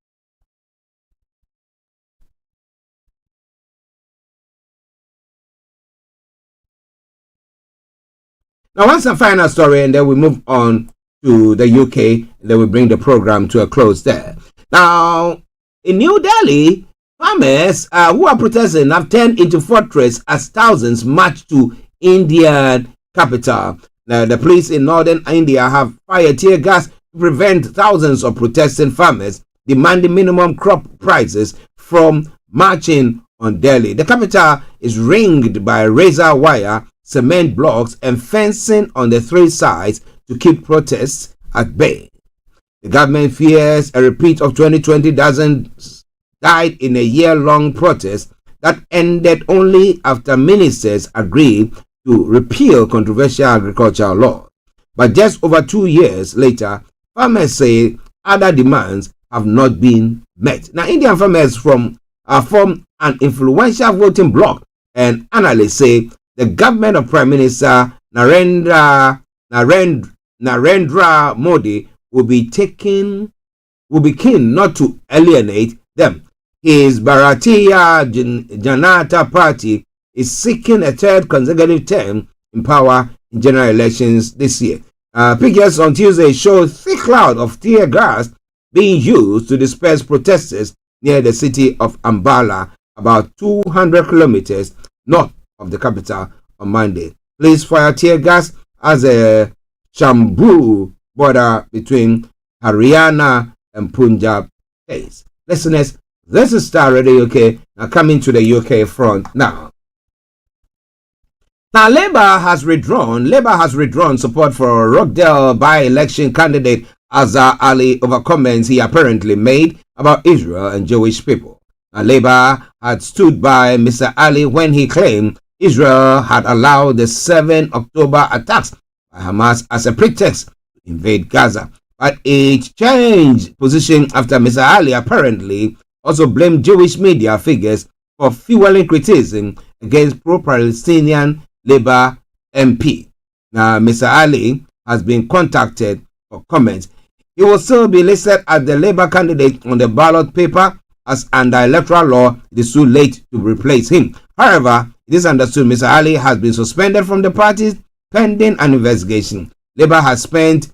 Now, one final story, and then we move on to the UK, and then we bring the program to a close there. Now, in New Delhi, farmers who are protesting have turned into fortress as thousands march to Indian capital. Now, the police in northern India have fired tear gas to prevent thousands of protesting farmers demanding minimum crop prices from marching on Delhi. The capital is ringed by razor wire, cement blocks, and fencing on the three sides to keep protests at bay. The government fears a repeat of 2020 dozens died in a year-long protest that ended only after ministers agreed to repeal controversial agricultural law. But just over 2 years later, farmers say other demands have not been met. Now, Indian farmers form an influential voting bloc, and analysts say the government of Prime Minister Narendra Modi will be keen not to alienate them. His Bharatiya Janata Party is seeking a third consecutive term in power in general elections this year. Pictures on Tuesday showed a thick cloud of tear gas being used to disperse protesters near the city of Ambala, about 200 kilometers north of the capital, on Monday. Police fire tear gas as a Shambhu border between Haryana and Punjab states. Listeners, this is Starr Radio UK. Now coming to the UK front now. Now, Labour has withdrawn support for Rockdale by-election candidate Azhar Ali over comments he apparently made about Israel and Jewish people. Now, Labour had stood by Mr. Ali when he claimed Israel had allowed the 7 October attacks by Hamas as a pretext to invade Gaza. But it changed position after Mr. Ali apparently also blamed Jewish media figures for fueling criticism against pro-Palestinian Labour MP. Now, Mr. Ali has been contacted for comments. He will still be listed as the Labour candidate on the ballot paper, as under electoral law it is too late to replace him. However, it is understood Mr. Ali has been suspended from the party pending an investigation. Labour has spent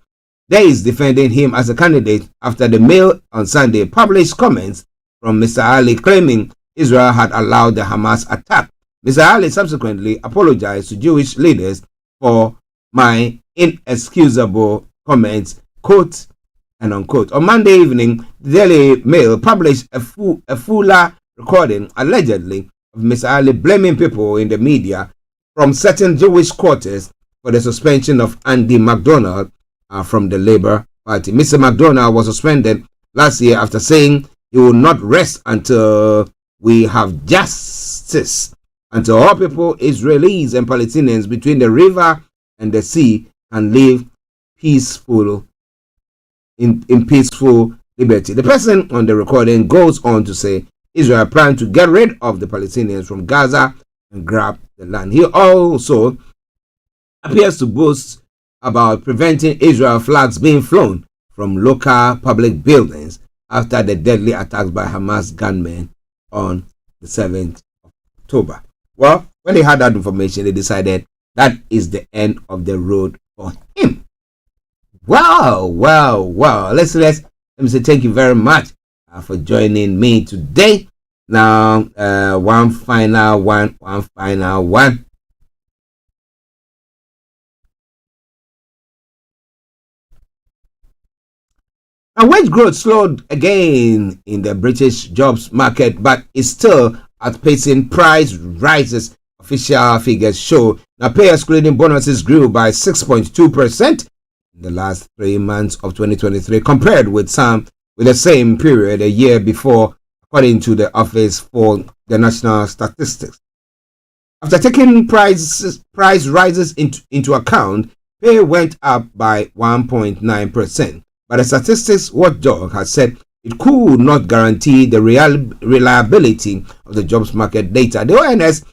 days defending him as a candidate after the Mail on Sunday published comments from Mr. Ali claiming Israel had allowed the Hamas attack. Mr. Ali subsequently apologized to Jewish leaders for my inexcusable comments, quote and unquote. On Monday evening, the Daily Mail published a fuller recording, allegedly, of Mr. Ali blaming people in the media from certain Jewish quarters for the suspension of Andy MacDonald from the Labour Party. Mr. MacDonald was suspended last year after saying he will not rest until we have justice, until all people, Israelis and Palestinians between the river and the sea, can live peaceful in peaceful liberty. The person on the recording goes on to say Israel planned to get rid of the Palestinians from Gaza and grab the land. He also appears to boast about preventing Israel flags being flown from local public buildings after the deadly attacks by Hamas gunmen on the 7th of October. Well, when they had that information, they decided that is the end of the road for him. Well. Let me say thank you very much for joining me today. Now, one final one. And wage growth slowed again in the British jobs market, but is still outpacing price rises. Official figures show now pay excluding bonuses grew by 6.2% in the last 3 months of 2023 compared with the same period a year before, according to the Office for the National Statistics. After taking price rises into account, pay went up by 1.9%. But the Statistics Watchdog has said it could not guarantee the reliability of the jobs market data. The ONS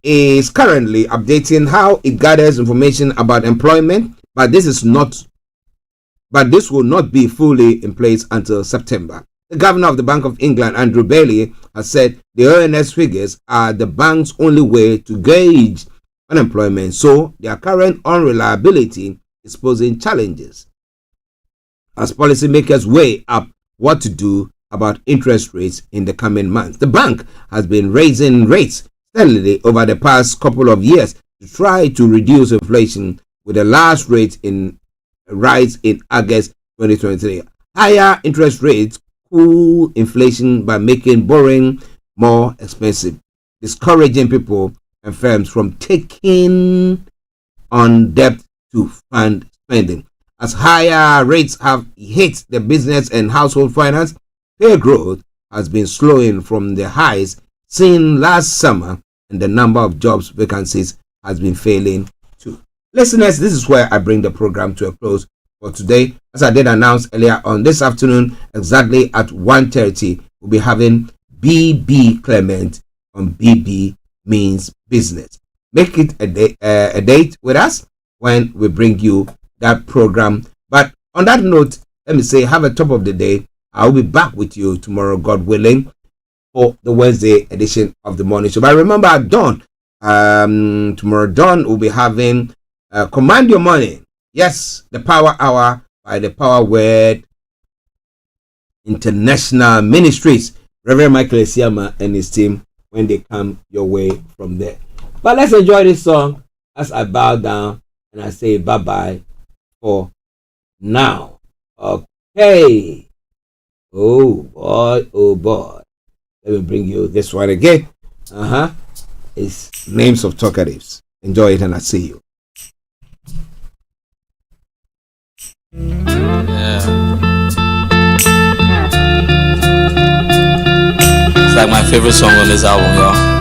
is currently updating how it gathers information about employment, but this will not be fully in place until September. The governor of the Bank of England, Andrew Bailey, has said the ONS figures are the bank's only way to gauge unemployment, so their current unreliability is posing challenges as policymakers weigh up what to do about interest rates in the coming months. The bank has been raising rates steadily over the past couple of years to try to reduce inflation, with the last rate in rise in August 2023. Higher interest rates cool inflation by making borrowing more expensive, discouraging people and firms from taking on debt to fund spending. As higher rates have hit the business and household finance, pay growth has been slowing from the highs seen last summer, and the number of jobs vacancies has been failing too. Listeners, this is where I bring the program to a close for today. As I did announce earlier on, this afternoon, exactly at 1:30, we'll be having BB Clement on BB Means Business. Make it a date with us when we bring you that program. But on that note, let me say, have a top of the day. I'll be back with you tomorrow, God willing, for the Wednesday edition of the morning show. But remember, at dawn, tomorrow dawn, we'll be having Command Your Money. Yes, the Power Hour by the Power Word International Ministries. Reverend Michael Esiama and his team, when they come your way from there. But let's enjoy this song as I bow down and I say bye-bye for now. Okay. Oh boy, oh boy. Let me bring you this one again. It's Names of Talkatives. Enjoy it and I'll see you. It's like my favorite song on this album, y'all.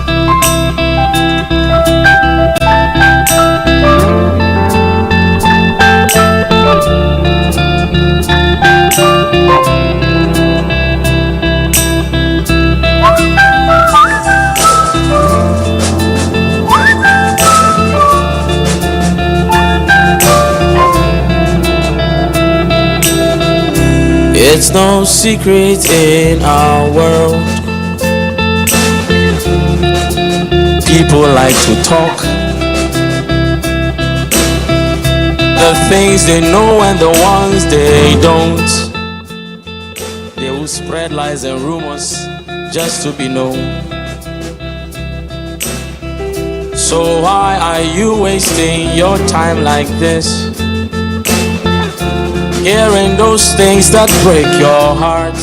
It's no secret in our world, people like to talk the things they know and the ones they don't. They will spread lies and rumors just to be known. So why are you wasting your time like this, hearing those things that break your heart?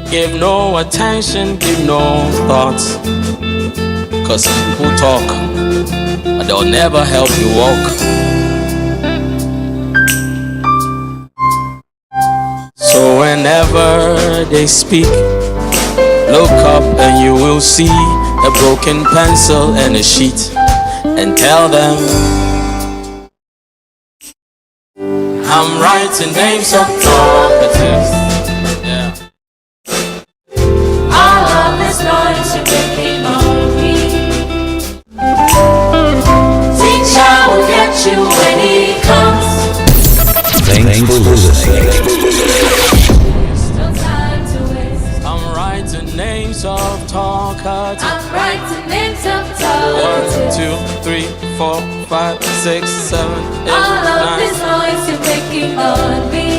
Give no attention, give no thoughts, 'cause people talk, but they'll never help you walk. So whenever they speak, look up and you will see a broken pencil and a sheet, and tell them, I'm writing names of talkatives. Yeah. All of this noise you're making on me. Teacher will get you when he comes. Thanks for listening. Still time to waste. I'm writing names of talkatives. I'm writing names of talkatives. 1, 2, 3, 4, 5, 6, 7, 8, all of 9. This noise you're making on me.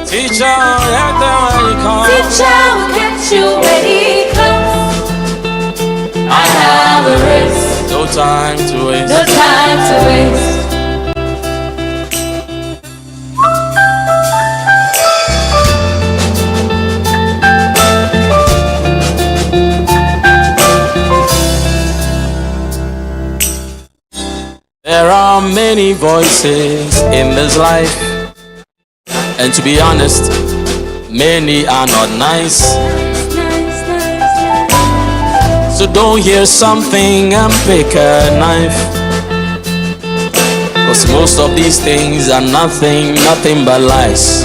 Teacher will get them when he comes. Teacher will get you when he comes. I have a race. No time to waste. No time to waste. There are many voices in this life, and to be honest, many are not nice. So don't hear something and pick a knife, 'cause most of these things are nothing but lies.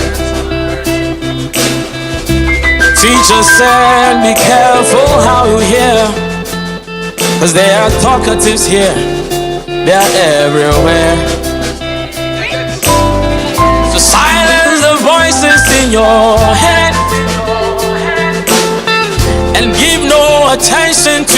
Teacher said be careful how you hear, 'cause there are talkatives here. They're everywhere. So silence the voices in your head and give no attention to